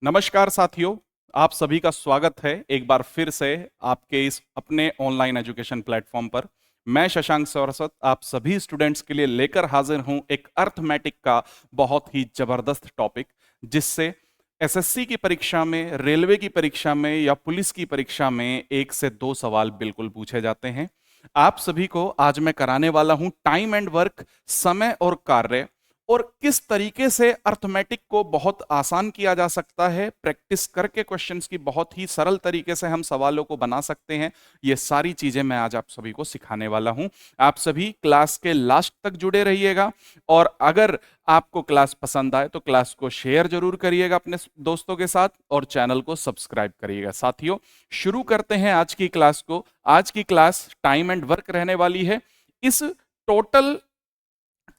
नमस्कार साथियों, आप सभी का स्वागत है एक बार फिर से आपके इस अपने ऑनलाइन एजुकेशन प्लेटफॉर्म पर। मैं शशांक सरस्वत आप सभी स्टूडेंट्स के लिए लेकर हाजिर हूं एक अर्थमेटिक का बहुत ही जबरदस्त टॉपिक, जिससे एसएससी की परीक्षा में, रेलवे की परीक्षा में या पुलिस की परीक्षा में 1 से 2 सवाल बिल्कुल पूछे जाते हैं। आप सभी को आज मैं कराने वाला हूं टाइम एंड वर्क, समय और कार्य, और किस तरीके से अर्थमेटिक को बहुत आसान किया जा सकता है, प्रैक्टिस करके क्वेश्चंस की बहुत ही सरल तरीके से हम सवालों को बना सकते हैं। ये सारी चीजें मैं आज आप सभी को सिखाने वाला हूं। आप सभी क्लास के लास्ट तक जुड़े रहिएगा, और अगर आपको क्लास पसंद आए तो क्लास को शेयर जरूर करिएगा अपने दोस्तों के साथ, और चैनल को सब्सक्राइब करिएगा। साथियों, शुरू करते हैं आज की क्लास को। आज की क्लास टाइम एंड वर्क रहने वाली है। इस टोटल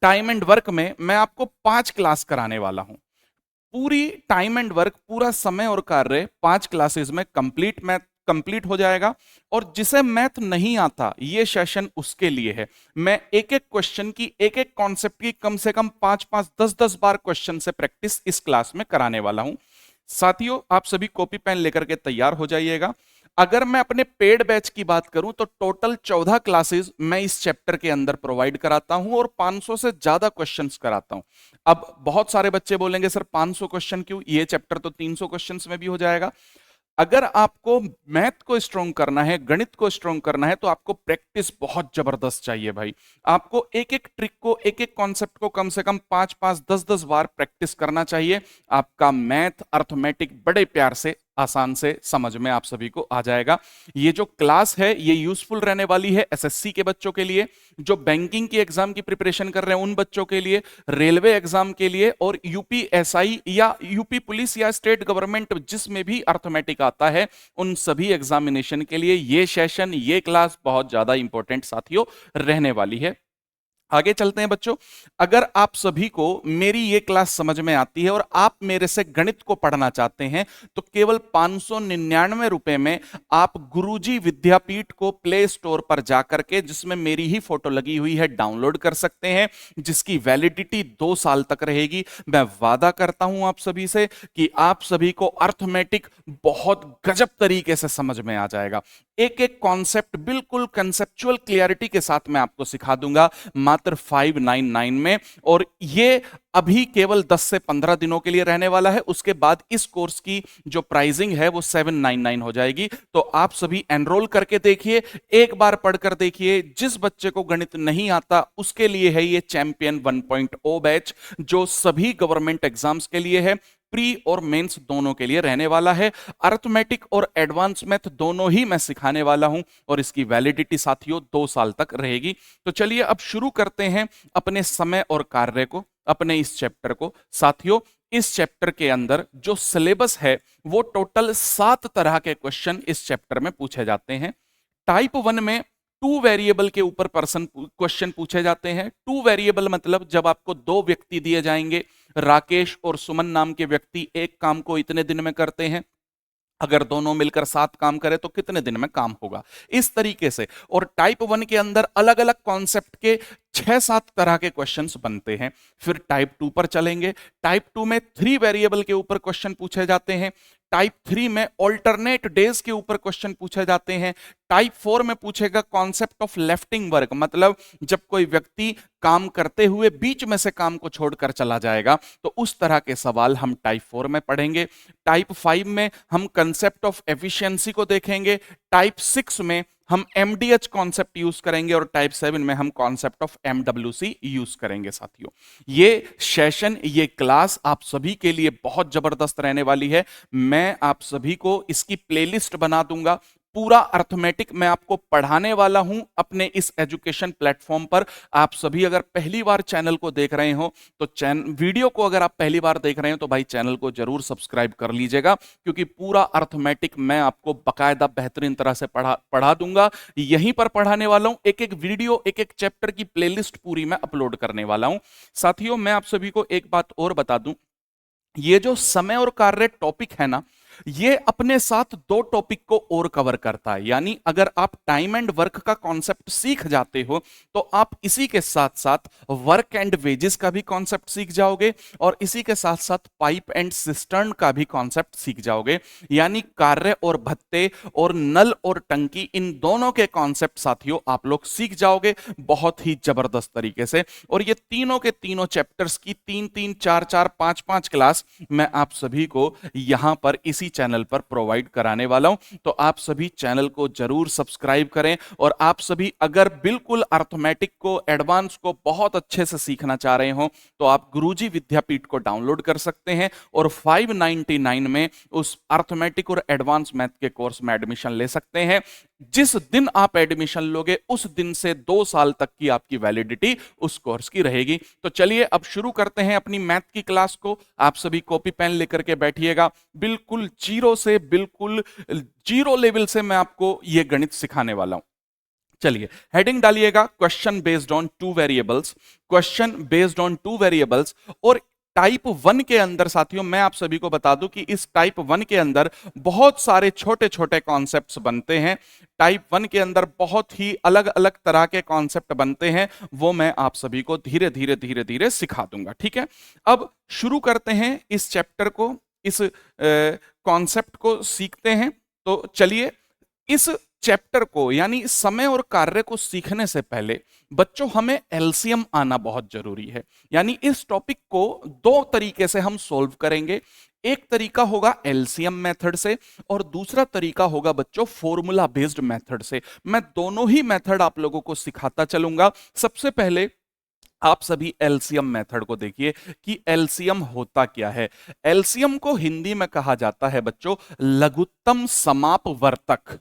टाइम एंड वर्क में मैं आपको 5 क्लास कराने वाला हूं। पूरी टाइम एंड वर्क, पूरा समय और कार्य 5 क्लासेस में कंप्लीट हो जाएगा। और जिसे मैथ नहीं आता, ये सेशन उसके लिए है। मैं एक एक क्वेश्चन की, एक एक कॉन्सेप्ट की कम से कम 5-5, 10-10 बार क्वेश्चन से प्रैक्टिस इस क्लास में कराने वाला हूं। साथियों, आप सभी कॉपी पेन लेकर के तैयार हो जाइएगा। अगर मैं अपने पेड बैच की बात करूं तो टोटल 14 क्लासेस मैं इस चैप्टर के अंदर प्रोवाइड कराता हूं, और 500 से ज्यादा क्वेश्चंस कराता हूं। अब बहुत सारे बच्चे बोलेंगे सर 500 क्वेश्चन क्यों, ये चैप्टर तो 300 क्वेश्चंस में भी हो जाएगा। अगर आपको मैथ को स्ट्रॉन्ग करना है, गणित को स्ट्रॉन्ग करना है, तो आपको प्रैक्टिस बहुत जबरदस्त चाहिए भाई। आपको एक एक ट्रिक को, एक एक कॉन्सेप्ट को कम से कम 5-5, 10-10 बार प्रैक्टिस करना चाहिए। आपका मैथ, अर्थमेटिक बड़े प्यार से, आसान से समझ में आप सभी को आ जाएगा। ये जो क्लास है ये यूजफुल रहने वाली है एसएससी के बच्चों के लिए, जो बैंकिंग की एग्जाम की प्रिपरेशन कर रहे हैं उन बच्चों के लिए, रेलवे एग्जाम के लिए, और यूपीएसआई या यूपी पुलिस या स्टेट गवर्नमेंट जिसमें भी अर्थमेटिक आता है, उन सभी एग्जामिनेशन के लिए ये सेशन, ये क्लास बहुत ज्यादा इंपॉर्टेंट साथियों रहने वाली है। आगे चलते हैं बच्चों। अगर आप सभी को मेरी ये क्लास समझ में आती है और आप मेरे से गणित को पढ़ना चाहते हैं, तो केवल 599 रुपए में आप गुरुजी विद्यापीठ को प्ले स्टोर पर जाकर के, जिसमें मेरी ही फोटो लगी हुई है, डाउनलोड कर सकते हैं, जिसकी वैलिडिटी 2 साल तक रहेगी। मैं वादा करता हूं आप सभी से कि आप सभी को अर्थमेटिक बहुत गजब तरीके से समझ में आ जाएगा। एक एक कॉन्सेप्ट बिल्कुल कंसेप्चुअल क्लियरिटी के साथ मैं आपको सिखा दूंगा मात्र 599 में। और ये अभी केवल 10 से 15 दिनों के लिए रहने वाला है। उसके बाद इस कोर्स की जो प्राइसिंग है वो 799 हो जाएगी। तो आप सभी एनरोल करके देखिए, एक बार पढ़कर देखिए। जिस बच्चे को गणित नहीं आता उसके लिए है ये चैंपियन 1.0 बैच, जो सभी गवर्नमेंट एग्जाम्स के लिए है, प्री और मेंस दोनों के लिए रहने वाला है। अर्थमेटिक और एडवांस मैथ दोनों ही मैं सिखाने वाला हूं, और इसकी वैलिडिटी साथियों 2 साल तक रहेगी। तो चलिए अब शुरू करते हैं अपने समय और कार्य को, अपने इस चैप्टर को। साथियों, इस चैप्टर के अंदर जो सिलेबस है वो टोटल 7 तरह के क्वेश्चन इस चैप्टर में पूछे जाते हैं। टाइप 1 में 2 वेरिएबल के ऊपर पर्सन क्वेश्चन पूछे जाते हैं। 2 वेरिएबल मतलब जब आपको 2 व्यक्ति दिए जाएंगे, राकेश और सुमन नाम के व्यक्ति एक काम को इतने दिन में करते हैं, अगर दोनों मिलकर 7 काम करें तो कितने दिन में काम होगा, इस तरीके से। और टाइप 1 के अंदर अलग अलग कॉन्सेप्ट के 6-7 तरह के क्वेश्चंस बनते हैं। फिर टाइप 2 पर चलेंगे। टाइप 2 में 3 वेरिएबल के ऊपर क्वेश्चन पूछे जाते हैं। टाइप 3 में ऑल्टरनेट डेज के ऊपर क्वेश्चन पूछे जाते हैं। टाइप 4 में पूछेगा कॉन्सेप्ट ऑफ लेफ्टिंग वर्क, मतलब जब कोई व्यक्ति काम करते हुए बीच में से काम को छोड़कर चला जाएगा, तो उस तरह के सवाल हम टाइप 4 में पढ़ेंगे। टाइप 5 में हम कंसेप्ट ऑफ एफिशिएंसी को देखेंगे। टाइप 6 में हम एमडीएच कॉन्सेप्ट यूज करेंगे, और टाइप 7 में हम कॉन्सेप्ट ऑफ एमडब्ल्यूसी यूज करेंगे। साथियों, ये सेशन, ये क्लास आप सभी के लिए बहुत जबरदस्त रहने वाली है। मैं आप सभी को इसकी प्लेलिस्ट बना दूंगा। पूरा अर्थमेटिक मैं आपको पढ़ाने वाला हूं अपने इस एजुकेशन प्लेटफॉर्म पर। आप सभी अगर पहली बार चैनल को देख रहे हो तो वीडियो को अगर आप पहली बार देख रहे हो तो भाई चैनल को जरूर सब्सक्राइब कर लीजिएगा, क्योंकि पूरा अर्थमेटिक मैं आपको बकायदा बेहतरीन तरह से पढ़ा दूंगा। यहीं पर पढ़ाने वाला हूं, एक एक वीडियो, एक एक चैप्टर की प्लेलिस्ट पूरी मैं अपलोड करने वाला हूं। साथियों, मैं आप सभी को एक बात और बता दूं, ये जो समय और कार्य टॉपिक है ना, ये अपने साथ दो टॉपिक को और कवर करता है, यानी अगर आप टाइम एंड वर्क का कॉन्सेप्ट सीख जाते हो तो आप इसी के साथ साथ वर्क एंड वेजेस का भी कॉन्सेप्ट सीख जाओगे और इसी के साथ साथ पाइप एंड सिस्टर्न का भी कॉन्सेप्ट सीख जाओगे। यानी कार्य और भत्ते और नल और टंकी, इन दोनों के कॉन्सेप्ट साथियों आप लोग सीख जाओगे बहुत ही जबरदस्त तरीके से। और ये तीनों के तीनों चैप्टर्स की 3-3, 4-4, 5-5 क्लास मैं आप सभी को यहां पर इसी चैनल पर प्रोवाइड कराने वाला हूं। तो आप सभी चैनल को जरूर सब्सक्राइब करें और आप सभी अगर बिल्कुल अर्थमेटिक को, एडवांस को बहुत अच्छे से सीखना चाह रहे हो तो आप गुरुजी विद्यापीठ को डाउनलोड कर सकते हैं और 599 में उस अर्थमेटिक और एडवांस मैथ के कोर्स में एडमिशन ले सकते हैं। जिस दिन आप एडमिशन लोगे उस दिन से 2 साल तक की आपकी वैलिडिटी उस कोर्स की रहेगी। तो चलिए अब शुरू करते हैं अपनी मैथ की क्लास को। आप सभी कॉपी पेन लेकर के बैठिएगा। बिल्कुल जीरो से, बिल्कुल जीरो लेवल से मैं आपको यह गणित सिखाने वाला हूं। चलिए हेडिंग डालिएगा, question based on 2 variables. Question based on 2 variables. और टाइप 1 के अंदर साथियों मैं आप सभी को बता दूं कि इस टाइप 1 के अंदर बहुत सारे छोटे छोटे कॉन्सेप्ट्स बनते हैं। टाइप 1 के अंदर बहुत ही अलग अलग तरह के कॉन्सेप्ट बनते हैं, वो मैं आप सभी को धीरे धीरे धीरे धीरे सिखा दूंगा। ठीक है, अब शुरू करते हैं इस चैप्टर को, इस कॉन्सेप्ट को सीखते हैं। तो चलिए, इस चैप्टर को यानी समय और कार्य को सीखने से पहले बच्चों हमें एलसीएम आना बहुत जरूरी है। यानी इस टॉपिक को 2 तरीके से हम सोल्व करेंगे। एक तरीका होगा एलसीएम मेथड से और दूसरा तरीका होगा बच्चों फॉर्मूला बेस्ड मेथड से। मैं दोनों ही मेथड आप लोगों को सिखाता चलूंगा। सबसे पहले आप सभी एलसीएम मेथड को देखिए कि एलसीएम होता क्या है। एलसीएम को हिंदी में कहा जाता है बच्चों लघुत्तम समापवर्तक।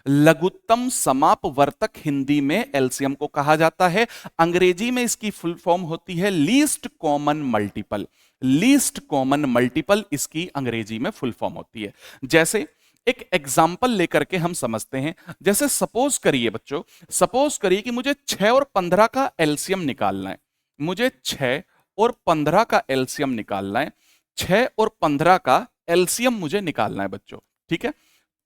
लघुत्तम समापवर्तक हिंदी में एलसीएम को कहा जाता है। अंग्रेजी में इसकी फुल फॉर्म होती है least common multiple. Least common multiple इसकी अंग्रेजी में फुल फॉर्म होती है। जैसे एक एग्जाम्पल लेकर के हम समझते हैं। जैसे सपोज करिए बच्चों, सपोज करिए कि मुझे 6 और 15 का एलसीएम निकालना है। मुझे 6 और 15 का एलसीएम निकालना है। 6 और 15 का एलसीएम मुझे निकालना है बच्चों। ठीक है,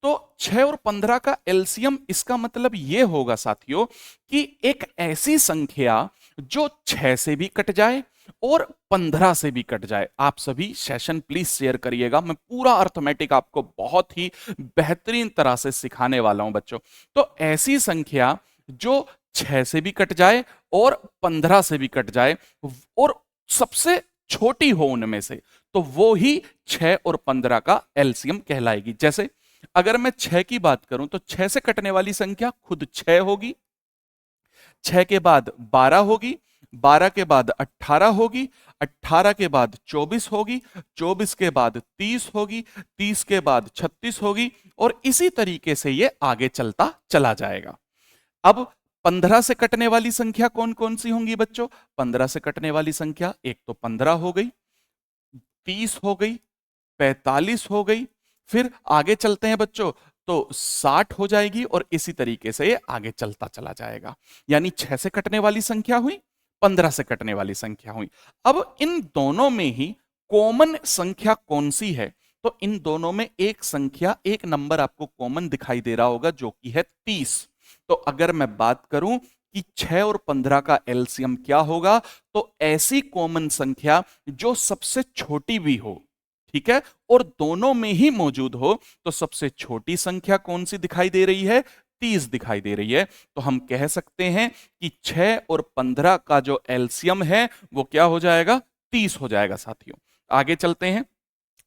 तो 6 और 15 का एलसीएम, इसका मतलब यह होगा साथियों कि एक ऐसी संख्या जो 6 से भी कट जाए और 15 से भी कट जाए। आप सभी सेशन प्लीज शेयर करिएगा, मैं पूरा अर्थमेटिक आपको बहुत ही बेहतरीन तरह से सिखाने वाला हूं बच्चों। तो ऐसी संख्या जो 6 से भी कट जाए और 15 से भी कट जाए और सबसे छोटी हो उनमें से, तो वो ही 6 और 15 का एलसीएम कहलाएगी। जैसे अगर मैं 6 की बात करूं तो 6 से कटने वाली संख्या खुद 6 होगी, 6 के बाद 12 होगी, 12 के बाद 18 होगी, 18 के बाद 24 होगी, 24 के बाद 30 होगी, 30 के बाद 36 होगी और इसी तरीके से ये आगे चलता चला जाएगा। अब 15 से कटने वाली संख्या कौन कौन सी होंगी बच्चों? 15 से कटने वाली संख्या एक तो 15 हो गई, 30 हो गई, 45 हो गई, फिर आगे चलते हैं बच्चों तो 60 हो जाएगी और इसी तरीके से ये आगे चलता चला जाएगा। यानी 6 से कटने वाली संख्या हुई, 15 से कटने वाली संख्या हुई। अब इन दोनों में ही कॉमन संख्या कौन सी है? तो इन दोनों में एक संख्या, एक नंबर आपको कॉमन दिखाई दे रहा होगा जो कि है 30। तो अगर मैं बात करूं कि 6 और 15 का एलसीएम क्या होगा, तो ऐसी कॉमन संख्या जो सबसे छोटी भी हो, ठीक है, और दोनों में ही मौजूद हो, तो सबसे छोटी संख्या कौन सी दिखाई दे रही है? 30 दिखाई दे रही है। तो हम कह सकते हैं कि 6 और 15 का जो एलसीएम है वो क्या हो जाएगा? 30 हो जाएगा साथियों। आगे चलते हैं,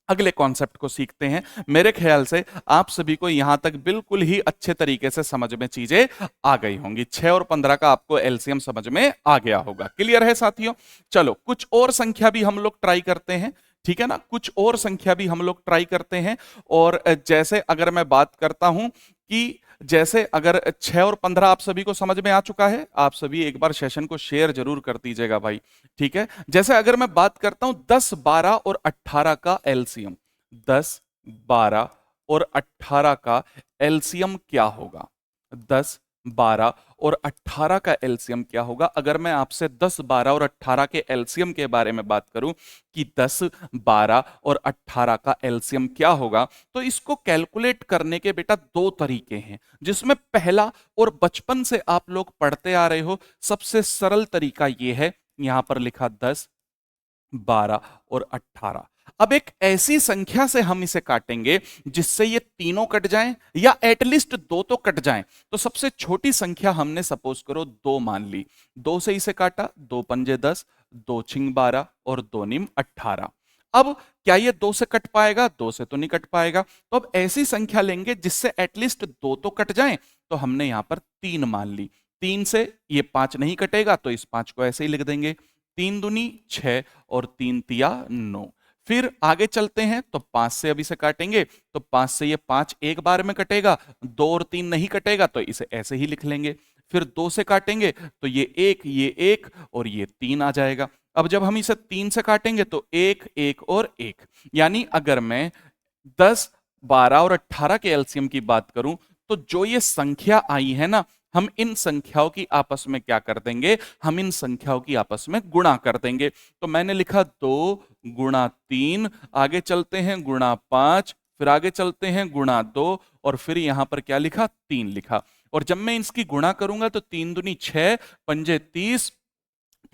अगले कॉन्सेप्ट को सीखते हैं। मेरे ख्याल से आप सभी को यहां तक बिल्कुल ही अच्छे तरीके से समझ में चीजें आ गई होंगी। 6 और 15 का आपको एलसीएम समझ में आ गया होगा। क्लियर है साथियों? चलो कुछ और संख्या भी हम लोग ट्राई करते हैं, ठीक है ना, कुछ और संख्या भी हम लोग ट्राई करते हैं। और जैसे अगर मैं बात करता हूं कि जैसे अगर 6 और 15 आप सभी को समझ में आ चुका है, आप सभी एक बार सेशन को शेयर जरूर कर दीजिएगा भाई, ठीक है। जैसे अगर मैं बात करता हूं 10, 12 और 18 का एलसीएम, 10, 12 और 18 का एलसीएम क्या होगा? 10, 12 और 18 का एलसीएम क्या होगा? अगर मैं आपसे 10, 12 और 18 के एलसीएम के बारे में बात करूं कि 10, 12 और 18 का एलसीएम क्या होगा, तो इसको कैलकुलेट करने के बेटा दो तरीके हैं, जिसमें पहला और बचपन से आप लोग पढ़ते आ रहे हो, सबसे सरल तरीका यह है, यहां पर लिखा 10, 12 और 18। अब एक ऐसी संख्या से हम इसे काटेंगे जिससे ये तीनों कट जाएं या एटलीस्ट दो तो कट जाएं। तो सबसे छोटी संख्या हमने सपोज करो 2 मान ली, 2 से इसे काटा, 2 पंजे 10, 2 छिंग 12 और 2 निम 18। अब क्या ये 2 से कट पाएगा? 2 से तो नहीं कट पाएगा। तो अब ऐसी संख्या लेंगे जिससे एटलीस्ट 2 तो कट जाएं। तो हमने यहां पर 3 मान ली, 3 से ये 5 नहीं कटेगा तो इस 5 को ऐसे ही लिख देंगे, 3 दूनी 6 और 3 तिया 9। फिर आगे चलते हैं तो 5 से अभी से काटेंगे, तो 5 से ये 5 एक बार में कटेगा, 2 और 3 नहीं कटेगा तो इसे ऐसे ही लिख लेंगे। फिर 2 से काटेंगे तो ये 1 और ये 3 आ जाएगा। अब जब हम इसे 3 से काटेंगे तो 1, 1 और 1, यानी अगर मैं 10, 12 और 18 के एलसीएम की बात करूं तो जो ये संख्या आई है ना, हम इन संख्याओं की आपस में क्या कर देंगे? हम इन संख्याओं की आपस में गुणा कर देंगे। तो मैंने लिखा 2 गुणा 3, आगे चलते हैं गुणा 5, फिर आगे चलते हैं गुणा 2 और फिर यहां पर क्या लिखा? 3 लिखा। और जब मैं इसकी गुणा करूंगा तो 3 दूनी 6, पंजे 30,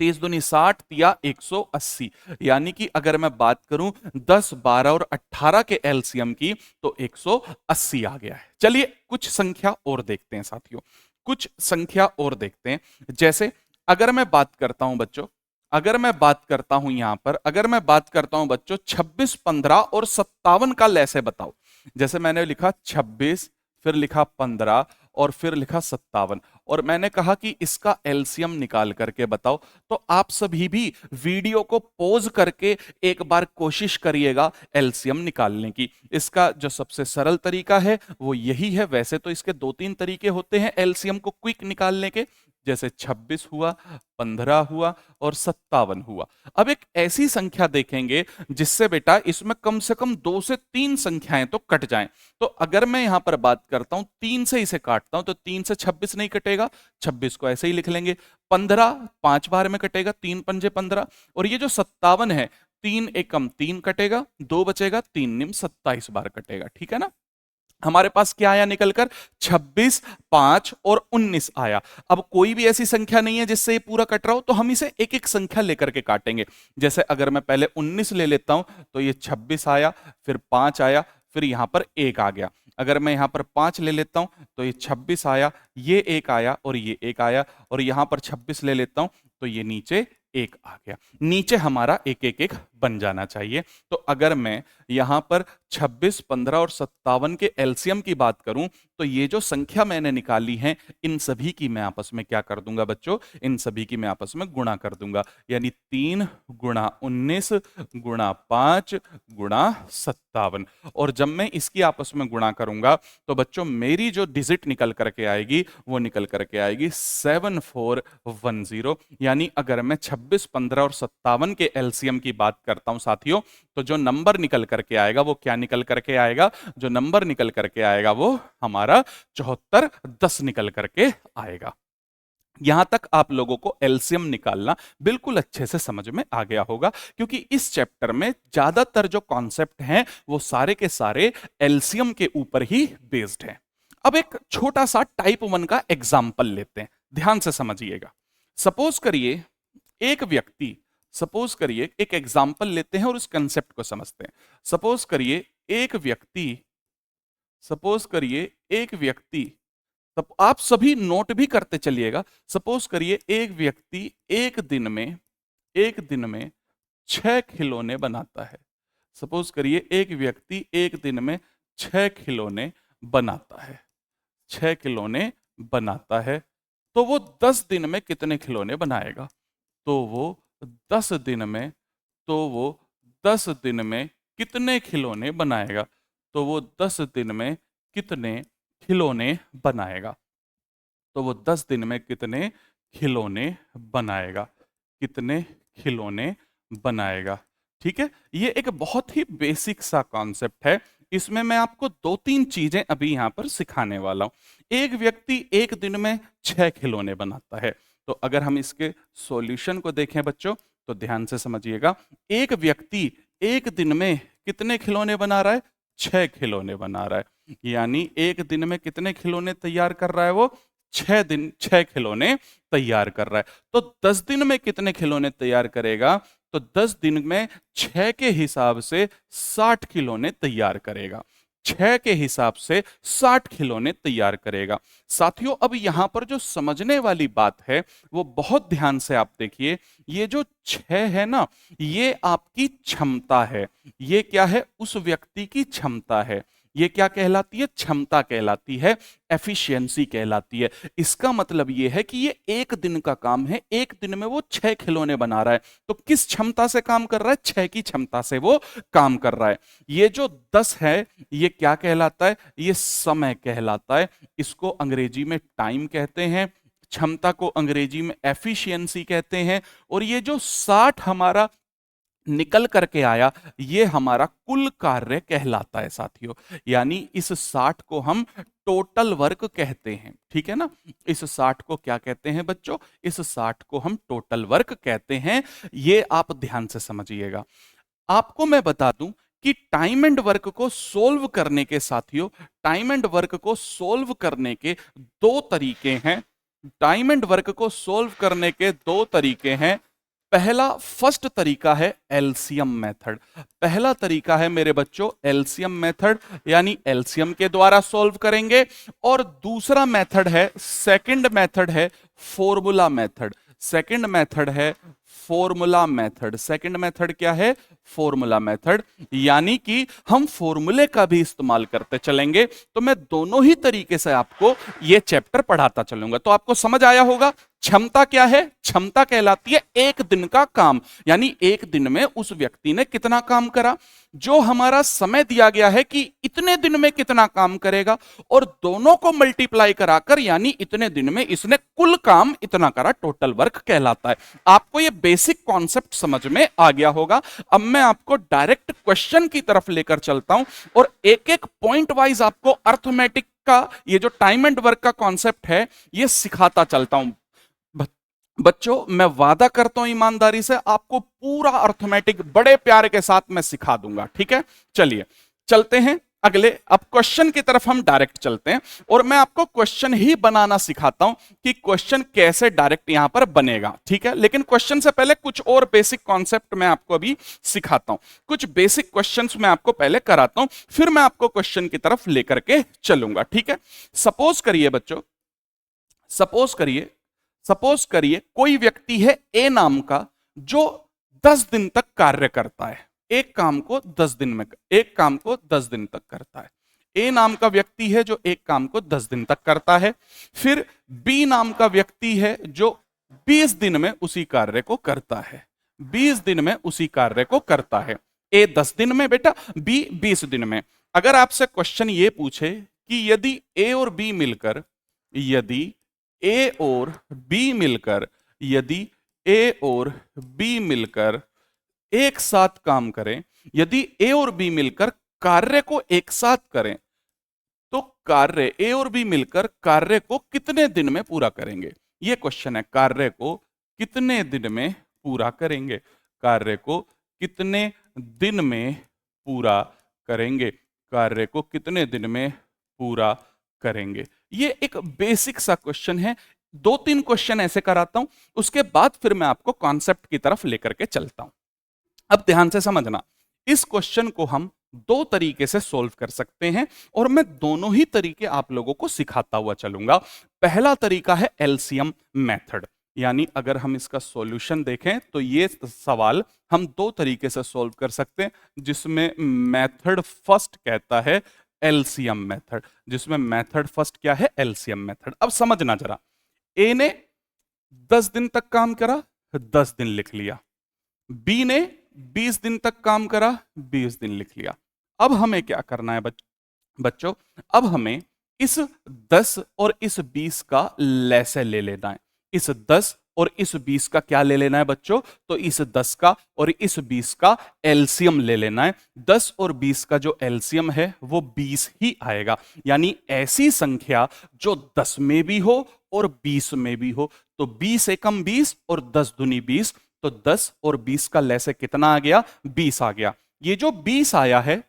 30 दूनी 60 या 180, यानी कि अगर मैं बात करूं 10, 12 और 18 के एलसीएम की तो 180 आ गया है। चलिए कुछ संख्या और देखते हैं साथियों, कुछ संख्या और देखते हैं। जैसे अगर मैं बात करता हूं बच्चों, अगर मैं बात करता हूं यहां पर, अगर मैं बात करता हूं बच्चों 26, 15 और 57 का लैसे बताओ। जैसे मैंने लिखा 26, फिर लिखा 15 और फिर लिखा 57 और मैंने कहा कि इसका एलसीएम निकाल करके बताओ। तो आप सभी भी वीडियो को पॉज करके एक बार कोशिश करिएगा एलसीएम निकालने की। इसका जो सबसे सरल तरीका है वो यही है। वैसे तो इसके 2-3 तरीके होते हैं एलसीएम को क्विक निकालने के, जैसे 26 हुआ, 15 हुआ और 57 हुआ। अब एक ऐसी संख्या देखेंगे जिससे बेटा इसमें कम से कम 2 से 3 संख्याएं तो कट जाएं। तो अगर मैं यहां पर बात करता हूं 3 से इसे काटता हूं तो 3 से 26 नहीं कटेगा, 26 को ऐसे ही लिख लेंगे। 15 5 बार में कटेगा, 3 पंजे 15। और ये जो 57 है, 3 एकम 3 कटेगा, 2 बचेगा, 3 निम 27 बार कटेगा। ठीक है ना? हमारे पास क्या आया निकलकर? 26, 5 और 19 आया। अब कोई भी ऐसी संख्या नहीं है जिससे ये पूरा कट रहा हो, तो हम इसे एक एक संख्या लेकर के काटेंगे। जैसे अगर मैं पहले 19 ले लेता हूं तो ये 26 आया, फिर 5 आया, फिर यहां पर 1 आ गया। अगर मैं यहां पर 5 ले लेता हूं तो ये 26 आया, ये 1 आया और ये 1 आया, और यहां पर 26 ले लेता हूं तो ये नीचे 1 आ गया। नीचे हमारा 1 1 1 बन जाना चाहिए। तो अगर मैं यहां पर 26, 15 और 57 के एलसीएम की बात करूं तो ये जो संख्या मैंने निकाली है इन सभी की मैं आपस में क्या कर दूंगा बच्चों? इन सभी की मैं आपस में गुणा कर दूंगा, यानी 3 गुणा 19 गुणा 5 गुणा 57। और जब मैं इसकी आपस में गुणा करूंगा तो बच्चों मेरी जो डिजिट निकल करके आएगी वो निकल करके आएगी 7410। यानी अगर मैं 26, 15 और 57 के एलसीएम की बात करता हूं साथियों, तो जो नंबर निकल करके आएगा वो क्या निकल करके आएगा? जो नंबर निकल करके आएगा वो हमारा 7410 निकल करके आएगा। यहां तक आप लोगों को एलसीएम निकालना बिल्कुल अच्छे से समझ में आ गया होगा, क्योंकि इस चैप्टर में ज्यादातर जो कॉन्सेप्ट हैं वो सारे के सारे एलसीएम के ऊपर ही बेस्ड हैं। अब एक छोटा सा टाइप 1 का एग्जाम्पल लेते हैं, ध्यान से समझिएगा। सपोज करिए एक व्यक्ति, सपोज करिए एक एग्जाम्पल लेते हैं और उस कंसेप्ट को समझते हैं। सपोज करिए एक व्यक्ति, सपोज करिए एक व्यक्ति, तब आप सभी नोट भी करते चलिएगा। सपोज करिए एक व्यक्ति एक दिन में 6 खिलौने बनाता है। सपोज करिए एक व्यक्ति एक दिन में 6 खिलौने बनाता है, 6 खिलौने बनाता है। तो वो 10 दिन में कितने खिलौने बनाएगा? तो वो 10 दिन में तो वो 10 दिन में कितने खिलौने बनाएगा? तो वो 10 दिन में कितने खिलौने बनाएगा? तो वो 10 दिन में कितने खिलौने बनाएगा? कितने खिलौने बनाएगा? ठीक है, ये एक बहुत ही बेसिक सा कॉन्सेप्ट है। इसमें मैं आपको 2-3 चीजें अभी यहां पर सिखाने वाला हूं। एक व्यक्ति एक दिन में 6 खिलौने बनाता है। तो अगर हम इसके सॉल्यूशन को देखें बच्चों, तो ध्यान से समझिएगा। एक व्यक्ति एक दिन में कितने खिलौने बना रहा है? 6 खिलौने बना रहा है। यानी एक दिन में कितने खिलौने तैयार कर रहा है वो? 6 खिलौने तैयार कर रहा है। तो 10 दिन में कितने खिलौने तैयार करेगा? तो 10 दिन में 6 के हिसाब से 60 खिलौने तैयार करेगा। 6 के हिसाब से 60 खिलौने तैयार करेगा। साथियों, अब यहां पर जो समझने वाली बात है वो बहुत ध्यान से आप देखिए। ये जो 6 है ना, ये आपकी क्षमता है। ये क्या है? उस व्यक्ति की क्षमता है। ये क्या कहलाती है? क्षमता कहलाती है, एफिशिएंसी कहलाती है। इसका मतलब ये है कि ये एक दिन का काम है, एक दिन में वो 6 खिलौने बना रहा है। तो किस क्षमता से काम कर रहा है? 6 की क्षमता से वो काम कर रहा है। ये जो 10 है, ये क्या कहलाता है? ये समय कहलाता है। इसको अंग्रेजी में टाइम कहते हैं, क्षमता को अंग्रेजी में एफिशिएंसी कहते हैं। और ये जो 60 हमारा निकल करके आया, ये हमारा कुल कार्य कहलाता है साथियों। यानी इस 60 को हम टोटल वर्क कहते हैं। ठीक है ना? इस 60 को क्या कहते हैं बच्चों? इस 60 को हम टोटल वर्क कहते हैं। ये आप ध्यान से समझिएगा। आपको मैं बता दूं कि टाइम एंड वर्क को सोल्व करने के साथियों, टाइम एंड वर्क को सोल्व करने के 2 तरीके हैं। टाइम एंड वर्क को सोल्व करने के 2 तरीके हैं। पहला, फर्स्ट तरीका है एलसीएम मेथड। पहला तरीका है मेरे बच्चों एलसीएम मेथड, यानी एलसीएम के द्वारा सॉल्व करेंगे। और दूसरा मेथड है, सेकंड मेथड है फॉर्मूला मेथड। सेकंड मेथड है फॉर्मूला मेथड। सेकंड मेथड क्या है? Formula method. यानी कि हम फॉर्मूले का भी इस्तेमाल करते चलेंगे। तो मैं दोनों ही तरीके से आपको यह चैप्टर पढ़ाता चलूंगा। तो आपको समझ आया होगा क्षमता क्या है? क्षमता कहलाती है एक दिन का काम। यानी एक दिन में उस व्यक्ति ने कितना काम करा। जो हमारा समय दिया गया है कि इतने दिन में कितना काम करेगा, और दोनों को मल्टीप्लाई कराकर, यानी इतने दिन में इसने कुल काम इतना करा, टोटल वर्क कहलाता है। आपको यह बेसिक कॉन्सेप्ट समझ में आ गया होगा। अब मैं आपको डायरेक्ट क्वेश्चन की तरफ लेकर चलता हूं और एक एक पॉइंट वाइज आपको अर्थमेटिक का ये जो टाइम एंड वर्क का कॉन्सेप्ट है ये सिखाता चलता हूं। बच्चों, मैं वादा करता हूं ईमानदारी से, आपको पूरा अर्थमेटिक बड़े प्यार के साथ मैं सिखा दूंगा। ठीक है? चलिए चलते हैं अगले। अब क्वेश्चन की तरफ हम डायरेक्ट चलते हैं और मैं आपको क्वेश्चन ही बनाना सिखाता हूं कि क्वेश्चन कैसे डायरेक्ट यहां पर बनेगा। ठीक है? लेकिन क्वेश्चन से पहले कुछ और बेसिक कॉन्सेप्ट मैं आपको अभी सिखाता हूं। कुछ बेसिक क्वेश्चंस मैं आपको पहले कराता हूं, फिर मैं आपको क्वेश्चन की तरफ लेकर के चलूंगा। ठीक है? सपोज करिए बच्चों, सपोज करिए कोई व्यक्ति है ए नाम का, जो 10 दिन तक कार्य करता है। एक काम को 10 दिन तक करता है। ए नाम का व्यक्ति है जो एक काम को 10 दिन तक करता है। फिर बी नाम का व्यक्ति है जो 20 दिन में उसी कार्य को करता है। 20 दिन में उसी कार्य को करता है। ए 10 दिन में बेटा, बी 20 दिन में। अगर आपसे क्वेश्चन ये पूछे कि यदि ए और बी मिलकर, यदि ए और बी मिलकर एक साथ काम करें, यदि ए और बी मिलकर कार्य को एक साथ करें, तो कार्य ए और बी मिलकर कार्य को कितने दिन में पूरा करेंगे? यह क्वेश्चन है। कार्य को कितने दिन में पूरा करेंगे? कार्य को कितने दिन में पूरा करेंगे? कार्य को कितने दिन में पूरा करेंगे? ये एक बेसिक सा क्वेश्चन है। 2-3 क्वेश्चन ऐसे कराता हूं, उसके बाद फिर मैं आपको कॉन्सेप्ट की तरफ लेकर के चलता हूं। अब ध्यान से समझना, इस क्वेश्चन को हम 2 तरीके से सोल्व कर सकते हैं और मैं दोनों ही तरीके आप लोगों को सिखाता हुआ चलूंगा। पहला तरीका है एलसीएम मेथड। यानी अगर हम इसका सॉल्यूशन देखें तो ये सवाल हम 2 तरीके से सोल्व कर सकते हैं, जिसमें मेथड फर्स्ट कहता है एलसीएम मेथड। जिसमें मेथड फर्स्ट क्या है? LCM method. अब समझना जरा, ए ने 10 दिन तक काम करा, 10 दिन लिख लिया। बी ने 20 दिन तक काम करा, 20 दिन लिख लिया। अब हमें क्या करना है बच्चों? अब हमें इस 10 और इस 20 का लैसे ले लेना है। इस 10 और इस 20 का क्या ले लेना है बच्चों? तो इस 10 का और इस 20 का एलसीएम ले लेना है। 10 और 20 का जो एलसीएम है वो 20 ही आएगा। यानी ऐसी संख्या जो 10 में भी हो और 20 में भी हो। तो 20 एकम 20 और 10 दूनी 20, तो 10 और 20 का लैसे कितना आ गया? 20 आ गया। ये जो 20 आया है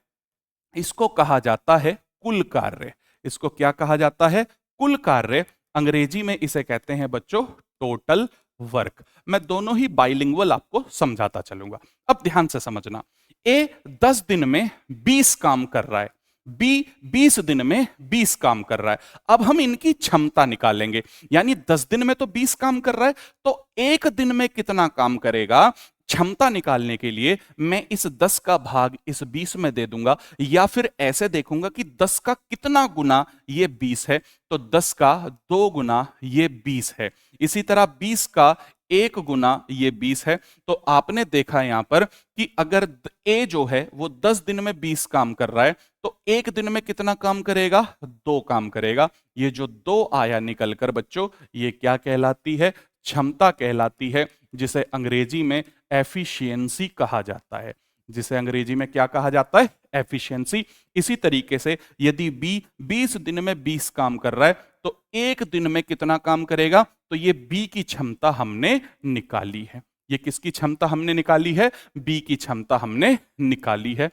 इसको कहा जाता है कुल कार्य। इसको क्या कहा जाता है? कुल कार्य। अंग्रेजी में इसे कहते हैं बच्चों टोटल वर्क। मैं दोनों ही बाइलिंगुअल आपको समझाता चलूंगा। अब ध्यान से समझना। ए 10 दिन में 20 काम कर रहा है, बी 20 दिन में 20 काम कर रहा है। अब हम इनकी क्षमता निकालेंगे। यानी 10 दिन में तो 20 काम कर रहा है, तो एक दिन में कितना काम करेगा? क्षमता निकालने के लिए मैं इस 10 का भाग इस 20 में दे दूंगा, या फिर ऐसे देखूंगा कि 10 का कितना गुना ये 20 है, तो 10 का 2 गुना ये 20 है। इसी तरह 20 का 1 गुना ये 20 है। तो आपने देखा यहां पर कि अगर ए जो है वो 10 दिन में 20 काम कर रहा है, तो एक दिन में कितना काम करेगा? 2 काम करेगा। ये जो 2 आया निकलकर बच्चों, ये क्या कहलाती है? क्षमता कहलाती है, जिसे अंग्रेजी में एफिशिएंसी कहा जाता है। जिसे अंग्रेजी में क्या कहा जाता है? एफिशिएंसी। इसी तरीके से यदि बी 20 दिन में 20 काम कर रहा है, तो एक दिन में कितना काम करेगा? तो ये बी की क्षमता हमने निकाली है। ये किसकी क्षमता हमने निकाली है? बी की क्षमता हमने निकाली है।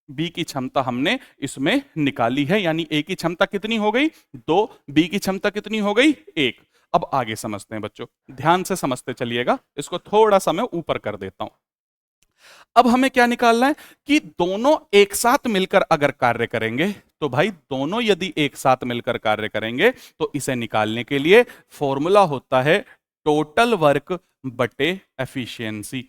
बी की क्षमता हमने इसमें निकाली है। यानी ए की क्षमता कितनी हो गई? 2। बी की क्षमता कितनी हो गई? 1। अब आगे समझते हैं बच्चों, ध्यान से समझते चलिएगा। इसको थोड़ा सा मैं ऊपर कर देता हूं। अब हमें क्या निकालना है कि दोनों एक साथ मिलकर अगर कार्य करेंगे, तो भाई दोनों यदि एक साथ मिलकर कार्य करेंगे, तो इसे निकालने के लिए फॉर्मूला होता है टोटल वर्क बटे एफिशिएंसी।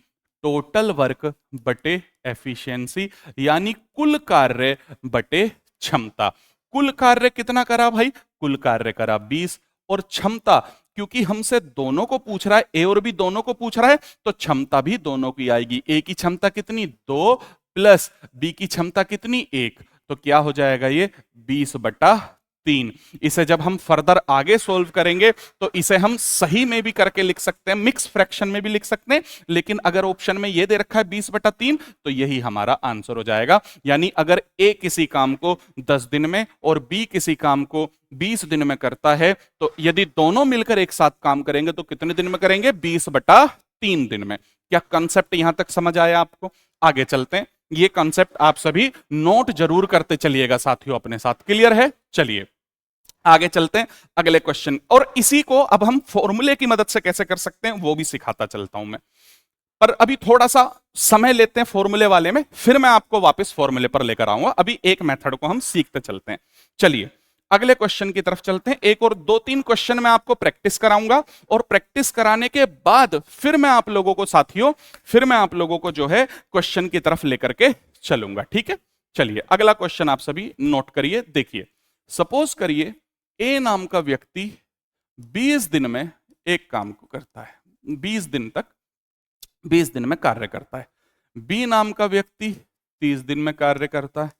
टोटल वर्क बटे एफिशिएंसी यानी कुल कार्य बटे क्षमता। कुल कार्य कितना करा भाई? कुल कार्य करा 20, और क्षमता क्योंकि हमसे दोनों को पूछ रहा है, ए और बी दोनों को पूछ रहा है, तो क्षमता भी दोनों की आएगी। ए की क्षमता कितनी? 2 प्लस बी की क्षमता कितनी? 1। तो क्या हो जाएगा ये? 20/3। इसे जब हम फर्दर आगे सोल्व करेंगे तो इसे हम सही में भी करके लिख सकते हैं, मिक्स फ्रैक्शन में भी लिख सकते हैं, लेकिन अगर ऑप्शन में ये दे रखा है 20/3, तो यही हमारा आंसर हो जाएगा। यानी अगर ए किसी काम को 10 दिन में और बी किसी काम को 20 दिन में करता है, तो यदि दोनों मिलकर एक साथ काम करेंगे तो कितने दिन में करेंगे? 20/3 दिन में। क्या कंसेप्ट यहां तक समझ आया आपको? आगे चलते हैं। ये कंसेप्ट आप सभी नोट जरूर करते चलिएगा साथियों अपने साथ। क्लियर है? चलिए आगे चलते हैं अगले क्वेश्चन। और इसी को अब हम फॉर्मूले की मदद से कैसे कर सकते हैं वो भी सिखाता चलता हूं मैं। पर अभी थोड़ा सा समय लेते हैं फॉर्मूले वाले में, फिर मैं आपको वापस फॉर्मूले पर लेकर आऊंगा। अभी एक मेथड को हम सीखते चलते हैं। चलिए अगले क्वेश्चन की तरफ चलते हैं। एक और 2-3 क्वेश्चन मैं आपको प्रैक्टिस कराऊंगा, और प्रैक्टिस कराने के बाद फिर मैं आप लोगों को साथियों, फिर मैं आप लोगों को जो है क्वेश्चन की तरफ लेकर के चलूंगा। ठीक है? चलिए अगला क्वेश्चन आप सभी नोट करिए। देखिए, सपोज करिए ए नाम का व्यक्ति 20 दिन में एक काम को करता है, 20 दिन तक 20 दिन में कार्य करता है। बी नाम का व्यक्ति 30 दिन में कार्य करता है,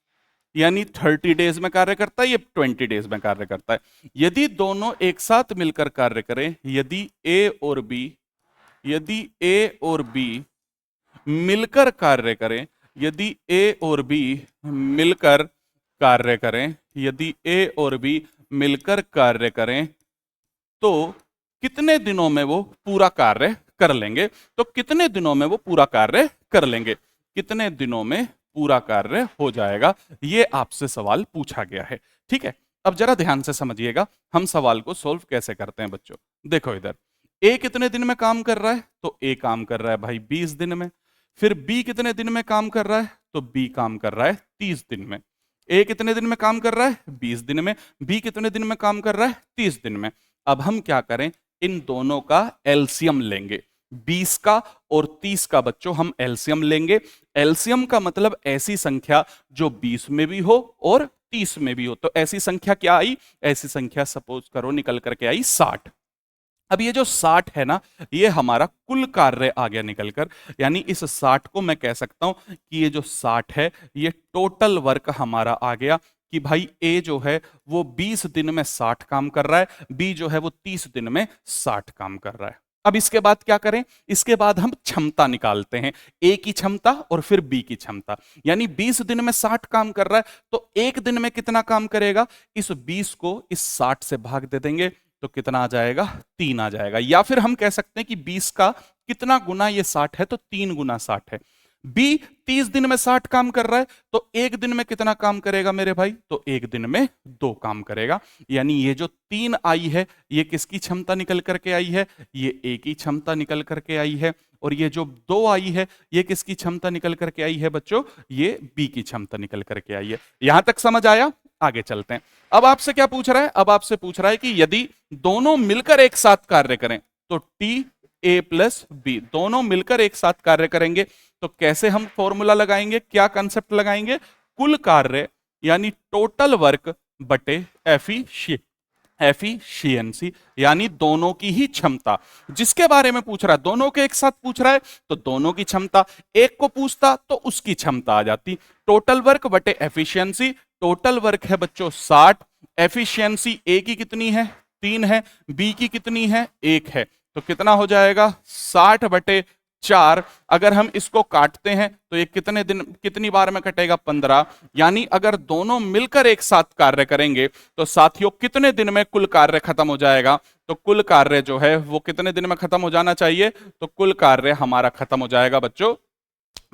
यानी 30 डेज में कार्य करता है, ये 20 डेज में कार्य करता है। यदि दोनों एक साथ मिलकर कार्य करें, यदि ए और बी मिलकर कार्य करें, यदि ए और बी मिलकर कार्य करें, यदि ए और बी मिलकर कार्य करें, तो कितने दिनों में वो पूरा कार्य कर लेंगे? तो कितने दिनों में वो पूरा कार्य कर लेंगे? कितने दिनों में पूरा कार्य हो जाएगा? ये आपसे सवाल पूछा गया है। ठीक है, अब जरा ध्यान से समझिएगा हम सवाल को सोल्व कैसे करते हैं बच्चों। देखो इधर, ए कितने दिन में काम कर रहा है? तो ए काम कर रहा है भाई 20 दिन में। फिर बी कितने दिन में काम कर रहा है? तो बी काम कर रहा है 30 दिन में। ए कितने दिन में काम कर रहा है? 20 दिन में। बी कितने दिन में काम कर रहा है? 30 दिन में। अब हम क्या करें, इन दोनों का एलसीएम लेंगे। 20 का और 30 का बच्चों हम एलसीएम लेंगे। एलसीएम का मतलब ऐसी संख्या जो 20 में भी हो और 30 में भी हो। तो ऐसी संख्या क्या आई? ऐसी संख्या सपोज करो निकल करके आई 60। अब ये जो 60 है ना, ये हमारा कुल कार्य आ गया निकलकर। यानी इस 60 को मैं कह सकता हूं कि ये जो 60 है ये टोटल वर्क हमारा आ गया। कि भाई ए जो है वो 20 दिन में 60 काम कर रहा है, बी जो है वो 30 दिन में 60 काम कर रहा है। अब इसके बाद क्या करें, इसके बाद हम क्षमता निकालते हैं, ए की क्षमता और फिर बी की क्षमता। यानी 20 दिन में 60 काम कर रहा है, तो एक दिन में कितना काम करेगा, इस 20 को इस 60 से भाग दे देंगे तो कितना आ जाएगा, 3 आ जाएगा। या फिर हम कह सकते हैं कि 20 का कितना गुना ये 60 है, तो 3 गुना 60 है। बी 30 दिन में 60 काम कर रहा है, तो एक दिन में कितना काम करेगा मेरे भाई, तो एक दिन में 2 काम करेगा। यानी ये जो 3 आई है, ये किसकी क्षमता निकल करके आई है, ये ए की क्षमता निकल करके आई है। और ये जो 2 आई है, ये किसकी क्षमता निकल करके आई है बच्चों, ये बी की क्षमता निकल करके आई है। यहां तक समझ आया, आगे चलते हैं। अब आपसे क्या पूछ रहा है, अब आपसे पूछ रहा है कि यदि दोनों मिलकर एक साथ कार्य करें, तो टी ए प्लस बी दोनों मिलकर एक साथ कार्य करेंगे, तो कैसे हम फॉर्मूला लगाएंगे, क्या कंसेप्ट लगाएंगे, कुल कार्य यानी टोटल वर्क बटे एफिशिएंसी, यानी दोनों की ही क्षमता। जिसके बारे में पूछ रहा है, दोनों के एक साथ पूछ रहा है, तो दोनों की क्षमता। एक को पूछता तो उसकी क्षमता आ जाती। टोटल वर्क बटे एफिशिएंसी, टोटल वर्क है बच्चों 60, एफिशिएंसी ए की कितनी है, 3 है, बी की कितनी है, 1 है, तो कितना हो जाएगा 60 बटे 4। अगर हम इसको काटते हैं तो ये कितने दिन, कितनी बार में कटेगा, 15। यानी अगर दोनों मिलकर एक साथ कार्य करेंगे तो साथियों कितने दिन में कुल कार्य खत्म हो जाएगा, तो कुल कार्य जो है वो कितने दिन में खत्म हो जाना चाहिए, तो कुल कार्य हमारा खत्म हो जाएगा बच्चों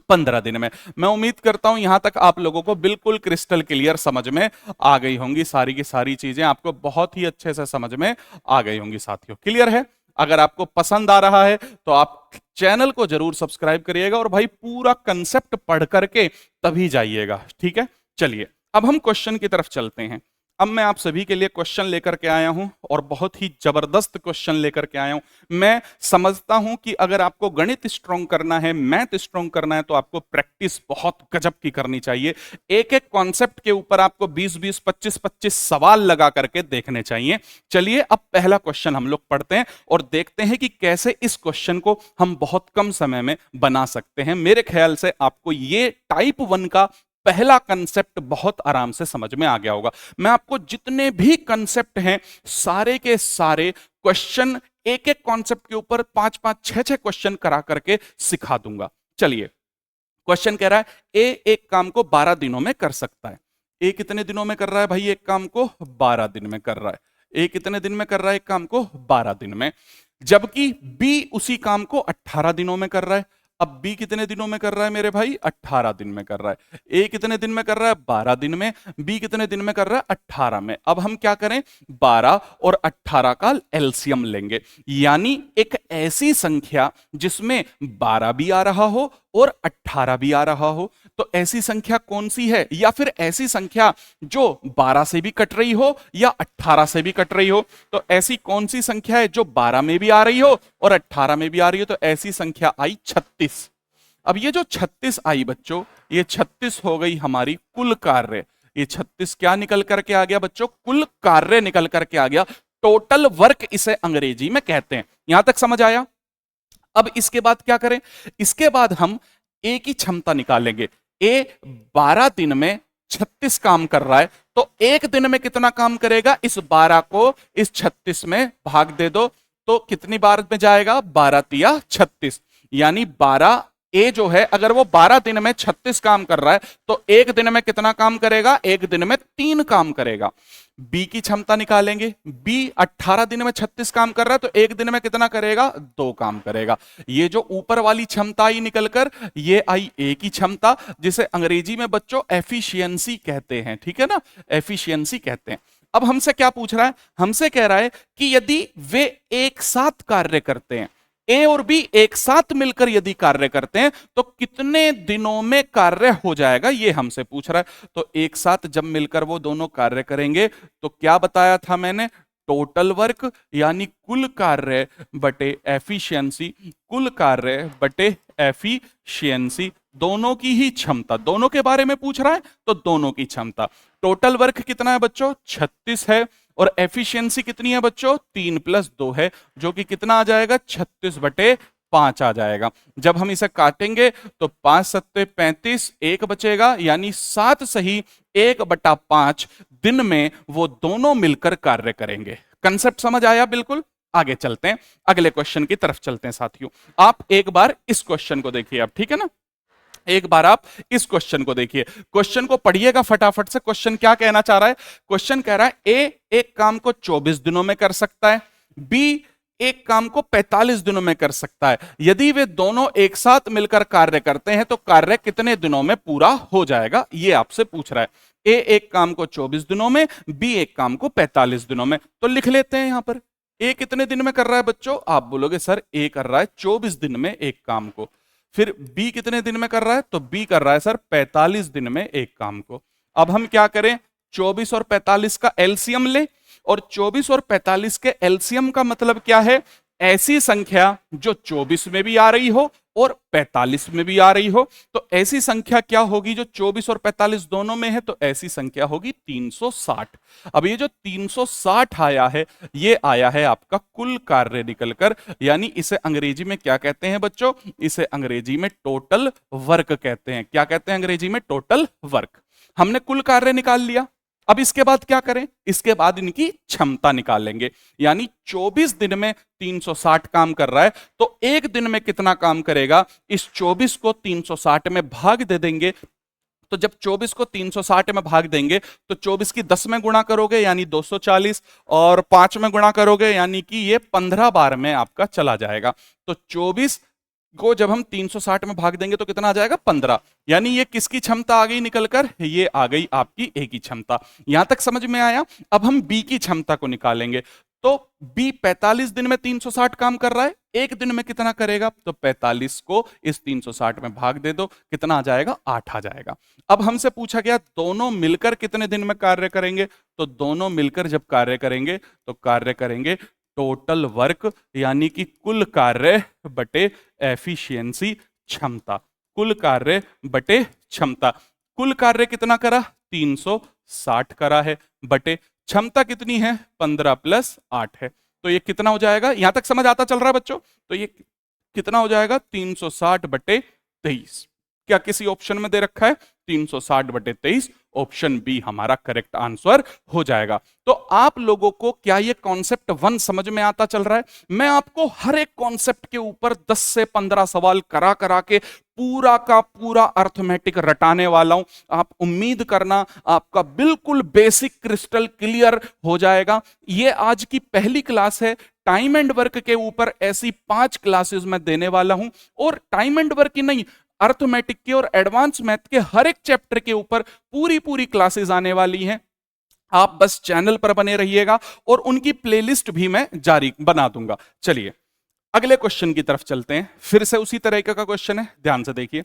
15 दिन में। मैं उम्मीद करता हूं यहां तक आप लोगों को बिल्कुल क्रिस्टल क्लियर समझ में आ गई होंगी, सारी की सारी चीजें आपको बहुत ही अच्छे से समझ में आ गई होंगी साथियों। क्लियर है? अगर आपको पसंद आ रहा है तो आप चैनल को जरूर सब्सक्राइब करिएगा और भाई पूरा कंसेप्ट पढ़ करके तभी जाइएगा, ठीक है। चलिए अब हम क्वेश्चन की तरफ चलते हैं। अब मैं आप सभी के लिए क्वेश्चन लेकर के आया हूं और बहुत ही जबरदस्त क्वेश्चन लेकर के आया हूं। मैं समझता हूं कि अगर आपको गणित स्ट्रॉन्ग करना है, मैथ स्ट्रॉन्ग करना है, तो आपको प्रैक्टिस बहुत गजब की करनी चाहिए। एक एक कॉन्सेप्ट के ऊपर आपको 20-20, 25-25 सवाल लगा करके देखने चाहिए। चलिए अब पहला क्वेश्चन हम लोग पढ़ते हैं और देखते हैं कि कैसे इस क्वेश्चन को हम बहुत कम समय में बना सकते हैं। मेरे ख्याल से आपको ये टाइप 1 का पहला कंसेप्ट बहुत आराम से समझ में आ गया होगा। मैं आपको जितने भी कंसेप्ट हैं सारे के सारे क्वेश्चन, एक एक कॉन्सेप्ट के ऊपर 5-5, 6-6 क्वेश्चन करा करके सिखा दूंगा। चलिए क्वेश्चन कह रहा है ए एक काम को 12 दिनों में कर सकता है। ए कितने दिनों में कर रहा है भाई, एक काम को 12 दिन में कर रहा है। ए कितने दिन में कर रहा है, एक काम को 12 दिन में। जबकि बी उसी काम को 18 दिनों में कर रहा है। अब बी कितने दिनों में कर रहा है मेरे भाई, 18 दिन में कर रहा है। ए कितने दिन में कर रहा है, 12 दिन में। बी कितने दिन में कर रहा है, 18 में। अब हम क्या करें, 12 और 18 का एलसीएम लेंगे, यानी एक ऐसी संख्या जिसमें 12 भी आ रहा हो और 18 भी आ रहा हो। तो ऐसी संख्या कौन सी है, या फिर ऐसी संख्या जो 12 से भी कट रही हो या 18 से भी कट रही हो। तो ऐसी कौन सी संख्या है जो 12 में भी आ रही हो और 18 में भी आ रही हो, तो ऐसी संख्या आई 36। अब ये जो 36 आई बच्चों, ये 36 हो गई हमारी कुल कार्य। ये 36 क्या निकल करके आ गया बच्चों, कुल कार्य निकल करके आ गया। टोटल वर्क इसे अंग्रेजी में कहते हैं। यहां तक समझ आया? अब इसके बाद क्या करें, इसके बाद हम ए की क्षमता निकालेंगे। ए 12 दिन में 36 काम कर रहा है, तो एक दिन में कितना काम करेगा, इस 12 को इस 36 में भाग दे दो, तो कितनी बार में जाएगा, 12 तिया 36। यानी 12 ए जो है, अगर वो 12 दिन में 36 काम कर रहा है, तो एक दिन में कितना काम करेगा, एक दिन में 3 काम करेगा। बी की क्षमता निकालेंगे। बी 18 दिन में 36 काम कर रहा है, तो एक दिन में कितना करेगा, 2 काम करेगा। ये जो ऊपर वाली क्षमता आई निकलकर, ये आई ए की क्षमता, जिसे अंग्रेजी में बच्चों एफिशिएंसी कहते हैं, ठीक है ना, एफिशिएंसी कहते हैं। अब हमसे क्या पूछ रहा है, हमसे कह रहा है कि यदि वे एक साथ कार्य करते हैं, ए और बी एक साथ मिलकर यदि कार्य करते हैं, तो कितने दिनों में कार्य हो जाएगा, ये हमसे पूछ रहा है। तो एक साथ जब मिलकर वो दोनों कार्य करेंगे, तो क्या बताया था मैंने, टोटल वर्क यानी कुल कार्य बटे एफिशिएंसी, कुल कार्य बटे एफिशिएंसी, दोनों की ही क्षमता। दोनों के बारे में पूछ रहा है तो दोनों की क्षमता। टोटल वर्क कितना है बच्चों, 36 है, और एफिशिएंसी कितनी है बच्चों, 3 + 2 है, जो कि कितना आ जाएगा, 36/5 आ जाएगा। जब हम इसे काटेंगे तो 5 × 7 = 35, 1 बचेगा, यानी 7 सही 1/5 दिन में वो दोनों मिलकर कार्य करेंगे। कंसेप्ट समझ आया? बिल्कुल आगे चलते हैं, अगले क्वेश्चन की तरफ चलते हैं साथियों। आप एक बार इस क्वेश्चन को देखिए, अब ठीक है ना, एक बार आप इस क्वेश्चन को देखिए, क्वेश्चन को पढ़िएगा फटाफट से। क्वेश्चन क्या कहना चाह रहा है? क्वेश्चन कह रहा है ए एक काम को 24 दिनों में कर सकता है, बी एक काम को 45 दिनों में कर सकता है। यदि वे दोनों एक साथ मिलकर कार्य करते हैं तो कार्य कितने दिनों में पूरा हो जाएगा, ये आपसे पूछ रहा है। ए एक काम को 24 दिनों में, बी एक काम को 45 दिनों में। तो लिख लेते हैं यहां पर, ए कितने दिन में कर रहा है बच्चों? आप बोलोगे सर ए कर रहा है 24 दिन में एक काम को। फिर बी कितने दिन में कर रहा है? तो बी कर रहा है सर 45 दिन में एक काम को। अब हम क्या करें, 24 और 45 का एलसीएम ले, और 24 और 45 के एलसीएम का मतलब क्या है? ऐसी संख्या जो 24 में भी आ रही हो और 45 में भी आ रही हो। तो ऐसी संख्या क्या होगी जो 24 और 45 दोनों में है? तो ऐसी संख्या होगी 360। अब ये जो 360 आया है, ये आया है आपका कुल कार्य निकलकर, यानी इसे अंग्रेजी में क्या कहते हैं बच्चों? इसे अंग्रेजी में टोटल वर्क कहते हैं। क्या कहते हैं अंग्रेजी में? Total work. हमने कुल कार्य निकाल लिया। अब इसके बाद क्या करें? इसके बाद इनकी क्षमता निकालेंगे, यानी 24 दिन में 360 काम कर रहा है, तो एक दिन में कितना काम करेगा? इस 24 को 360 में भाग दे देंगे। तो जब 24 को 360 में भाग देंगे तो 24 की 10 में गुणा करोगे यानी 240, और 5 में गुणा करोगे यानी कि ये 15 बार में आपका चला जाएगा। तो 24 को जब हम 360 में भाग देंगे तो कितना आ जाएगा? 15। यानी ये किसकी क्षमता आ गई निकलकर? ये आ गई आपकी ए की क्षमता। यहां तक समझ में आया? अब हम बी की क्षमता को निकालेंगे। तो बी 45 दिन में 360 काम कर रहा है, एक दिन में कितना करेगा? तो 45 को इस 360 में भाग दे दो, कितना आ जाएगा? 8 आ जाएगा। अब हमसे पूछा गया दोनों मिलकर कितने दिन में कार्य करेंगे? तो दोनों मिलकर जब कार्य करेंगे तो कार्य करेंगे टोटल वर्क, यानी कि कुल कार्य बटे एफिशिएंसी, क्षमता। कुल कार्य बटे क्षमता। कुल कार्य कितना करा? 360 करा है, बटे क्षमता कितनी है? 15 प्लस 8 है। तो ये कितना हो जाएगा? यहां तक समझ आता चल रहा है बच्चों? तो ये कितना हो जाएगा? 360 बटे 23। क्या किसी ऑप्शन में दे रखा है? 360 बटे 23। ऑप्शन बी हमारा करेक्ट आंसर हो जाएगा। तो आप लोगों को क्या ये कॉन्सेप्ट 1 समझ में आता चल रहा है? मैं आपको हर एक कॉन्सेप्ट के ऊपर 10 से 15 सवाल करा करा के पूरा का पूरा अर्थमेटिक रटाने वाला हूं। आप उम्मीद करना आपका बिल्कुल बेसिक क्रिस्टल क्लियर हो जाएगा। ये आज की पहली क्लास है। टाइम एंड वर्क के ऊपर ऐसी 5 क्लासेस मैं देने वाला हूं, और टाइम एंड वर्क ही नहीं, अर्थमेटिक के और एडवांस मैथ के हर एक चैप्टर के ऊपर पूरी पूरी क्लासेस आने वाली हैं। आप बस चैनल पर बने रहिएगा और उनकी प्लेलिस्ट भी मैं जारी बना दूंगा। चलिए अगले क्वेश्चन की तरफ चलते हैं। फिर से उसी तरीके का क्वेश्चन है, ध्यान से देखिए।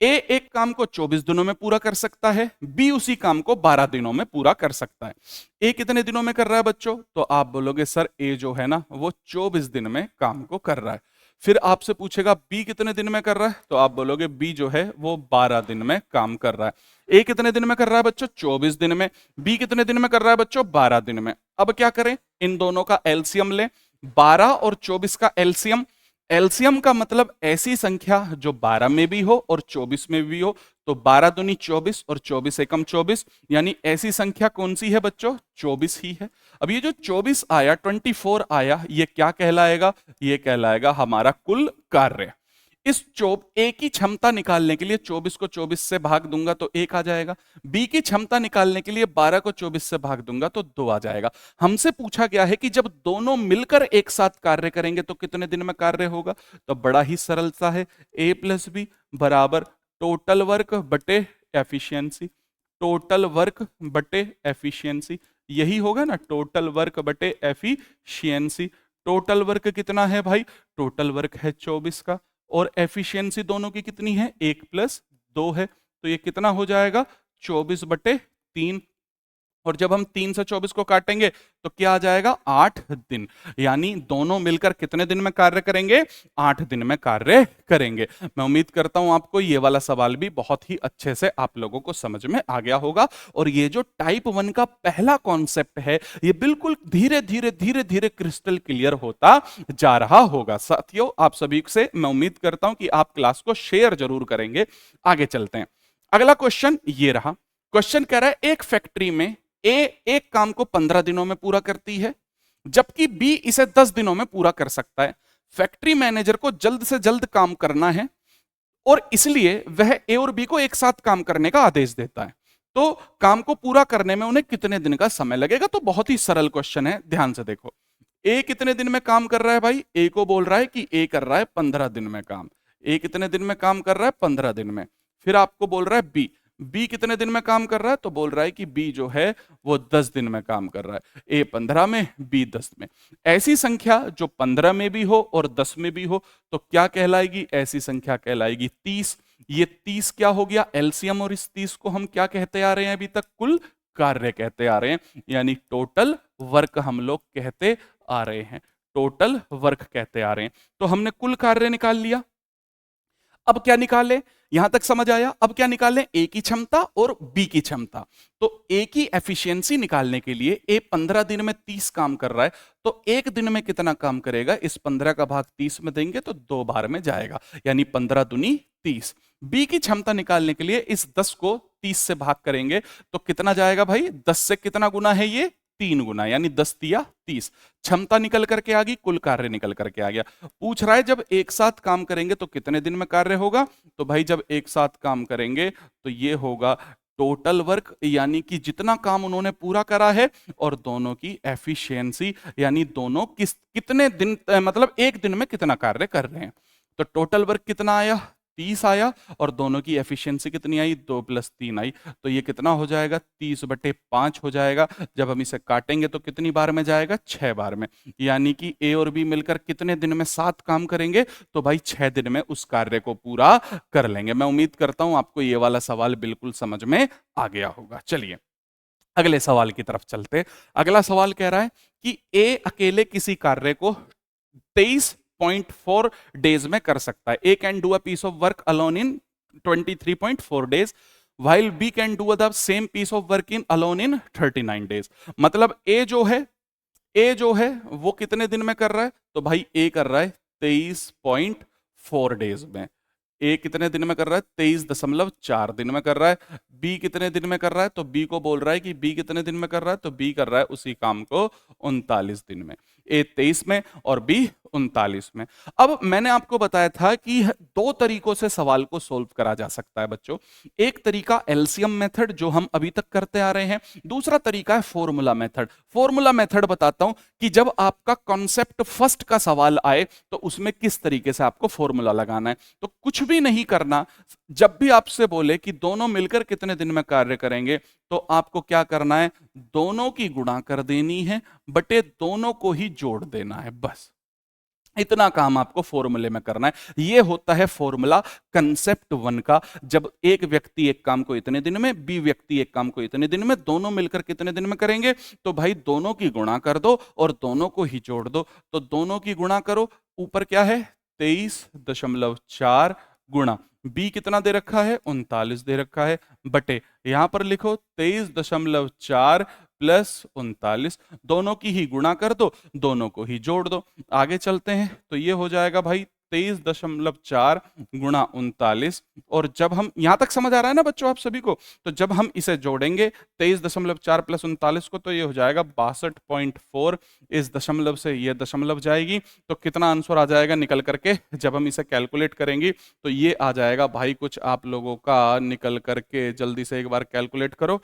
ए एक काम को 24 दिनों में पूरा कर सकता है, बी उसी काम को 12 दिनों में पूरा कर सकता है। ए कितने दिनों में कर रहा है बच्चों? तो आप बोलोगे सर ए जो है ना वो 24 दिन में काम को कर रहा है। फिर आपसे पूछेगा बी कितने दिन में कर रहा है? तो आप बोलोगे बी जो है वो 12 दिन में काम कर रहा है। ए कितने दिन में कर रहा है बच्चों? 24 दिन में। बी कितने दिन में कर रहा है बच्चों? 12 दिन में। अब क्या करें? इन दोनों का एलसीएम लें। 12 और 24 का एलसीएम, एलसीएम का मतलब ऐसी संख्या जो 12 में भी हो और 24 में भी हो। तो 12 दूनी 24 और 24 एकम 24, यानी ऐसी संख्या कौन सी है बच्चों? 24 ही है। अब ये जो 24 आया, 24 आया, ये क्या कहलाएगा? ये कहलाएगा हमारा कुल कार्य। इस ए की क्षमता निकालने के लिए 24 को 24 से भाग दूंगा तो 1 आ जाएगा। बी की क्षमता निकालने के लिए 12 को 24 से भाग दूंगा तो 2 आ जाएगा। हमसे पूछा गया है कि जब दोनों मिलकर एक साथ कार्य करेंगे तो कितने दिन में कार्य होगा? तो बड़ा ही सरल सा है, ए प्लस बी बराबर टोटल वर्क बटे एफिशिएंसी। टोटल वर्क बटे एफिशिएंसी, यही होगा ना, टोटल वर्क बटे एफिशिएंसी। टोटल वर्क कितना है भाई? टोटल वर्क है 24 का, और एफिशिएंसी दोनों की कितनी है? 1 प्लस 2 है। तो ये कितना हो जाएगा? 24 बटे 3। और जब हम 3 से 24 को काटेंगे तो क्या आ जाएगा? 8 दिन। यानी दोनों मिलकर कितने दिन में कार्य करेंगे? 8 दिन में कार्य करेंगे। मैं उम्मीद करता हूं आपको ये वाला सवाल भी बहुत ही अच्छे से आप लोगों को समझ में आ गया होगा। और ये जो टाइप 1 का पहला कॉन्सेप्ट है ये बिल्कुल धीरे धीरे धीरे धीरे क्रिस्टल क्लियर होता जा रहा होगा। साथियों आप सभी से मैं उम्मीद करता हूं कि आप क्लास को शेयर जरूर करेंगे। आगे चलते हैं। अगला क्वेश्चन ये रहा। क्वेश्चन कह रहा है एक फैक्ट्री में ए एक काम को 15 दिनों में पूरा करती है, जबकि बी इसे 10 दिनों में पूरा कर सकता है। फैक्ट्री मैनेजर को जल्द से जल्द काम करना है और इसलिए वह ए और बी को एक साथ काम करने का आदेश देता है। तो काम को पूरा करने में उन्हें कितने दिन का समय लगेगा? तो बहुत ही सरल क्वेश्चन है, ध्यान से देखो। ए कितने दिन में काम कर रहा है भाई? ए को बोल रहा है कि ए कर रहा है 15 दिन में काम। ए कितने दिन में काम कर रहा है? 15 दिन में। फिर आपको बोल रहा है बी, बी कितने दिन में काम कर रहा है? तो बोल रहा है कि बी जो है वो 10 दिन में काम कर रहा है। ए 15 में, बी 10 में। ऐसी संख्या जो 15 में भी हो और 10 में भी हो तो क्या कहलाएगी? ऐसी संख्या कहलाएगी 30। ये 30 क्या हो गया? एलसीएम। और इस 30 को हम क्या कहते आ रहे हैं अभी तक? कुल कार्य कहते आ रहे हैं, यानी टोटल वर्क हम लोग कहते आ रहे हैं। टोटल वर्क कहते आ रहे हैं। तो हमने कुल कार्य निकाल लिया। अब क्या निकालें? यहां तक समझ आया? अब क्या निकालें? ए की क्षमता और बी की क्षमता। तो ए की एफिशिएंसी निकालने के लिए ए 15 दिन में 30 काम कर रहा है, तो एक दिन में कितना काम करेगा? इस 15 का भाग 30 में देंगे तो 2 बार में जाएगा, यानी 15 दूनी 30। बी की क्षमता निकालने के लिए इस 10 को 30 से भाग करेंगे तो कितना जाएगा भाई? 10 से कितना गुना है ये? 3 गुना, यानी 10 तिया 30। क्षमता निकल करके आ गई, कुल कार्य निकल करके आ गया। पूछ रहा है जब एक साथ काम करेंगे तो कितने दिन में कार्य होगा? तो भाई जब एक साथ काम करेंगे तो ये होगा टोटल वर्क, यानी कि जितना काम उन्होंने पूरा करा है, और दोनों की एफिशिएंसी, यानी दोनों कितने दिन, मतलब एक दिन में कितना कार्य कर रहे हैं। तो टोटल वर्क कितना आया? 30 आया, और दोनों की एफिशिएंसी कितनी आई? 2 + 3 आई। तो ये कितना हो जाएगा? 30/5 हो जाएगा। जब हम इसे काटेंगे तो कितनी बार में जाएगा? 6 बार में। यानी कि ए और बी मिलकर कितने दिन में साथ काम करेंगे? तो भाई 6 दिन में उस कार्य को पूरा कर लेंगे। मैं उम्मीद करता हूं आपको ये वाला सवाल बिल्कुल समझ में आ गया होगा। चलिए अगले सवाल की तरफ चलते। अगला सवाल कह रहा है कि ए अकेले किसी कार्य को 23.4 डेज में कर सकता है। A can do a piece of work alone in 23.4 days, while B can do the same piece of work in alone in 39 days. मतलब ए जो है वो कितने दिन में कर रहा है? तो भाई ए कर रहा है 23.4 डेज में। ए कितने दिन में कर रहा है? 23.4 दिन में कर रहा है। बी कितने दिन में कर रहा है? तो बी को बोल रहा है कि बी कितने दिन में कर रहा है? तो बी कर रहा है उसी काम को 39 दिन में। ए 23 में और बी 39 में। अब मैंने आपको बताया था कि 2 तरीकों से सवाल को सोल्व करा जा सकता है बच्चों। एक तरीका एलसीएम मेथड जो हम अभी तक करते आ रहे हैं, दूसरा तरीका है फॉर्मूला मेथड। फॉर्मूला मेथड बताता हूं कि जब आपका कॉन्सेप्ट फर्स्ट का सवाल आए तो उसमें किस तरीके से आपको फॉर्मूला लगाना है। तो कुछ भी नहीं करना, जब भी आपसे बोले कि दोनों मिलकर कितने दिन में कार्य करेंगे तो आपको क्या करना है? दोनों की गुणा कर देनी है बटे दोनों को ही जोड़ देना है, बस इतना काम आपको फॉर्मूले में करना है। यह होता है फॉर्मूला कंसेप्ट 1 का। जब एक व्यक्ति एक काम को इतने दिन में, बी व्यक्ति एक काम को इतने दिन में, दोनों मिलकर कितने दिन में करेंगे? तो भाई दोनों की गुणा कर दो और दोनों को ही जोड़ दो। तो दोनों की गुणा करो, ऊपर क्या है? 23.4 गुणा बी कितना दे रखा है? 39 दे रखा है, बटे यहां पर लिखो 23.4 प्लस 39। दोनों की ही गुणा कर दो, दोनों को ही जोड़ दो। आगे चलते हैं तो ये हो जाएगा भाई 23.4 गुणा 39। और जब हम यहां तक समझ आ रहा है ना बच्चों आप सभी को? तो जब हम इसे जोड़ेंगे 23.4 प्लस 39 को तो ये हो जाएगा 62.4। इस दशमलव से ये दशमलव जाएगी तो कितना आंसर आ जाएगा निकल करके? जब हम इसे कैलकुलेट करेंगे तो ये आ जाएगा भाई कुछ आप लोगों का निकल करके, जल्दी से एक बार कैलकुलेट करो।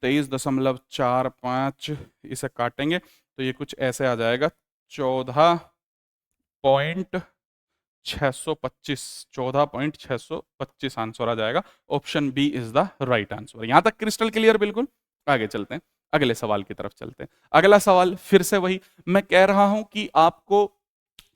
23.45 इसे काटेंगे तो ये कुछ ऐसे आ जाएगा 14.625 आंसर आ जाएगा। Option B is the right answer. यहां तक क्रिस्टल क्लियर? बिल्कुल। आगे चलते हैं, अगले सवाल की तरफ चलते हैं। अगला सवाल फिर से वही, मैं कह रहा हूं कि आपको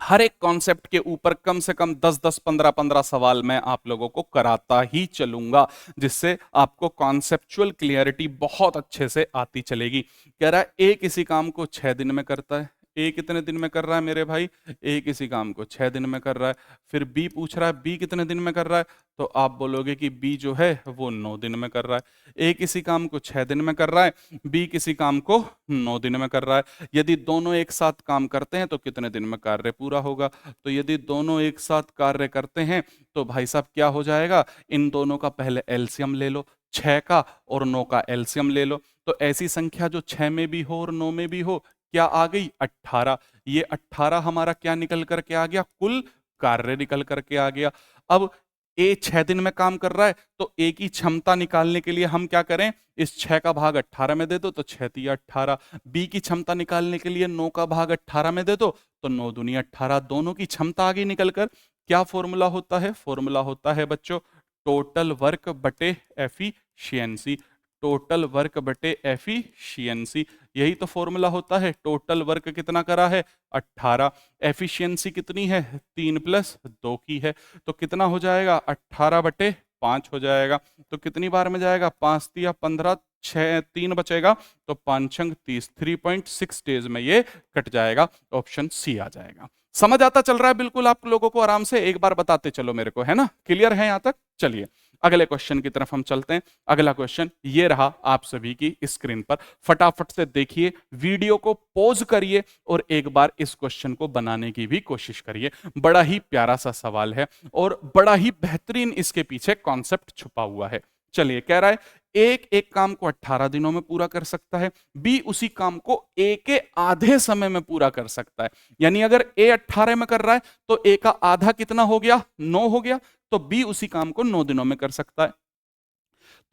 हर एक कॉन्सेप्ट के ऊपर कम से कम 10-10, 15-15 सवाल मैं आप लोगों को कराता ही चलूंगा, जिससे आपको कॉन्सेप्चुअल क्लियरिटी बहुत अच्छे से आती चलेगी। कह रहा है ए किसी काम को 6 दिन में करता है। ए कितने दिन में कर रहा है मेरे भाई? ए किसी काम को 6 दिन में कर रहा है। फिर बी पूछ रहा है बी कितने दिन में कर रहा है? तो आप बोलोगे कि बी जो है वो 9 दिन में कर रहा है। ए किसी काम को 6 दिन में कर रहा है, बी किसी काम को 9 दिन में कर रहा है। यदि दोनों एक साथ काम करते हैं तो कितने दिन में कार्य पूरा होगा? तो यदि दोनों एक साथ कार्य करते हैं तो भाई साहब क्या हो जाएगा? इन दोनों का पहले एलसीएम ले लो, 6 का और 9 का एलसीएम ले लो। तो ऐसी संख्या जो 6 में भी हो और 9 में भी हो, क्या आ गई 18। ये 18 हमारा क्या निकल करके आ गया, कुल कार्य निकल करके आ गया। अब ए 6 दिन में काम कर रहा है, तो ए की क्षमता निकालने के लिए हम क्या करें, इस 6 का भाग 18 में दे दो तो 6 तिया 18। बी की क्षमता निकालने के लिए 9 का भाग 18 में दे दो तो 9 दूनी 18। दोनों की क्षमता आगे निकल कर क्या फॉर्मूला होता है, फॉर्मूला होता है बच्चों टोटल वर्क बटे एफिशिएंसी। टोटल वर्क बटे एफिशिएंसी, यही तो फॉर्मूला होता है। टोटल वर्क कितना करा है 18, एफिशिएंसी कितनी है 3 + 2 की है, तो कितना हो जाएगा 18 बटे 5 हो जाएगा। तो कितनी बार में जाएगा, 5 तिया 15, 6 3 बचेगा तो 5 छंग 30, 3.6 डेज में ये कट जाएगा। ऑप्शन सी आ जाएगा। समझ आता चल रहा है बिल्कुल आप लोगों को, आराम से एक बार बताते चलो मेरे को, है ना, क्लियर है यहां तक। चलिए अगले क्वेश्चन की तरफ हम चलते हैं। अगला क्वेश्चन ये रहा आप सभी की स्क्रीन पर, फटाफट से देखिए, वीडियो को पॉज करिए और एक बार इस क्वेश्चन को बनाने की भी कोशिश करिए। बड़ा ही प्यारा सा सवाल है और बड़ा ही बेहतरीन इसके पीछे कॉन्सेप्ट छुपा हुआ है। चलिए कह रहा है एक एक काम को 18 दिनों में पूरा कर सकता है, बी उसी काम को ए के आधे समय में पूरा कर सकता है। यानी अगर ए 18 में कर रहा है तो ए का आधा कितना हो गया, 9 हो गया, तो बी उसी काम को 9 दिनों में कर सकता है।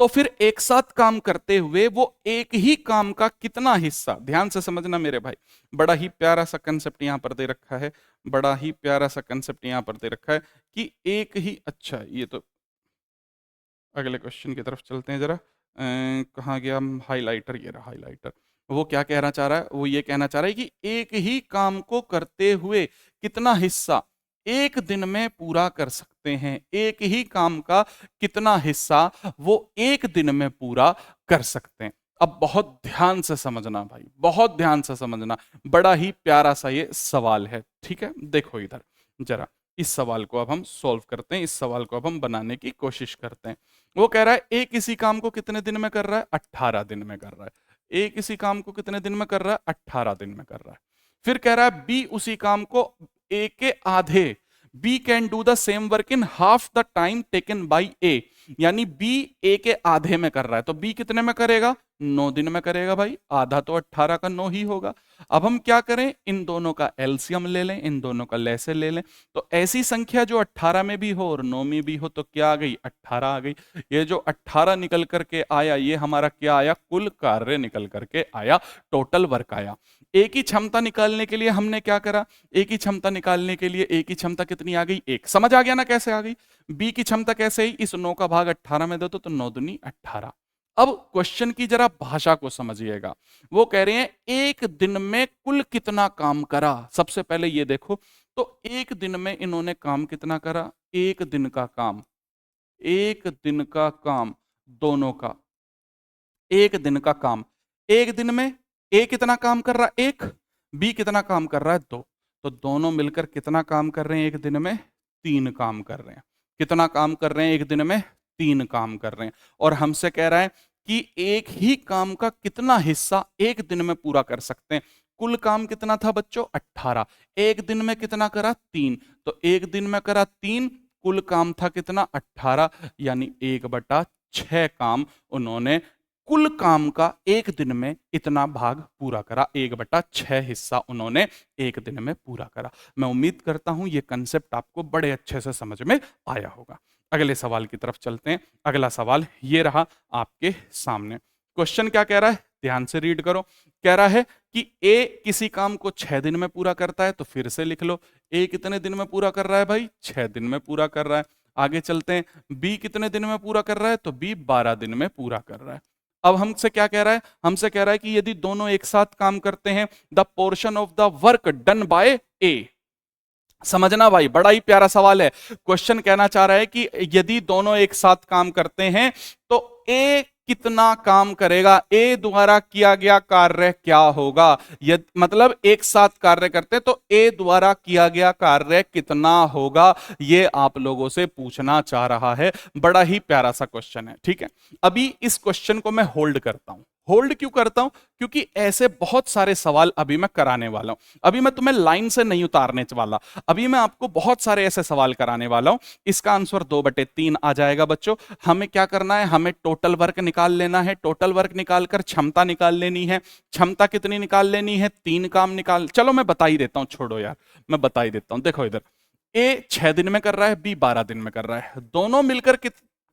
तो फिर एक साथ काम करते हुए वो एक ही काम का कितना हिस्सा, ध्यान से समझना मेरे भाई, बड़ा ही प्यारा सा कंसेप्ट यहां पर दे रखा है, बड़ा ही प्यारा सा कंसेप्ट यहां पर दे रखा है कि एक ही, अच्छा ये तो अगले क्वेश्चन की तरफ चलते हैं जरा। कहाँ गया हाइलाइटर, ये रहा हाइलाइटर। वो क्या कहना चाह रहा है, वो ये कहना चाह रहा है कि एक ही काम को करते हुए कितना हिस्सा एक दिन में पूरा कर सकते हैं, एक ही काम का कितना हिस्सा वो एक दिन में पूरा कर सकते हैं। अब बहुत ध्यान से समझना भाई, बहुत ध्यान से समझना, बड़ा ही प्यारा सा ये सवाल है, ठीक है। देखो इधर जरा, इस सवाल को अब हम सॉल्व करते हैं, इस सवाल को अब हम बनाने की कोशिश करते हैं। वो कह रहा है ए किसी काम को कितने दिन में कर रहा है, 18 दिन में कर रहा है। ए किसी काम को कितने दिन में कर रहा है, 18 दिन में कर रहा है। फिर कह रहा है बी उसी काम को ए के आधे, B can do the same work in half the time taken by A, यानी बी ए के आधे में कर रहा है, तो बी कितने में करेगा, 9 दिन में करेगा भाई, आधा तो 18 का 9 ही होगा। अब हम क्या करें, इन दोनों का एलसीएम ले लें, इन दोनों का लैसे ले लें, तो ऐसी संख्या जो 18 में भी हो और 9 में भी हो तो क्या आ गई, 18 आ गई। ये जो 18 निकल करके आया ये हमारा क्या आया, कुल कार्य निकल करके आया, टोटल वर्क आया। ए की क्षमता निकालने के लिए हमने क्या करा, ए की क्षमता निकालने के लिए ए की क्षमता कितनी आ गई, 1। समझ आ गया ना कैसे आ गई। बी की क्षमता कैसे ही, इस 9 का भाग 18 में दे दो तो 9 दूनी 18। अब क्वेश्चन की जरा भाषा को समझिएगा, वो कह रहे हैं एक दिन में कुल कितना काम करा। सबसे पहले ये देखो, तो एक दिन में इन्होंने काम कितना करा, एक दिन का काम, एक दिन का काम, दोनों का एक दिन का काम। एक दिन में ए कितना काम कर रहा है, 1, बी कितना काम कर रहा है, 2, तो दोनों मिलकर कितना काम कर रहे हैं एक दिन में, 3 काम कर रहे हैं। कितना काम कर रहे हैं एक दिन में, 3 काम कर रहे हैं। और हमसे कह रहा है कि एक ही काम का कितना हिस्सा एक दिन में पूरा कर सकते हैं। कुल काम कितना था बच्चों, 18, एक दिन में कितना करा, 3, तो एक दिन में करा 3, कुल काम था कितना 18, यानी 1/6 काम उन्होंने कुल काम का एक दिन में इतना भाग पूरा करा, 1/6 हिस्सा उन्होंने एक दिन में पूरा करा। मैं उम्मीद करता हूं ये कंसेप्ट आपको बड़े अच्छे से समझ में आया होगा। अगले सवाल की तरफ चलते हैं। अगला सवाल ये रहा आपके सामने। क्वेश्चन क्या कह रहा है, ध्यान से रीड करो। कह रहा है कि ए किसी काम को 6 दिन में पूरा करता है, तो फिर से लिख लो, ए कितने दिन में पूरा कर रहा है भाई, 6 दिन में पूरा कर रहा है। आगे चलते हैं, बी कितने दिन में पूरा कर रहा है, तो बी 12 दिन में पूरा कर रहा है। अब हमसे क्या कह रहा है, हमसे कह रहा है कि यदि दोनों एक साथ काम करते हैं, the portion of the work done by A. समझना भाई, बड़ा ही प्यारा सवाल है। क्वेश्चन कहना चाह रहा है कि यदि दोनों एक साथ काम करते हैं तो ए कितना काम करेगा, ए द्वारा किया गया कार्य क्या होगा। मतलब एक साथ कार्य करते हैं तो ए द्वारा किया गया कार्य कितना होगा, ये आप लोगों से पूछना चाह रहा है। बड़ा ही प्यारा सा क्वेश्चन है, ठीक है। अभी इस क्वेश्चन को मैं होल्ड करता हूं, होल्ड क्यों करता हूं? क्योंकि ऐसे बहुत सारे सवाल अभी मैं कराने वाला हूं। अभी मैं तुम्हें लाइन से नहीं उतारने वाला, अभी मैं आपको बहुत सारे ऐसे सवाल कराने वाला हूं। इसका आंसर 2/3 आ जाएगा बच्चों। हमें क्या करना है? हमें टोटल वर्क निकाल लेना है। टोटल वर्क निकालकर क्षमता निकाल लेनी है। क्षमता कितनी निकाल लेनी है? 3 काम निकाल, चलो मैं बता ही देता हूं, छोड़ो यार, मैं बता ही देता हूं। देखो इधर, ए 6 दिन में कर रहा है, बी 12 दिन में कर रहा है, दोनों मिलकर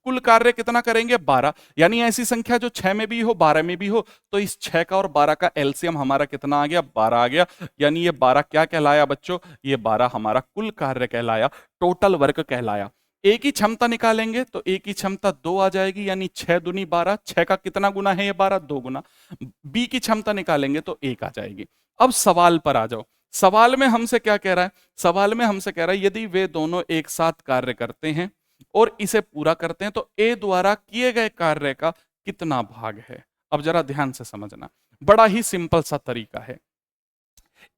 कुल कार्य कितना करेंगे? 12। यानी ऐसी संख्या जो 6 में भी हो 12 में भी हो, तो इस 6 का और 12 का एलसीएम हमारा कितना आ गया? 12 आ गया। यानी ये 12 क्या कहलाया बच्चों? ये 12 हमारा कुल कार्य कहलाया, टोटल वर्क कहलाया। ए की क्षमता निकालेंगे तो ए की क्षमता 2 आ जाएगी, यानी 6 दूनी 12। 6 का कितना गुना है ये? 12, 2 गुना। बी की क्षमता निकालेंगे तो 1 आ जाएगी। अब सवाल पर आ जाओ। सवाल में हमसे क्या कह रहा है? सवाल में हमसे कह रहा है यदि वे दोनों एक साथ कार्य करते हैं और इसे पूरा करते हैं तो ए द्वारा किए गए कार्य का कितना भाग है? अब जरा ध्यान से समझना, बड़ा ही सिंपल सा तरीका है।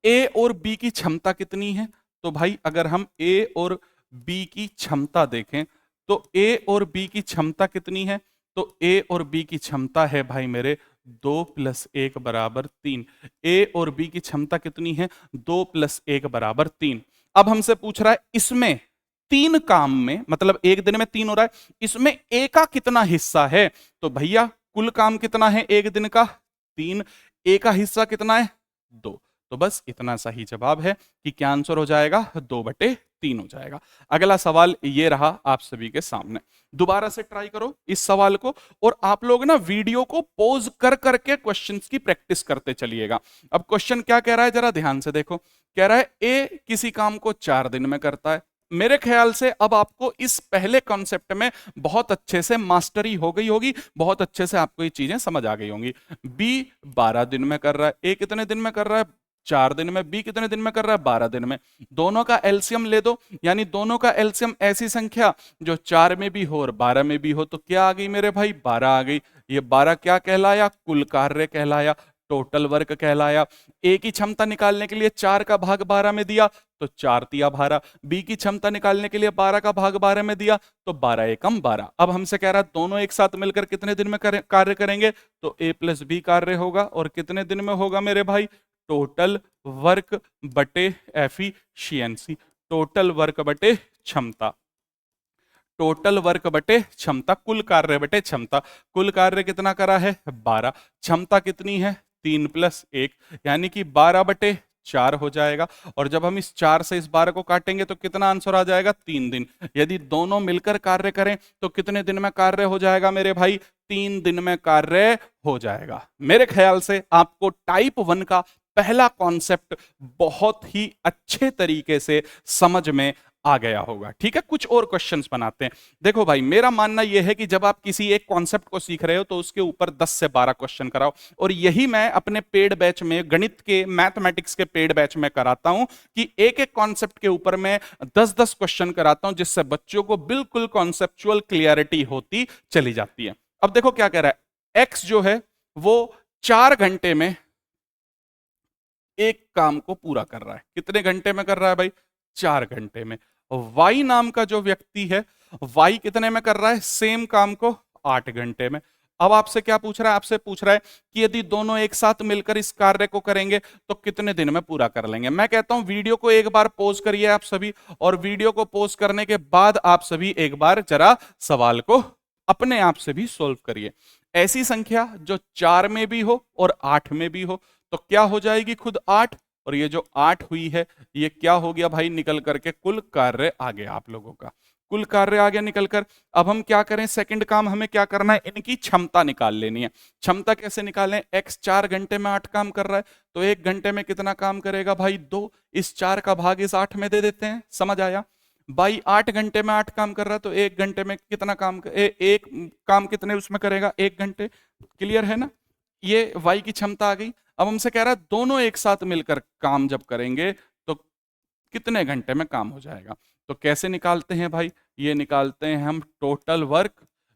ए और बी की क्षमता कितनी है? तो भाई अगर हम ए और बी की क्षमता देखें तो ए और बी की क्षमता कितनी है? तो ए और बी की क्षमता है भाई मेरे 2 + 1 = 3। ए और बी की क्षमता कितनी है? 2 + 1 = 3। अब हमसे पूछ रहा है इसमें 3 काम में, मतलब एक दिन में 3 हो रहा है, इसमें ए का कितना हिस्सा है? तो भैया कुल काम कितना है एक दिन का? 3। ए का हिस्सा कितना है? 2। तो बस इतना सही जवाब है कि क्या आंसर हो जाएगा? 2/3 हो जाएगा। अगला सवाल ये रहा आप सभी के सामने। दोबारा से ट्राई करो इस सवाल को, और आप लोग ना वीडियो को पॉज कर करके क्वेश्चंस की प्रैक्टिस करते चलिएगा। अब क्वेश्चन क्या कह रहा है जरा ध्यान से देखो। कह रहा है ए किसी काम को 4 दिन में करता है। मेरे ख्याल से अब आपको इस पहले कॉन्सेप्ट में बहुत अच्छे से मास्टरी हो गई होगी, बहुत अच्छे से आपको ये चीजें समझ आ गई होंगी। बी 12 दिन में कर रहा है, ए कितने दिन में कर रहा है? 4 दिन में। बी कितने दिन में कर रहा है? 12 दिन में। दोनों का एलसीएम ले दो, यानी दोनों का एलसीएम ऐसी संख्या जो 4 में भी हो और 12 में भी हो, तो क्या आ गई मेरे भाई? 12 आ गई। ये 12 क्या कहलाया? कुल कार्य कहलाया, टोटल वर्क कहलाया। ए की क्षमता निकालने के लिए 4 का भाग 12 में दिया तो 4 तिया 12। बी की क्षमता निकालने के लिए 12 का भाग 12 में दिया तो 12 एकम 12। अब हमसे कह रहा है दोनों एक साथ मिलकर कितने दिन में कार्य करेंगे? तो ए प्लस बी कार्य होगा, और कितने दिन में होगा मेरे भाई? टोटल वर्क बटे एफिशिएंसी, टोटल वर्क बटे क्षमता, टोटल वर्क बटे क्षमता, कुल कार्य बटे क्षमता। कुल कार्य कितना करा है? 12। क्षमता कितनी है? 3 + 1, यानी कि 12/4 हो जाएगा। और जब हम इस 4 से इस 12 को काटेंगे तो कितना आंसर आ जाएगा? 3 दिन। यदि दोनों मिलकर कार्य करें तो कितने दिन में कार्य हो जाएगा मेरे भाई? 3 दिन में कार्य हो जाएगा। मेरे ख्याल से आपको टाइप 1 का पहला कॉन्सेप्ट बहुत ही अच्छे तरीके से समझ में आ गया होगा। ठीक है, कुछ और क्वेश्चंस बनाते हैं। देखो भाई, मेरा मानना यह है कि जब आप किसी एक कॉन्सेप्ट को सीख रहे हो तो उसके ऊपर 10 से 12 क्वेश्चन कराओ, और यही मैं अपने पेड बैच में, गणित के, मैथमेटिक्स के पेड बैच में कराता हूं कि एक एक कॉन्सेप्ट के ऊपर मैं 10-10 क्वेश्चन कराता हूं, जिससे बच्चों को बिल्कुल कॉन्सेप्चुअल क्लियरिटी होती चली जाती है। अब देखो क्या कह रहा है, एक्स जो है वो 4 घंटे में एक काम को पूरा कर रहा है। कितने घंटे में कर रहा है भाई? 4 घंटे में। वाई नाम का जो व्यक्ति है, वाई कितने में कर रहा है? सेम काम को 8 घंटे में। अब आपसे क्या पूछ रहा है? आपसे पूछ रहा है कि यदि दोनों एक साथ मिलकर इस कार्य को करेंगे तो कितने दिन में पूरा कर लेंगे। मैं कहता हूं वीडियो को एक बार पॉज करिए आप सभी, और वीडियो को पॉज करने के बाद आप सभी एक बार जरा सवाल को अपने आप से भी सोल्व करिए। ऐसी संख्या जो 4 में भी हो और 8 में भी हो तो क्या हो जाएगी? खुद 8, और ये जो 8 हुई है ये क्या हो गया भाई? निकल करके कुल कार्य आ गया आप लोगों का, कुल कार्य आ गया निकल कर। अब हम क्या करें? सेकंड काम हमें क्या करना है? इनकी क्षमता निकाल लेनी है। क्षमता कैसे निकालें? एक्स 4 घंटे में 8 काम कर रहा है तो 1 घंटे में कितना काम करेगा भाई? 2। इस 4 का भाग इस 8 में दे देते हैं, समझ आया? भाई 8 घंटे में 8 काम कर रहा है तो 1 घंटे में कितना काम एक काम कितने उसमें करेगा? 1 घंटे। क्लियर है ना? ये वाई की क्षमता आ गई। अब हमसे कह रहा है दोनों एक साथ मिलकर काम जब करेंगे तो कितने घंटे में काम हो जाएगा। तो कैसे निकालते हैं भाई? ये निकालते हैं हम टोटल वर्क,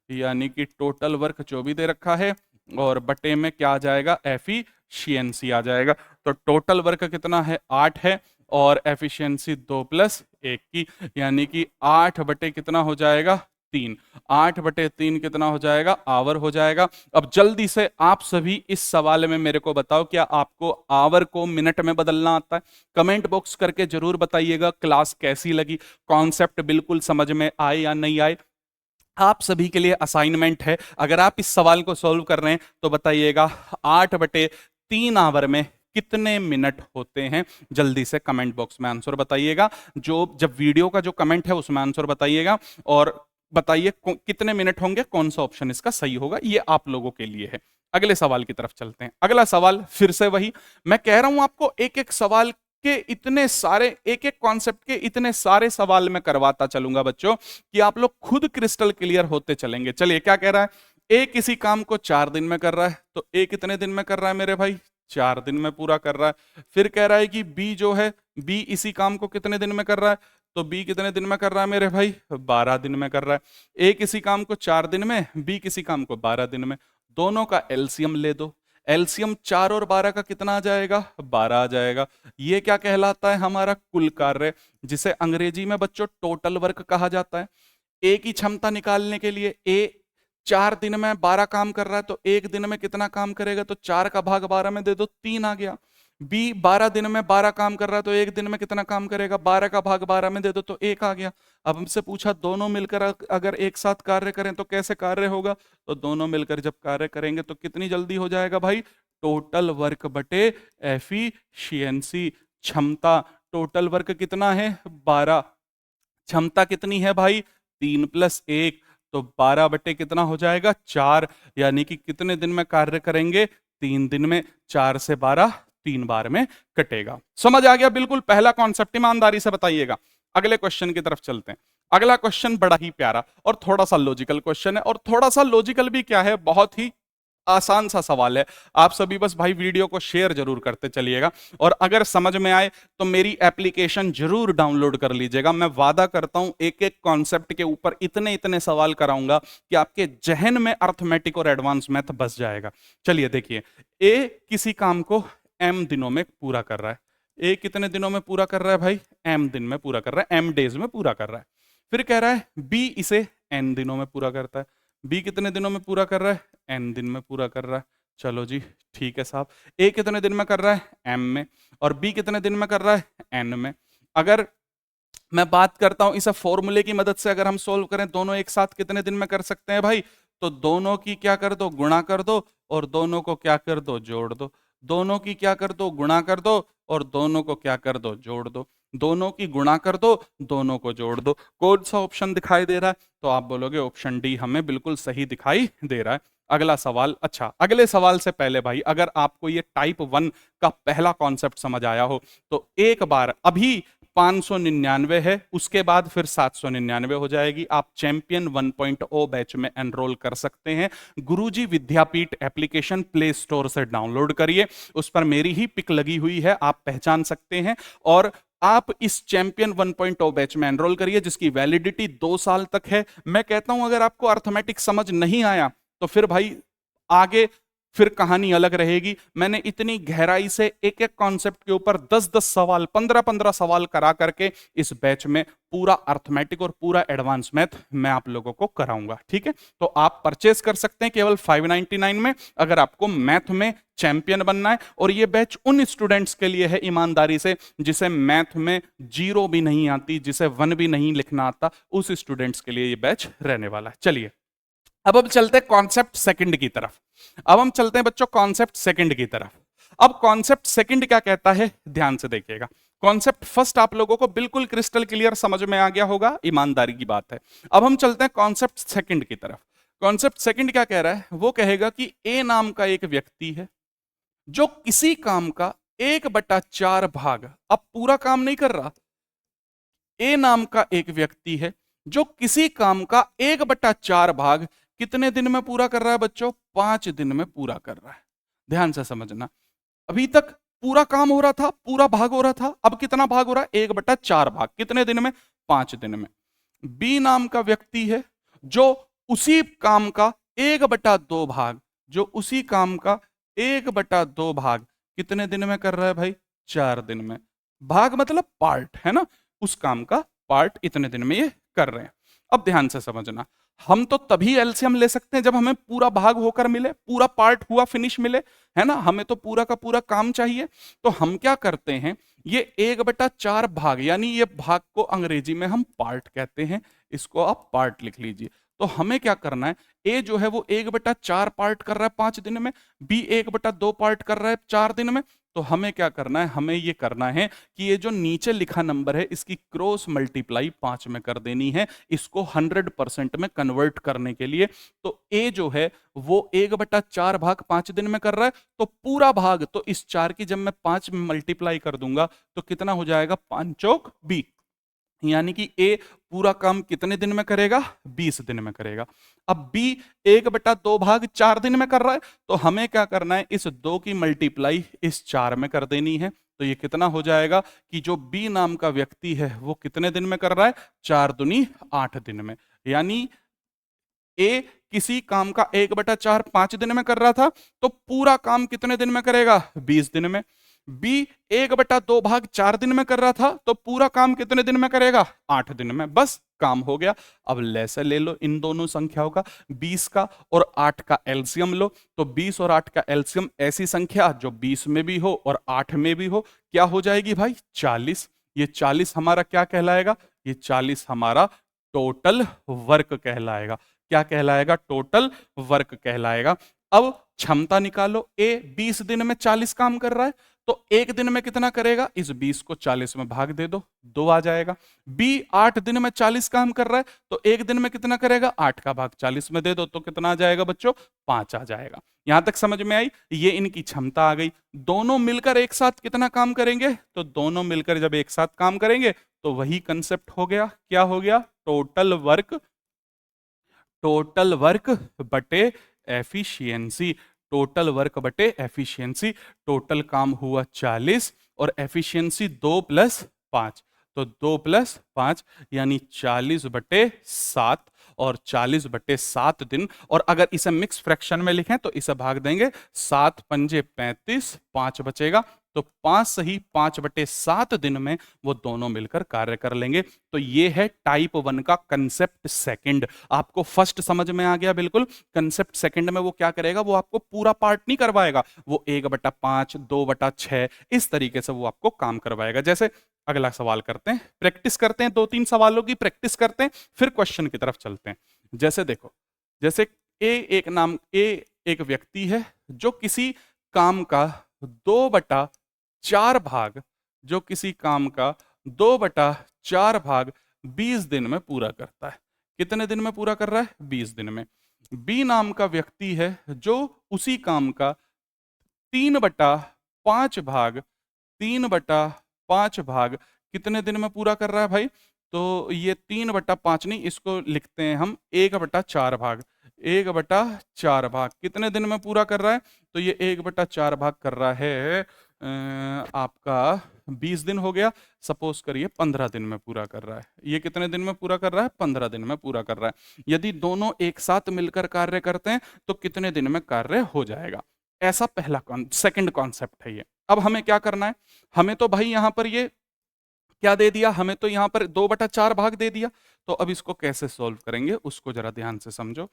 यानी कि टोटल वर्क जो भी दे रखा है, और बटे में क्या आ जाएगा? एफिशिएंसी आ जाएगा। तो टोटल वर्क कितना है? 8 है, और एफिशिएंसी 2 + 1 की, यानी कि 8 बटे कितना हो जाएगा? 3। 8/3 कितना हो जाएगा? आवर हो जाएगा। अब जल्दी से आप सभी इस सवाल में मेरे को बताओ, क्या आपको आवर को मिनट में बदलना आता है? कमेंट बॉक्स करके जरूर बताइएगा क्लास कैसी लगी, कॉन्सेप्ट बिल्कुल समझ में आए या नहीं आए। आप सभी के लिए असाइनमेंट है, अगर आप इस सवाल को सॉल्व कर रहे हैं तो बताइएगा 8/3 आवर में कितने मिनट होते हैं? जल्दी से कमेंट बॉक्स में आंसर बताइएगा। जो जब वीडियो का जो कमेंट है उसमें आंसर बताइएगा और बताइए कितने मिनट होंगे, कौन सा ऑप्शन इसका सही होगा। ये आप लोगों के लिए है। अगले सवाल की तरफ चलते हैं। अगला सवाल फिर से वही, मैं कह रहा हूं आपको एक एक सवाल के इतने सारे, एक एक कॉन्सेप्ट के इतने सारे सवाल मैं करवाता चलूंगा बच्चों कि आप लोग खुद क्रिस्टल क्लियर होते चलेंगे। चलिए, क्या कह रहा है? ए किसी काम को 4 दिन में कर रहा है, तो ए कितने दिन में कर रहा है मेरे भाई? 4 दिन में पूरा कर रहा है। फिर कह रहा है कि बी जो है, बी इसी काम को कितने दिन में कर रहा है? तो बी कितने दिन में कर रहा है मेरे भाई? 12 दिन में कर रहा है। ए किसी काम को 4 दिन में, बी किसी काम को 12 दिन में। दोनों का एलसीएम ले दो। एलसीएम 4 और 12 का कितना आ जाएगा? 12 आ जाएगा। ये क्या कहलाता है? हमारा कुल कार्य, जिसे अंग्रेजी में बच्चों टोटल वर्क कहा जाता है। ए की क्षमता निकालने के लिए, ए 4 दिन में 12 काम कर रहा है, तो एक दिन में कितना काम करेगा? तो 4 का भाग 12 में दे दो, 3 आ गया। बी 12 दिन में 12 काम कर रहा है, तो एक दिन में कितना काम करेगा? 12 का भाग 12 में दे दो, तो 1 आ गया। अब हमसे पूछा दोनों मिलकर अगर एक साथ कार्य करें तो कैसे कार्य होगा? तो दोनों मिलकर जब कार्य करेंगे तो कितनी जल्दी हो जाएगा भाई? टोटल वर्क बटे एफिशिएंसी, क्षमता। टोटल वर्क कितना है? 12। क्षमता कितनी है भाई? 3 + 1, तो 12 बटे कितना हो जाएगा? 4। यानी कि कितने दिन में कार्य करेंगे? 3 दिन में। 4 से 12 3 बार में कटेगा। समझ आ गया? बिल्कुल पहला कॉन्सेप्ट ईमानदारी से बताइएगा। अगले क्वेश्चन की तरफ चलते हैं। अगला क्वेश्चन बड़ा ही प्यारा और थोड़ा सा लॉजिकल क्वेश्चन है, और थोड़ा सा लॉजिकल भी क्या है, बहुत ही आसान सा सवाल है। आप सभी बस भाई वीडियो को शेयर जरूर करते चलिएगा, और अगर समझ में आए तो मेरी एप्लीकेशन जरूर डाउनलोड कर लीजिएगा। मैं वादा करता हूं एक एक कॉन्सेप्ट के ऊपर इतने इतने सवाल कराऊंगा कि आपके जहन में अर्थमेटिक और एडवांस मैथ बस जाएगा। चलिए देखिए, ए किसी काम को एम दिनों में पूरा कर रहा है। ए कितने दिनों में पूरा कर रहा है भाई? एम दिन में पूरा कर रहा है, एम डेज में पूरा कर रहा है। फिर कह रहा है बी इसे एन दिनों में पूरा करता है। बी कितने दिनों में पूरा कर रहा है? एन दिन में पूरा कर रहा है। चलो जी, ठीक है साहब। ए कितने दिन में कर रहा है? एम में। और बी कितने दिन में कर रहा है? एन में। अगर मैं बात करता हूं इसे फॉर्मूले की मदद से, अगर हम सोल्व करें दोनों एक साथ कितने दिन में कर सकते हैं भाई? तो दोनों की क्या कर दो? गुणा कर दो, और दोनों को क्या कर दो? जोड़ दो। दोनों की क्या कर दो? गुणा कर दो, और दोनों को क्या कर दो? जोड़ दो। दोनों की गुणा कर दो, दोनों को जोड़ दो। कौन सा ऑप्शन दिखाई दे रहा है? तो आप बोलोगे ऑप्शन डी हमें बिल्कुल सही दिखाई दे रहा है। अगला सवाल। अच्छा, अगले सवाल से पहले भाई, अगर आपको ये टाइप 1 का पहला कॉन्सेप्ट समझ आया हो तो एक बार, अभी 599 है, उसके बाद फिर 799 हो जाएगी। आप चैंपियन 1.0 बैच में एनरोल कर सकते हैं। गुरुजी विद्यापीठ एप्लीकेशन प्ले स्टोर से डाउनलोड करिए, उस पर मेरी ही पिक लगी हुई है, आप पहचान सकते हैं। और आप इस चैंपियन 1.0 बैच में एनरोल करिए, जिसकी वैलिडिटी 2 साल तक है। मैं कहता हूं अगर आपको अर्थमेटिक समझ नहीं आया तो फिर भाई आगे फिर कहानी अलग रहेगी। मैंने इतनी गहराई से एक एक कॉन्सेप्ट के ऊपर 10-10 सवाल, 15-15 सवाल करा करके इस बैच में पूरा अर्थमेटिक और पूरा एडवांस मैथ मैं आप लोगों को कराऊंगा। ठीक है, तो आप परचेस कर सकते हैं केवल 599 में, अगर आपको मैथ में चैंपियन बनना है। और ये बैच उन स्टूडेंट्स के लिए है, ईमानदारी से, जिसे मैथ में 0 भी नहीं आती, जिसे 1 भी नहीं लिखना आता, उस स्टूडेंट्स के लिए ये बैच रहने वाला है। चलिए, अब हम चलते हैं कॉन्सेप्ट सेकंड की तरफ। अब हम चलते हैं बच्चों कॉन्सेप्ट सेकंड की तरफ। अब कॉन्सेप्ट सेकंड क्या कहता है, ध्यान से देखिएगा। कॉन्सेप्ट फर्स्ट आप लोगों को बिल्कुल क्रिस्टल क्लियर समझ में आ गया होगा, ईमानदारी की बात है। अब हम चलते हैं कॉन्सेप्ट सेकंड की तरफ। कॉन्सेप्ट सेकंड क्या कह रहा है? वो कहेगा कि ए नाम का एक व्यक्ति है जो किसी काम का 1/4 भाग, अब पूरा काम नहीं कर रहा। ए नाम का एक व्यक्ति है जो किसी काम का 1/4 भाग कितने दिन में पूरा कर रहा है बच्चों? 5 दिन में पूरा कर रहा है। ध्यान से समझना, अभी तक पूरा काम हो रहा था, पूरा भाग हो रहा था, अब कितना भाग हो रहा है? 1/4 भाग। कितने दिन में? 5 दिन में। बी नाम का व्यक्ति है जो उसी काम का 1/2 भाग, जो उसी काम का 1/2 भाग कितने दिन में कर रहा है भाई? 4 दिन में। भाग मतलब पार्ट है ना, उस काम का पार्ट इतने दिन में ये कर रहे हैं। अब ध्यान से समझना, हम तो तभी एलसीएम ले सकते हैं जब हमें पूरा भाग होकर मिले, पूरा पार्ट हुआ फिनिश मिले, है ना। हमें तो पूरा का पूरा काम चाहिए। तो हम क्या करते हैं, ये 1/4 भाग, यानी ये भाग को अंग्रेजी में हम पार्ट कहते हैं, इसको आप पार्ट लिख लीजिए। तो हमें क्या करना है, ए जो है वो 1/4 पार्ट कर रहा है 5 दिन में, बी 1/2 पार्ट कर रहा है 4 दिन में। तो हमें क्या करना है, हमें ये करना है कि ये जो नीचे लिखा नंबर है इसकी क्रॉस मल्टीप्लाई 5 में कर देनी है, इसको 100% में कन्वर्ट करने के लिए। तो ए जो है वो 1/4 भाग 5 दिन में कर रहा है, तो पूरा भाग, तो इस 4 की जब मैं 5 में मल्टीप्लाई कर दूंगा तो कितना हो जाएगा, 5 चौक 20, यानी कि ए पूरा काम कितने दिन में करेगा, 20 दिन में करेगा। अब बी 1/2 भाग 4 दिन में कर रहा है, तो हमें क्या करना है, इस 2 की मल्टीप्लाई इस 4 में कर देनी है। तो ये कितना हो जाएगा कि जो बी नाम का व्यक्ति है वो कितने दिन में कर रहा है, 4 दूनी 8 दिन में। यानी ए किसी काम का 1/4 5 दिन में कर रहा था, तो पूरा काम कितने दिन में करेगा, 20 दिन में। बी 1/2 भाग 4 दिन में कर रहा था, तो पूरा काम कितने दिन में करेगा, 8 दिन में। बस काम हो गया। अब लेसे ले लो इन दोनों संख्याओं का, 20 का और 8 का एलसीएम लो। तो 20 और 8 का एलसीएम ऐसी संख्या जो 20 में भी हो और 8 में भी हो, क्या हो जाएगी भाई, 40। ये 40 हमारा क्या कहलाएगा, ये 40 हमारा टोटल वर्क कहलाएगा। क्या कहलाएगा, टोटल वर्क कहलाएगा। अब क्षमता निकालो, ए 20 दिन में 40 काम कर रहा है, तो एक दिन में कितना करेगा, इस 20 को 40 में भाग दे दो, 2 आ जाएगा। बी 8 दिन में 40 काम कर रहा है, तो एक दिन में कितना करेगा, 8 का भाग 40 में दे दो, तो कितना आ जाएगा बच्चों, 5 आ जाएगा। यहां तक समझ में आई, ये इनकी क्षमता आ गई। दोनों मिलकर एक साथ कितना काम करेंगे, तो दोनों मिलकर जब एक साथ काम करेंगे तो वही कंसेप्ट हो गया, क्या हो गया, टोटल वर्क, टोटल वर्क बटे एफिशिएंसी, टोटल वर्क बटे एफिशिएंसी। टोटल काम हुआ 40 और एफिशिएंसी 2 + 5, तो 2 + 5 यानी 40/7, और 40/7 दिन। और अगर इसे मिक्स फ्रैक्शन में लिखें तो इसे भाग देंगे, 7 पंजे 35, 5 बचेगा, तो 5 सही 5/7 दिन में वो दोनों मिलकर कार्य कर लेंगे। तो ये है टाइप 1 का कंसेप्ट सेकंड। आपको फर्स्ट समझ में आ गया बिल्कुल। कंसेप्ट सेकंड में वो क्या करेगा, वो आपको पूरा पार्ट नहीं करवाएगा, वो 1/5, 2/6 इस तरीके से वो आपको काम करवाएगा। जैसे अगला सवाल करते हैं, प्रैक्टिस करते हैं, 2-3 सवालों की प्रैक्टिस करते हैं, फिर क्वेश्चन की तरफ चलते हैं। जैसे देखो, जैसे ए एक व्यक्ति है जो किसी काम का 2/4 भाग, जो किसी काम का 2/4 भाग 20 दिन में पूरा करता है। कितने दिन में पूरा कर रहा है, 20 दिन में। बी नाम का व्यक्ति है जो उसी काम का 3/5 भाग, 3/5 भाग कितने दिन में पूरा कर रहा है भाई, तो ये 3/5 नहीं, इसको लिखते हैं हम 1/4 भाग। 1/4 भाग कितने दिन में पूरा कर रहा है, तो ये 1/4 भाग कर रहा है आपका 20 दिन हो गया, सपोज करिए 15 दिन में पूरा कर रहा है। ये कितने दिन में पूरा कर रहा है, 15 दिन में पूरा कर रहा है। यदि दोनों एक साथ मिलकर कार्य करते हैं तो कितने दिन में कार्य हो जाएगा। ऐसा पहला सेकंड कॉन्सेप्ट है ये। अब हमें क्या करना है, हमें तो भाई यहां पर ये क्या दे दिया, हमें तो यहां पर 2/4 भाग दे दिया। तो अब इसको कैसे सॉल्व करेंगे उसको जरा ध्यान से समझो।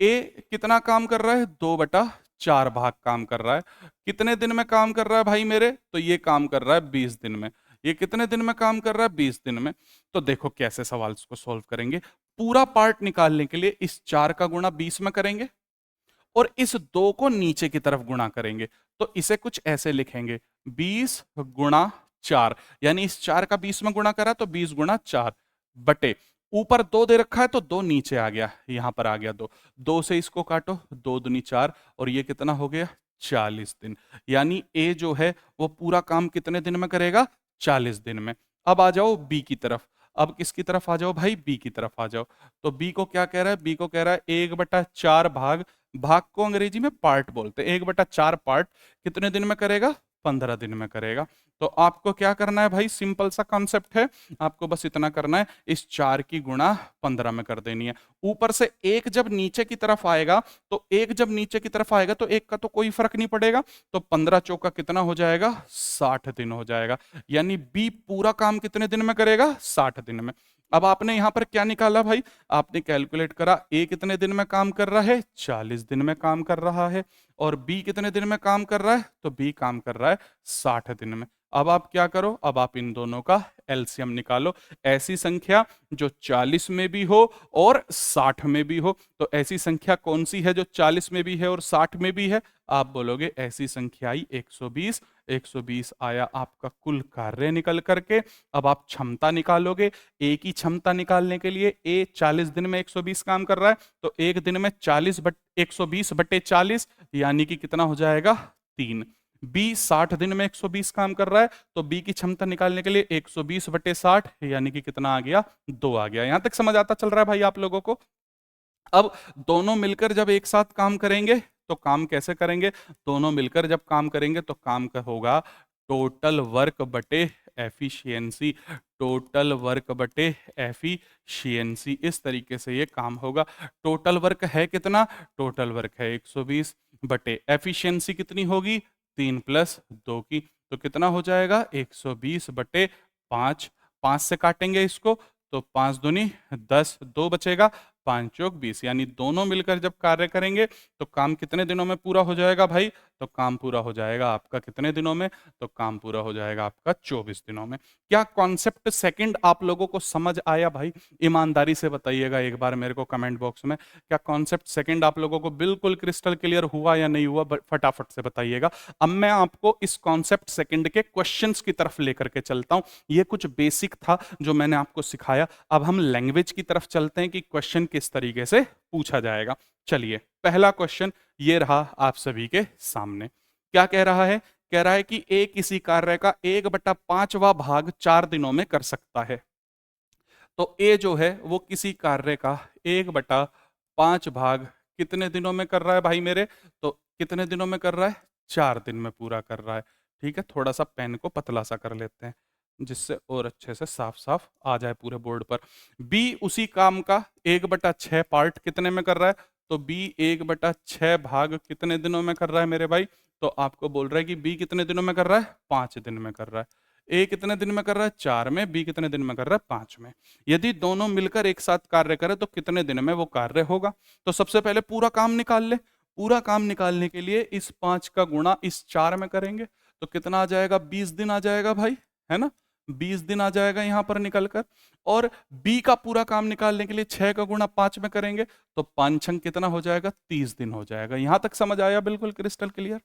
ए कितना काम कर रहा है, 2/4 भाग काम कर रहा है। कितने दिन में काम कर रहा है भाई मेरे, तो ये काम कर रहा है 20 दिन में। ये कितने दिन में काम कर रहा है, 20 दिन में। तो देखो कैसे सवाल को सॉल्व करेंगे। पूरा पार्ट निकालने के लिए इस 4 का गुणा 20 में करेंगे और इस 2 को नीचे की तरफ गुणा करेंगे। तो इसे कुछ ऐसे लिखेंगे, 20 × 4, यानी इस 4 का 20 में गुणा करा तो 20 × 4 बटे, ऊपर 2 दे रखा है तो 2 नीचे आ गया, यहां पर आ गया 2, 2 से इसको काटो, 2 दूनी 4, और ये कितना हो गया, 40 दिन। यानी ए जो है वो पूरा काम कितने दिन में करेगा, 40 दिन में। अब आ जाओ बी की तरफ। अब किसकी तरफ आ जाओ भाई, बी की तरफ आ जाओ। तो बी को क्या कह रहा है, बी को कह रहा है 1/4 भाग, भाग को अंग्रेजी में पार्ट बोलते हैं, 1/4 पार्ट कितने दिन में करेगा, 15 दिन में करेगा। तो आपको क्या करना है भाई, सिंपल सा कॉन्सेप्ट है, आपको बस इतना करना है, इस 4 की गुणा 15 में कर देनी है। ऊपर से एक जब नीचे की तरफ आएगा, तो एक जब नीचे की तरफ आएगा तो एक का तो कोई फर्क नहीं पड़ेगा, तो 15 चौका कितना हो जाएगा, 60 दिन हो जाएगा। यानी बी पूरा काम कितने दिन में करेगा, 60 दिन में। अब आपने यहां पर क्या निकाला भाई, आपने कैलकुलेट करा ए कितने दिन में काम कर रहा है, 40 दिन में काम कर रहा है, और बी कितने दिन में काम कर रहा है, तो बी काम कर रहा है 60 दिन में। अब आप क्या करो, अब आप इन दोनों का एलसीएम निकालो। ऐसी संख्या जो 40 में भी हो और 60 में भी हो, तो ऐसी संख्या कौन सी है जो 40 में भी है और 60 में भी है, आप बोलोगे ऐसी संख्या आई 120। 120 आया आपका कुल कार्य निकल करके। अब आप क्षमता निकालोगे, ए की क्षमता निकालने के लिए, ए 40 दिन में 120 काम कर रहा है, तो एक दिन में 120 बटे 40 यानी कि कितना हो जाएगा, 3। बी 60 दिन में 120 काम कर रहा है, तो बी की क्षमता निकालने के लिए 120 बटे 60 यानी कि कितना आ गया, 2 आ गया। यहां तक समझ आता चल रहा है भाई आप लोगों को। अब दोनों मिलकर जब एक साथ काम करेंगे तो काम कैसे करेंगे, दोनों मिलकर जब काम करेंगे तो काम का होगा टोटल वर्क बटे एफिशिएंसी। टोटल वर्क बटे एफिशिएंसी, इस तरीके से ये काम होगा। टोटल वर्क है कितना, टोटल वर्क है 120 बटे एफिशिएंसी कितनी होगी, 3 प्लस 2 की, तो कितना हो जाएगा 120 बटे 5। 5 से काटेंगे इसको तो 5 दूनी 10, 2 बचेगा, 5 चौक 20, यानी दोनों मिलकर जब कार्य करेंगे तो काम कितने दिनों में पूरा हो जाएगा भाई, तो काम पूरा हो जाएगा आपका कितने दिनों में, तो काम पूरा हो जाएगा आपका 24 दिनों में। क्या कॉन्सेप्ट सेकंड आप लोगों को समझ आया भाई, ईमानदारी से बताइएगा एक बार मेरे को कमेंट बॉक्स में, क्या कॉन्सेप्ट सेकंड आप लोगों को बिल्कुल क्रिस्टल क्लियर हुआ या नहीं हुआ, फटाफट से बताइएगा। अब मैं आपको इस कॉन्सेप्ट सेकंड के क्वेश्चंस की तरफ लेकर के चलता हूं। ये कुछ बेसिक था जो मैंने आपको सिखाया, अब हम लैंग्वेज की तरफ चलते हैं कि क्वेश्चन किस तरीके से पूछा जाएगा। चलिए पहला क्वेश्चन ये रहा आप सभी के सामने। क्या कह रहा है, कह रहा है कि ए किसी कार्य का 1/5वां भाग 4 दिनों में कर सकता है। तो ए जो है वो किसी कार्य का 1/5 भाग कितने दिनों में कर रहा है भाई मेरे, तो कितने दिनों में कर रहा है, 4 दिन में पूरा कर रहा है। ठीक है, थोड़ा सा पेन को पतला सा कर लेते हैं जिससे और अच्छे से साफ साफ आ जाए पूरे बोर्ड पर। बी उसी काम का 1/6 पार्ट कितने में कर रहा है, तो बी 1/6 भाग कितने दिनों में कर रहा है मेरे भाई, तो आपको बोल रहा है कि बी कितने दिनों में कर रहा है, 5 दिन में कर रहा है। ए कितने दिन में कर रहा है, 4 में, बी कितने दिन में कर रहा है, 5 में। यदि दोनों मिलकर एक साथ कार्य करें तो कितने दिन में वो कार्य होगा, तो सबसे पहले पूरा काम निकाल ले। पूरा काम निकालने के लिए इस 5 का गुणा इस 4 में करेंगे तो कितना आ जाएगा, 20 दिन आ जाएगा भाई, है ना, 20 दिन आ जाएगा यहां पर निकल कर। और बी का पूरा काम निकालने के लिए 6 का गुणा 5 में करेंगे तो 5 छंग कितना हो जाएगा, 30 दिन हो जाएगा। यहां तक समझ आया, बिल्कुल क्रिस्टल क्लियर।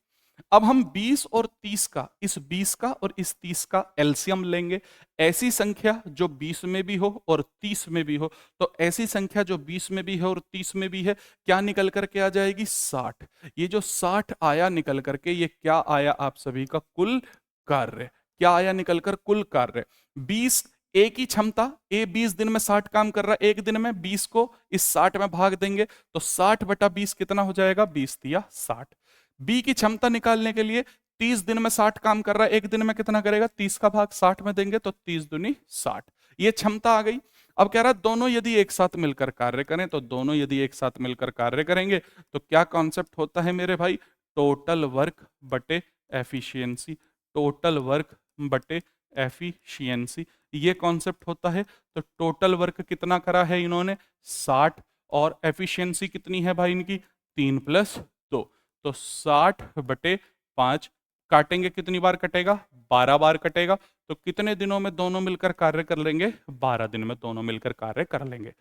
अब हम 20 और 30 का, इस 20 का और इस 30 का एलसीएम लेंगे। ऐसी संख्या जो 20 में भी हो और 30 में भी हो, तो ऐसी संख्या जो 20 में भी है और 30 में भी है, क्या निकल करके आ जाएगी, 60। ये जो 60 आया निकल करके, ये क्या आया आप सभी का कुल कार्य, क्या आया निकलकर कुल कार्य। 20 ए की क्षमता, ए 20 दिन में 60 काम कर रहा है, एक दिन में 20 को इस 60 में भाग देंगे तो 60/20 कितना हो जाएगा, 20 दिया 60। बी की क्षमता निकालने के लिए 30 दिन में 60 काम कर रहा है, एक दिन में कितना करेगा, 30 का भाग 60 में देंगे तो 30 दूनी 60, ये क्षमता आ गई। अब कह रहा है दोनों यदि एक साथ मिलकर कार्य करें, तो दोनों यदि एक साथ मिलकर कार्य करेंगे तो क्या कॉन्सेप्ट होता है मेरे भाई, टोटल वर्क बटे एफिशिएंसी। टोटल वर्क बटे एफिशिएंसी, ये कॉन्सेप्ट होता है। तो टोटल वर्क कितना करा है इन्होंने, 60, और एफिशिएंसी कितनी है भाई इनकी, 3 प्लस 2, तो 60/5। काटेंगे कितनी बार कटेगा, 12 बार कटेगा। तो कितने दिनों में दोनों मिलकर कार्य कर लेंगे, 12 दिन में दोनों मिलकर कार्य कर लेंगे।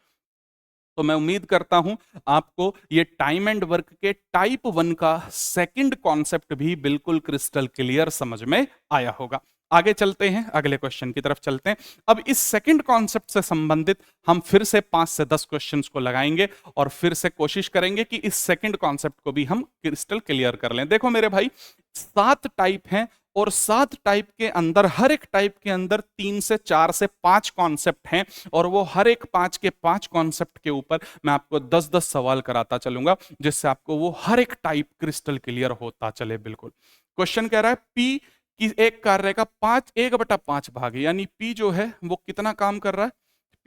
तो मैं उम्मीद करता हूं आपको ये टाइम एंड वर्क के टाइप 1 का सेकंड कॉन्सेप्ट भी बिल्कुल क्रिस्टल क्लियर समझ में आया होगा। आगे चलते हैं, अगले क्वेश्चन की तरफ चलते हैं। अब इस सेकंड कॉन्सेप्ट से संबंधित हम फिर से 5 से 10 क्वेश्चंस को लगाएंगे और फिर से कोशिश करेंगे कि इस सेकंड कॉन्सेप्ट को भी हम क्रिस्टल क्लियर कर लें। देखो मेरे भाई, 7 टाइप हैं और 7 टाइप के अंदर, हर एक टाइप के अंदर 3 से 4 से 5 कॉन्सेप्ट हैं, और वो हर एक 5 के 5 कॉन्सेप्ट के ऊपर मैं आपको 10-10 सवाल कराता चलूंगा, जिससे आपको वो हर एक टाइप क्रिस्टल क्लियर होता चले। बिल्कुल क्वेश्चन कह रहा है पी कि एक कार्य का 1/5 भाग है, यानी पी जो है वो कितना काम कर रहा है,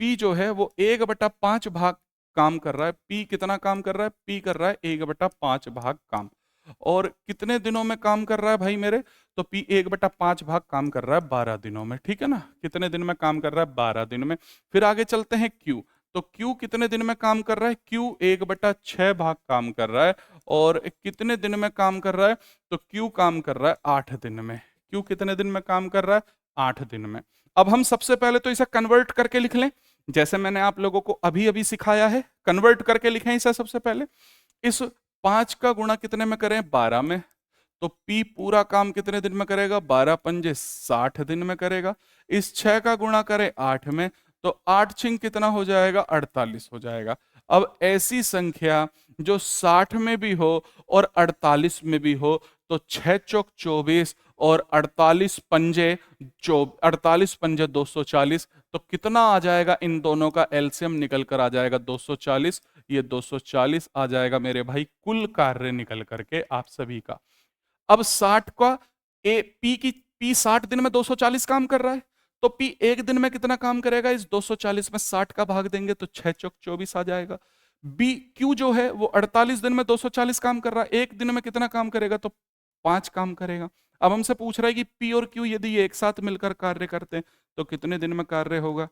पी जो है वो 1/5 भाग काम कर रहा है। पी कितना काम कर रहा है, पी कर रहा है 1/5 भाग काम। और कितने दिनों में काम कर रहा है भाई मेरे, तो P 1/5 भाग काम कर रहा है 12 दिनों में, ठीक है ना, कितने दिन में काम कर रहा है 12 दिन में। फिर आगे चलते हैं Q, तो Q कितने दिन में काम कर रहा है, Q 1/6 भाग काम कर रहा है, और कितने दिन में काम कर रहा है, तो Q काम कर रहा है 8 दिन में। Q कितने दिन में काम कर रहा है, 8 दिन में। अब हम सबसे पहले तो इसे कन्वर्ट करके लिख लें, जैसे मैंने आप लोगों को अभी अभी सिखाया है, कन्वर्ट करके लिखें इसे सबसे पहले। इस 5 का गुणा कितने में करें, 12 में, तो P पूरा काम कितने दिन में करेगा, 12 पंजे 60 दिन में करेगा। इस 6 का गुणा करें 8 में, तो 8 छिंग कितना हो जाएगा, 48 हो जाएगा। अब ऐसी संख्या जो 60 में भी हो और 48 में भी हो, तो 6 चौक 24 और 48 पंजे 240, तो कितना आ जाएगा, इन दोनों का एलसीएम निकल कर आ जाएगा 240। ये 240 आ जाएगा मेरे भाई कुल कार्य निकल करके आप सभी का। अब 60 का P 60 दिन में 240 काम कर रहा है, तो P एक दिन में कितना काम करेगा, इस 240 में 60 का भाग देंगे तो 6 चौक 24 आ जाएगा। Q जो है वो 48 दिन में 240 काम कर रहा है, एक दिन में कितना काम करेगा, तो 5 काम करेगा। अब हमसे पूछ रहा है कि P और Q यदि ये एक साथ मिलकर कार्य करते हैं तो कितने दिन में कार्य होगा,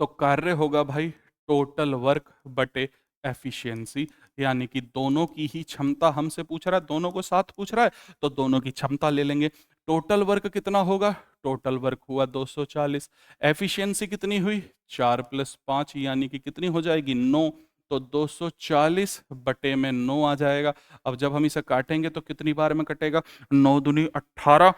तो कार्य होगा भाई टोटल वर्क बटे एफिशिएंसी, यानी कि दोनों की ही क्षमता हमसे पूछ रहा है, दोनों को साथ पूछ रहा है, तो दोनों की क्षमता ले लेंगे। टोटल वर्क कितना होगा, टोटल वर्क हुआ 240, एफिशिएंसी कितनी हुई 4 + 5 यानी कि कितनी हो जाएगी 9, तो 240 बटे में 9 आ जाएगा। अब जब हम इसे काटेंगे तो कितनी बार में कटेगा, 9 दूनी 18,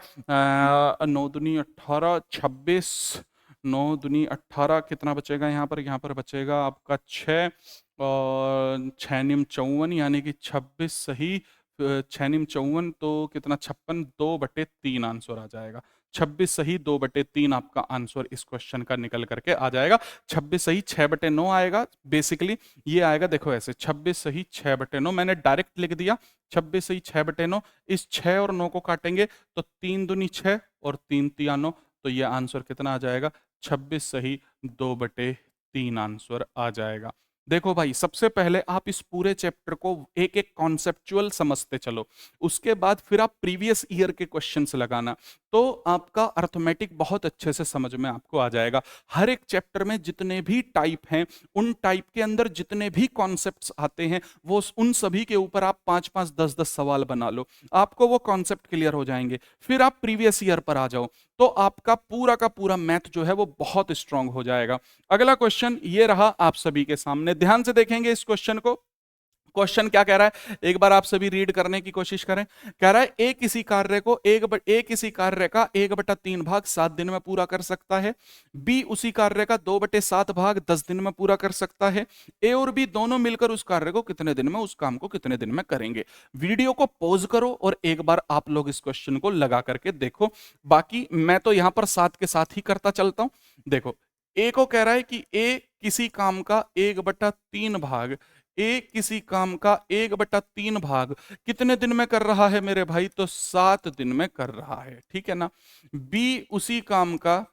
9 दूनी 18, 26, 9 दूनी 18, कितना बचेगा यहाँ पर बचेगा आपका 6 और 6 निम 54, यानी कि 26 सही, 6 निम 54 तो कितना 56, 2/3 आंसर आ जाएगा। 26 सही 2/3 आपका आंसर इस क्वेश्चन का निकल करके आ जाएगा। 26 सही 6/9 आएगा, बेसिकली ये आएगा, देखो ऐसे 26 सही 6/9 मैंने डायरेक्ट लिख दिया, 26 सही 6/9। इस 6 और 9 को काटेंगे तो 3 दूनी 6 और 3 तिया 9, तो ये आंसर कितना आ जाएगा, 26 सही 2/3 आंसर आ जाएगा। देखो भाई, सबसे पहले आप इस पूरे चैप्टर को एक एक कॉन्सेप्चुअल समझते चलो, उसके बाद फिर आप प्रीवियस ईयर के क्वेश्चंस लगाना, तो आपका अर्थमेटिक बहुत अच्छे से समझ में आपको आ जाएगा। हर एक चैप्टर में जितने भी टाइप हैं, उन टाइप के अंदर जितने भी कॉन्सेप्ट्स आते हैं, वो उन सभी के ऊपर आप 5-5, 10-10 सवाल बना लो, आपको वो कॉन्सेप्ट क्लियर हो जाएंगे। फिर आप प्रीवियस ईयर पर आ जाओ, तो आपका पूरा का पूरा मैथ जो है वो बहुत स्ट्रांग हो जाएगा। अगला क्वेश्चन ये रहा आप सभी के सामने, ध्यान से देखेंगे इस क्वेश्चन को। क्वेश्चन क्या कह रहा है, एक बार आप सभी रीड करने की कोशिश करें। कह रहा है ए किसी कार्य को किसी कार्य का 1/3 भाग 7 दिन में पूरा कर सकता है, बी उसी कार्य का 2/7 भाग 10 दिन में पूरा कर सकता है। ए और बी दोनों मिलकर उस कार्य को कितने दिन में, उस काम को कितने दिन में करेंगे। वीडियो को पॉज करो और एक बार आप लोग इस क्वेश्चन को लगा करके देखो, बाकी मैं तो यहां पर साथ के साथ ही करता चलता हूं। देखो, ए को कह रहा है कि ए किसी काम का 1/3 भाग, ए किसी काम का 1/3 भाग कितने दिन में कर रहा है मेरे भाई, तो 7 दिन में कर रहा है, ठीक है ना। बी उसी काम का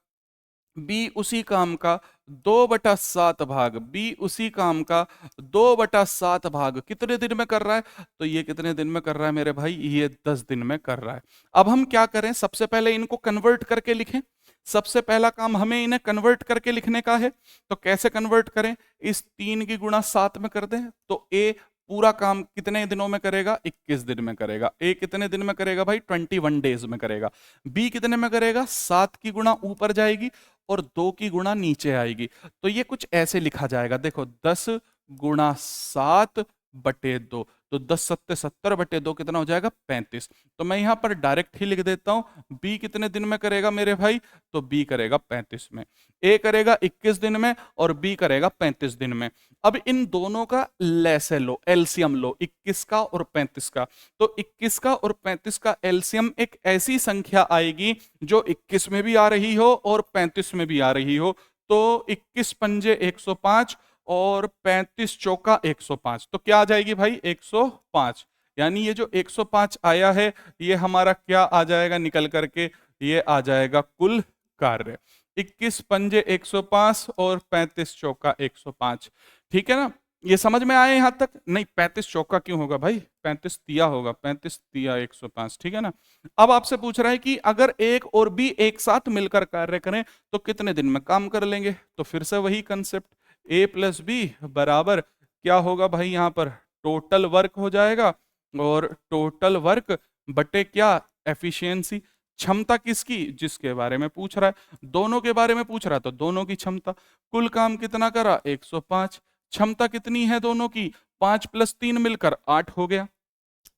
2/7 भाग, बी उसी काम का 2/7 भाग कितने दिन में कर रहा है, तो ये कितने दिन में कर रहा है मेरे भाई, ये 10 दिन में कर रहा है। अब हम क्या करें, सबसे पहले इनको कन्वर्ट करके लिखें। सबसे पहला काम हमें इन्हें कन्वर्ट करके लिखने का है, तो कैसे कन्वर्ट करें, इस 3 की गुणा 7 में कर दें, तो ए पूरा काम कितने दिनों में करेगा, 21 दिन में करेगा। ए कितने दिन में करेगा भाई, 21 डेज में करेगा। बी कितने में करेगा, 7 की गुणा ऊपर जाएगी और 2 की गुणा नीचे आएगी, तो ये कुछ ऐसे लिखा जाएगा, देखो 10 गुणा 7 बटे 2, तो 10 सत्ते 70 बटे 2 कितना हो जाएगा, 35। तो मैं यहां पर डायरेक्ट ही लिख देता हूं, बी कितने दिन में करेगा मेरे भाई, तो बी करेगा 35 में, ए करेगा 21 दिन में और बी करेगा 35 दिन में। अब इन दोनों का लैसे लो, एलसीएम लो, 21 का और 35 का, तो 21 का और 35 का एलसीएम एक ऐसी संख्या आएगी जो 21 में भी आ रही हो और 35 में भी आ रही हो, तो 21 पंजे 105 और 35 चौका 105, तो क्या आ जाएगी भाई, 105। यानी ये जो 105 आया है, ये हमारा क्या आ जाएगा निकल करके, ये आ जाएगा कुल कार्य। 21 पंजे 105 और 35 चौका 105, ठीक है ना। ये समझ में आए यहां तक? नहीं, 35 चौका क्यों होगा भाई, 35 तिया होगा, 35 तिया 105, ठीक है ना। अब आपसे पूछ रहा है कि अगर एक और बी एक साथ मिलकर कार्य करें तो कितने दिन में काम कर लेंगे। तो फिर से वही कंसेप्ट, ए प्लस बी बराबर क्या होगा भाई, यहां पर टोटल वर्क हो जाएगा, और टोटल वर्क बटे क्या, एफिशिएंसी, क्षमता किसकी, जिसके बारे में पूछ रहा है, दोनों के बारे में पूछ रहा है तो दोनों की क्षमता। कुल काम कितना करा, 105, क्षमता कितनी है दोनों की, 5 + 3 मिलकर 8 हो गया।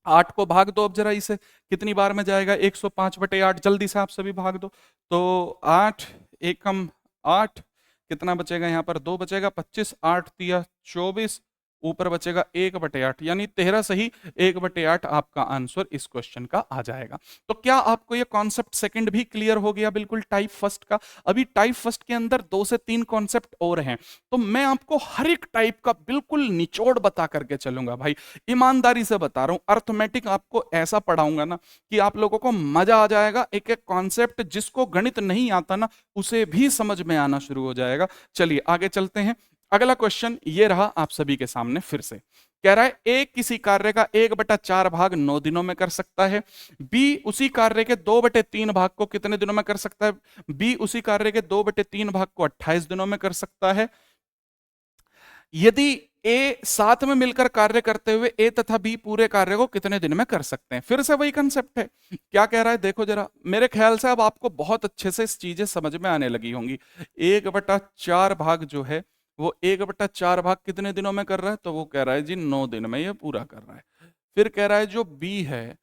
8 को भाग दो अब जरा इसे, कितनी बार में जाएगा, 105/8, जल्दी से आप सभी भाग दो। तो 8 एकम 8, कितना बचेगा यहाँ पर, 2 बचेगा, 25, 8 तिया 24, ऊपर बचेगा 1/8, यानी 13 सही 1/8 आपका आंसर इस क्वेश्चन का आ जाएगा। तो क्या आपको ये कॉन्सेप्ट सेकंड भी क्लियर हो गया बिल्कुल टाइप फर्स्ट का? अभी टाइप फर्स्ट के अंदर 2 से 3 कॉन्सेप्ट और हैं, तो मैं आपको हर एक टाइप का बिल्कुल निचोड़ बता करके चलूंगा भाई, ईमानदारी से बता रहा हूं। अर्थमेटिक आपको ऐसा पढ़ाऊंगा ना कि आप लोगों को मजा आ जाएगा, एक एक कॉन्सेप्ट जिसको गणित नहीं आता ना उसे भी समझ में आना शुरू हो जाएगा। चलिए आगे चलते हैं। अगला क्वेश्चन ये रहा आप सभी के सामने, फिर से कह रहा है ए किसी कार्य का 1/4 भाग 9 दिनों में कर सकता है, बी उसी कार्य के 2/3 भाग को कितने दिनों में कर सकता है, बी उसी कार्य के 2/3 भाग को 28 दिनों में कर सकता है। यदि ए साथ में मिलकर कार्य करते हुए ए तथा बी पूरे कार्य को कितने दिन में कर सकते हैं। फिर से वही कंसेप्ट है, क्या कह रहा है देखो जरा, मेरे ख्याल से अब आपको बहुत अच्छे से इस चीजें समझ में आने लगी होंगी। 1/4 भाग जो है वो 1/4 भाग कितने दिनों में कर रहा है, तो वो कह रहा है जी 9 दिन में ये पूरा कर रहा है। फिर कह रहा है जो बी है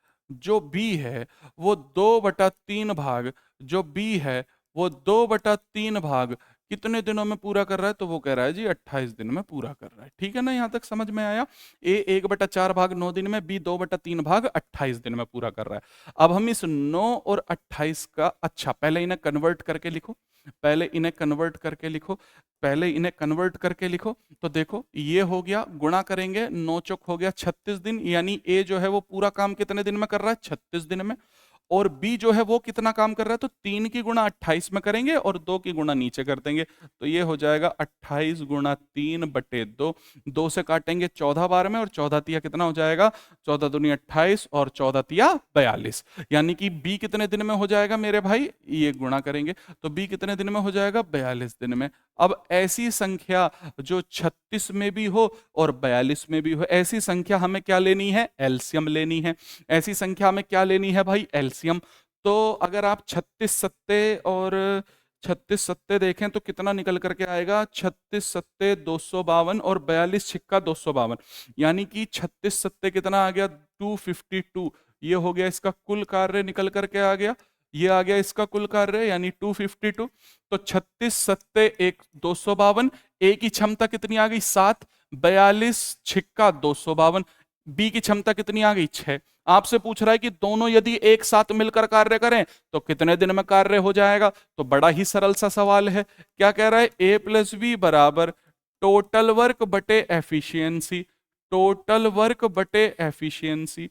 वो 2/3 भाग, जो बी है वो 2/3 भाग कितने दिनों में पूरा कर रहा है, तो वो कह रहा है जी 28 दिन में पूरा कर रहा है। ठीक है ना, यहां तक समझ में आया। ए 1/4 भाग 9 दिन में, बी 2/3 भाग 28 दिन में पूरा कर रहा है। अब हम इस 9 और 28 का, अच्छा पहले इन्हें कन्वर्ट करके लिखो, पहले इन्हें कन्वर्ट करके लिखो, पहले इन्हें कन्वर्ट करके लिखो। तो देखो ये हो गया, गुणा करेंगे 9 चौक हो गया 36 दिन, यानी ए जो है वो पूरा काम कितने दिन में कर रहा है, 36 दिन में। और बी जो है वो कितना काम कर रहा है, तो 3 की गुणा 28 में करेंगे और 2 की गुणा नीचे कर देंगे, तो ये हो जाएगा 28 गुणा 3/2, 2 से काटेंगे 14 बार में, और 14 तिया कितना हो जाएगा, 14 दूनी 28 और 14 तिया 42, यानी कि बी कितने दिन में हो जाएगा मेरे भाई, ये गुणा करेंगे तो बी कितने दिन में हो जाएगा, 42 दिन में। अब ऐसी संख्या जो 36 में भी हो और 42 में भी हो, ऐसी संख्या हमें क्या लेनी है, एलसीएम लेनी है। ऐसी संख्या हमें क्या लेनी है भाई, एलसीएम। तो अगर आप 36 सत्ते और 36 सत्ते देखें तो कितना निकल करके आएगा, 36 सत्ते 252 और 42 छिक्का 252, यानी कि 36 सत्ते कितना आ गया, 252। ये हो गया इसका कुल कार्य निकल करके आ गया, ये आ गया इसका कुल कार्य यानी 252। तो 36 सत्ते 252, ए की क्षमता कितनी आ गई 7, 42 छिक्का 252, बी की क्षमता कितनी आ गई 6। आपसे पूछ रहा है कि दोनों यदि एक साथ मिलकर कार्य करें तो कितने दिन में कार्य हो जाएगा। तो बड़ा ही सरल सा सवाल है, क्या कह रहा है, ए प्लस बी बराबर टोटल वर्क बटे एफिशिएंसी, टोटल वर्क बटे एफिशिएंसी,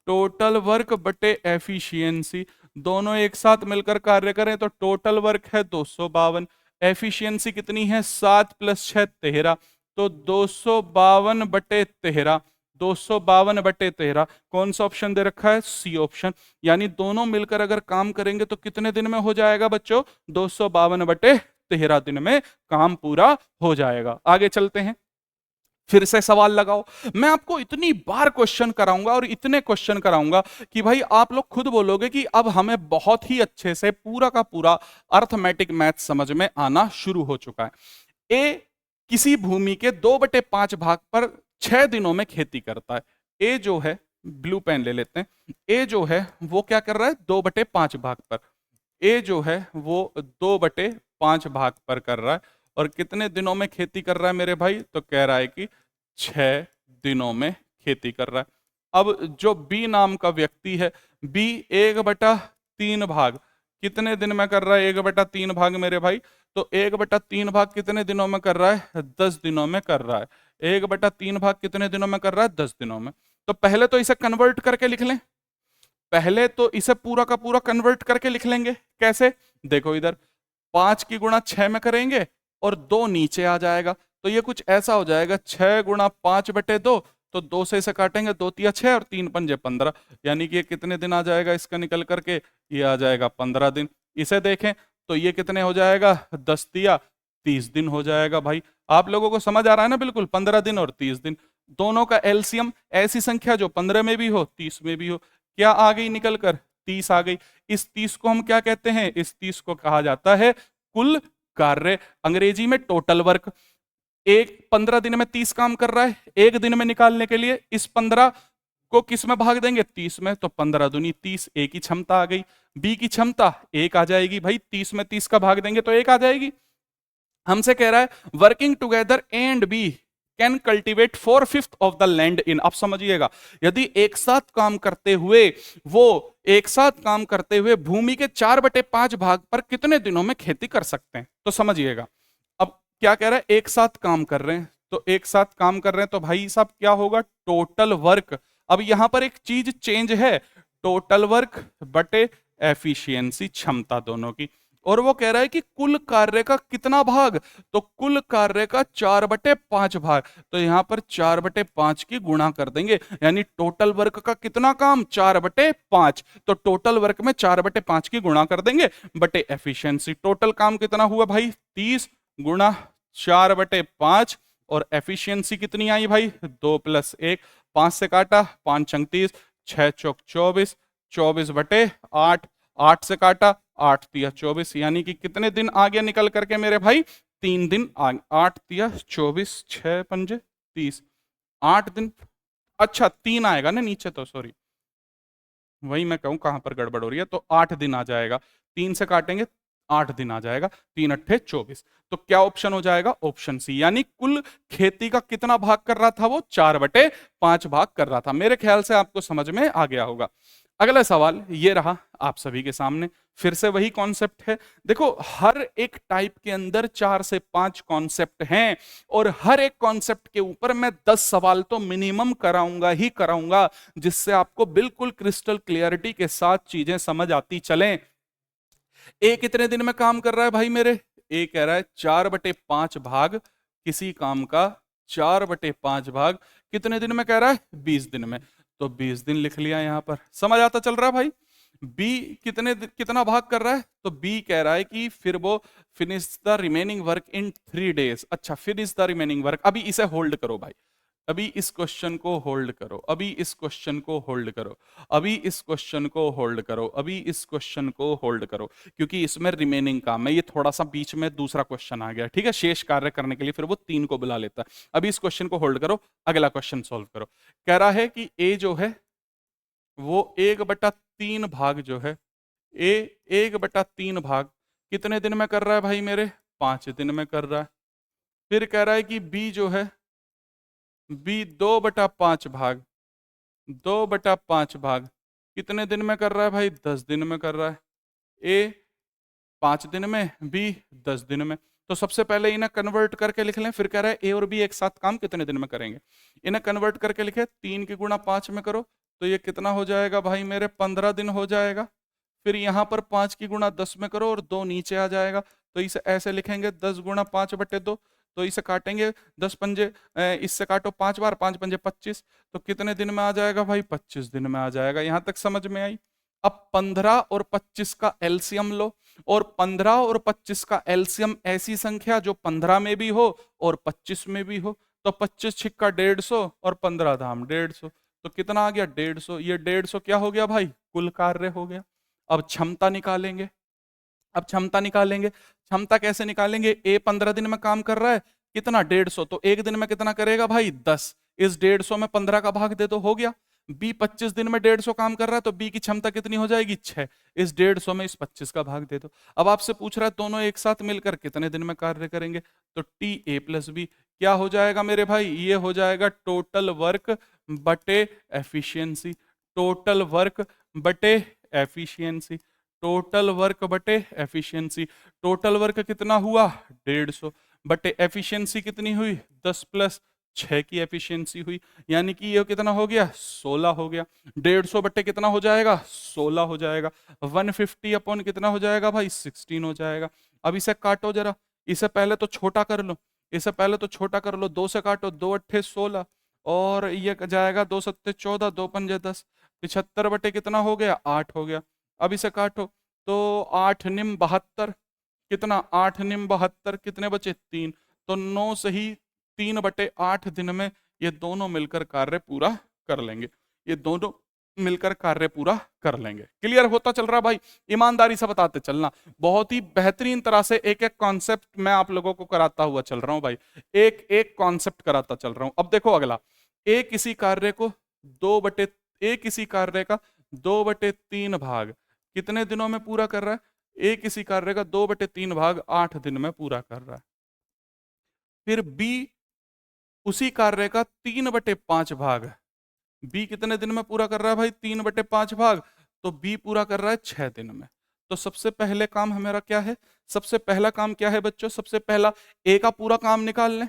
टोटल वर्क बटे एफिशिएंसी। दोनों एक साथ मिलकर कार्य करें तो टोटल वर्क है 252, एफिशिएंसी कितनी है 7 + 6 13, तो 252/13, 252/13। कौन सा ऑप्शन दे रखा है, सी ऑप्शन। यानी दोनों मिलकर अगर काम करेंगे तो कितने दिन में हो जाएगा बच्चों, 252/13 दिन में काम पूरा हो जाएगा। आगे चलते हैं, फिर से सवाल लगाओ। मैं आपको इतनी बार क्वेश्चन कराऊंगा और इतने क्वेश्चन कराऊंगा कि भाई आप लोग खुद बोलोगे कि अब हमें बहुत ही अच्छे से पूरा का पूरा अर्थमेटिक मैथ समझ में आना शुरू हो चुका है। ए किसी भूमि के 2/5 भाग पर 6 दिनों में खेती करता है। ए जो है, ब्लू पेन ले लेते हैं, ए जो है वो क्या कर रहा है, 2/5 भाग पर, ए जो है वो 2/5 भाग पर कर रहा है, और कितने दिनों में खेती कर रहा है मेरे भाई, तो कह रहा है कि 6 दिनों में खेती कर रहा है। अब जो बी नाम का व्यक्ति है, बी 1/3 भाग कितने दिन में कर रहा है, 1/3 भाग मेरे भाई, तो 1/3 भाग कितने दिनों में कर रहा है, 10 दिनों में कर रहा है। 1/3 भाग कितने दिनों में कर रहा है, 10 दिनों में। तो पहले तो इसे कन्वर्ट करके लिख लें, पहले तो इसे पूरा का पूरा कन्वर्ट करके लिख लेंगे। कैसे, देखो इधर 5 की गुणा 6 में करेंगे और 2 नीचे आ जाएगा, तो ये कुछ ऐसा हो जाएगा 6 गुणा 5/2, तो 2 से इसे काटेंगे, 2 तिया 6 और 3 पंजे 15, यानी कि ये कितने दिन आ जाएगा इसका निकल करके, ये आ जाएगा 15 दिन। इसे देखें तो ये कितने हो जाएगा, 10 तिया 30 दिन हो जाएगा। भाई आप लोगों को समझ आ रहा है ना, बिल्कुल 15 दिन और 30 दिन, दोनों का एलसीएम, ऐसी संख्या जो 15 में भी हो 30 में भी हो, क्या आ गई निकल कर, 30 आ गई। इस 30 को हम क्या कहते हैं, इस 30 को कहा जाता है कुल कार्य, अंग्रेजी में टोटल वर्क। एक 15 दिन में 30 काम कर रहा है, एक दिन में निकालने के लिए इस 15 को किस में भाग देंगे, 30 में, तो 15 दूनी 30, ए की क्षमता आ गई। बी की क्षमता 1 आ जाएगी, भाई 30 में 30 का भाग देंगे तो 1 आ जाएगी। हमसे कह रहा है working together A and B can cultivate 4/5 of the land in. आप समझिएगा, यदि एक साथ काम करते हुए वो एक साथ काम करते हुए भूमि के 4/5 भाग पर कितने दिनों में खेती कर सकते हैं, तो समझिएगा। अब क्या कह रहा है, एक साथ काम कर रहे हैं, तो एक साथ काम कर रहे हैं तो भाई साहब क्या होगा, टोटल वर्क। अब यहां पर एक चीज चेंज है, टोटल वर्क बटे एफिशिएंसी, क्षमता दोनों की। और वो कह रहा है कि कुल कार्य का कितना भाग, तो कुल कार्य का 4/5 भाग, तो यहां पर 4/5 की गुणा कर देंगे, यानी टोटल वर्क का कितना काम, 4/5, तो टोटल वर्क में 4/5 की गुणा कर देंगे बटे एफिशिएंसी। टोटल काम कितना हुआ भाई, 30 गुणा 4/5, और एफिशिएंसी कितनी आई भाई, 2 + 1, 5 से काटा, 5 × 30, 6 × 24, 24/8, 8 से काटा, 8 तिया 24, यानी कि कितने दिन आ गया निकल करके मेरे भाई, 3 दिन आ, 8 तिया 24, 6 पंजे 30, 8 दिन, अच्छा 3 आएगा ना नीचे, तो सॉरी, वही मैं कहूं कहां पर गड़बड़ हो रही है, तो 8 दिन आ जाएगा, 3 से काटेंगे 8 दिन आ जाएगा, 3 अट्ठे 24, तो क्या ऑप्शन हो जाएगा, ऑप्शन सी, यानी कुल खेती का कितना भाग कर रहा था वो, 4/5 भाग कर रहा था। मेरे ख्याल से आपको समझ में आ गया होगा। अगला सवाल ये रहा आप सभी के सामने, फिर से वही कॉन्सेप्ट है। देखो हर एक टाइप के अंदर 4 से 5 कॉन्सेप्ट हैं, और हर एक कॉन्सेप्ट के ऊपर मैं 10 सवाल तो मिनिमम कराऊंगा ही कराऊंगा, जिससे आपको बिल्कुल क्रिस्टल क्लियरिटी के साथ चीजें समझ आती चलें। ए कितने दिन में काम कर रहा है भाई मेरे, ए कह रहा है 4/5 भाग किसी काम का, 4/5 भाग कितने दिन में कह रहा है, 20 दिन में, तो 20 दिन लिख लिया यहां पर, समझ आता चल रहा है भाई। बी कितना भाग कर रहा है, तो बी कह रहा है कि फिर वो finish the remaining work in 3 days. अच्छा, फिनिश द रिमेनिंग वर्क, अभी इसे होल्ड करो भाई, अभी इस क्वेश्चन को होल्ड करो, अभी इस क्वेश्चन को होल्ड करो, अभी इस क्वेश्चन को होल्ड करो, अभी इस क्वेश्चन को होल्ड करो, क्योंकि इसमें रिमेनिंग काम है, ये थोड़ा सा बीच में दूसरा क्वेश्चन आ गया, ठीक है, शेष कार्य करने के लिए फिर वो 3 को बुला लेता है। अभी इस क्वेश्चन को होल्ड करो, अगला क्वेश्चन सॉल्व करो। कह रहा है कि ए जो है वो 1/3 भाग जो है, ए 1/3 भाग कितने दिन में कर रहा है भाई मेरे, 5 दिन में कर रहा है। फिर कह रहा है कि बी जो है, बी 2/5 भाग, 2/5 भाग कितने दिन में कर रहा है भाई, 10 दिन में कर रहा है। ए 5 दिन में, बी 10 दिन में, तो सबसे पहले इन्हें कन्वर्ट करके लिख लें। फिर कह रहा है ए और बी एक साथ काम कितने दिन में करेंगे, इन्हें कन्वर्ट करके लिखे, 3 की गुणा 5 में करो, तो ये कितना हो जाएगा भाई मेरे, 15 दिन हो जाएगा। फिर यहाँ पर 5 की गुणा 10 में करो और 2 नीचे आ जाएगा, तो इसे ऐसे लिखेंगे 10 गुणा 5/2, तो इसे काटेंगे 10 पंजे, इससे काटो 5 बार, 5 पंजे 25, तो कितने दिन में आ जाएगा भाई, 25 दिन में आ जाएगा। यहां तक समझ में आई। अब 15 और 25 का एलसीएम लो, और 15 और 25 का एलसीएम ऐसी संख्या जो 15 में भी हो और 25 में भी हो, तो 25 छिक्का 150 और 15 धाम 150, तो कितना आ गया, 150। ये 150 क्या हो गया भाई, कुल कार्य हो गया। अब क्षमता निकालेंगे, अब क्षमता निकालेंगे, क्षमता कैसे निकालेंगे, ए 15 दिन में काम कर रहा है, कितना, 150, तो एक दिन में कितना करेगा भाई, 10, इस 150 में 15 का भाग दे दो, हो गया। बी 25 दिन में 150 काम कर रहा है, तो बी की क्षमता कितनी हो जाएगी, 6, इस 150 में इस 25 का भाग दे दो। अब आपसे पूछ रहा है दोनों एक साथ मिलकर कितने दिन में कार्य करेंगे, तो टी ए प्लस बी क्या हो जाएगा मेरे भाई, ये हो जाएगा टोटल वर्क बटे एफिशिएंसी, टोटल वर्क बटे एफिशिएंसी, टोटल वर्क बटे एफिशिएंसी। टोटल वर्क कितना हुआ, 150, बटे एफिशिएंसी कितनी हुई, 10 + 6 की एफिशिएंसी हुई, यानी कि ये कितना हो गया, 16 हो गया। 150 बटे कितना हो जाएगा, 16 हो जाएगा। 150 अपॉन कितना हो जाएगा भाई, 16 हो जाएगा। अब इसे काटो जरा, इसे पहले तो छोटा कर लो, इससे पहले तो छोटा कर लो, 2 से काटो, 2 अट्ठे 16 और ये जाएगा 2 सत्ते 14, 2 पंजे 10, 75 बटे कितना हो गया 8 हो गया। अब इसे काटो तो 8 निम 72, कितना 8 निम 72, कितने बचे 3, तो 9 से ही 3 बटे 8 दिन में ये दोनों मिलकर कार्य पूरा कर लेंगे, ये दोनों मिलकर कार्य पूरा कर लेंगे। क्लियर होता चल रहा भाई, ईमानदारी से बताते चलना, बहुत ही बेहतरीन तरह से एक एक कॉन्सेप्ट मैं आप लोगों को कराता हुआ चल रहा हूं भाई, एक एक कॉन्सेप्ट कराता चल रहा हूं। अब देखो अगला, एक इसी कार्य को 2 बटे एक इसी कार्य का 2/3 भाग कितने दिनों में पूरा कर रहा है, एक इसी कार्य का 2/3 भाग 8 दिन में पूरा कर रहा है। फिर बी उसी कार्य का 3/5 भाग, बी कितने दिन में पूरा कर रहा है भाई 3/5 भाग, तो बी पूरा कर रहा है 6 दिन में। तो सबसे पहले काम हमारा क्या है, सबसे पहला काम क्या है बच्चों, सबसे पहला ए का पूरा काम निकाल लें,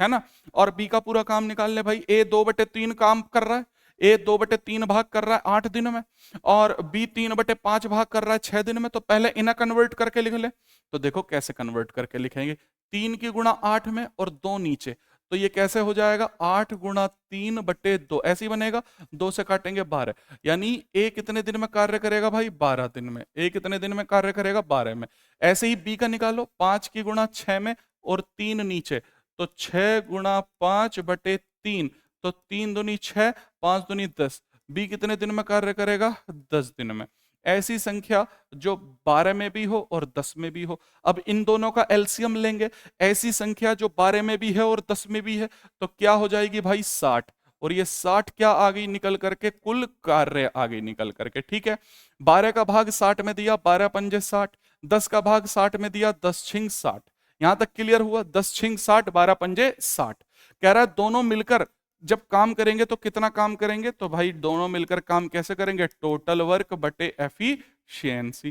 है ना, और बी का पूरा काम निकाल लें। भाई ए 2/3 काम कर रहा है, ए 2/3 भाग कर रहा है 8 दिन में, और बी 3/5 भाग कर रहा है 6 दिन में। तो पहले इन्हें कन्वर्ट करके लिख ले। तो देखो कैसे कन्वर्ट करके लिखेंगे, 3 की गुणा 8 में और 2 नीचे, तो ये कैसे हो जाएगा 8 गुणा 3/2, ऐसे ही बनेगा, 2 से काटेंगे 12, यानी ए कितने दिन में कार्य करेगा भाई 12 दिन में, ए कितने दिन में कार्य करेगा 12 में। ऐसे ही बी का निकालो, 5 की गुणा 6 में और 3 नीचे, तो 6 गुणा 5/3, तो 3 दूनी 6, 5 दूनी 10, बी कितने दिन में कार्य करेगा 10 दिन में। ऐसी संख्या जो 12 में भी हो और 10 में भी हो, अब इन दोनों का एलसीएम लेंगे, ऐसी संख्या जो 12 में भी है और 10 में भी है, तो क्या हो जाएगी भाई 60, और ये 60 क्या आ गई निकल करके, कुल कार्य आ गई निकल करके। ठीक है, 12 का भाग 60 में दिया, 12 पंजे 60, 10 का भाग 60 में दिया, 10 छिंग 60, यहां तक क्लियर हुआ, 10 छिंग 60, 12 पंजे 60। कह रहा है दोनों मिलकर जब काम करेंगे तो कितना काम करेंगे, तो भाई दोनों मिलकर काम कैसे करेंगे, टोटल वर्क बटे एफिशिएंसी,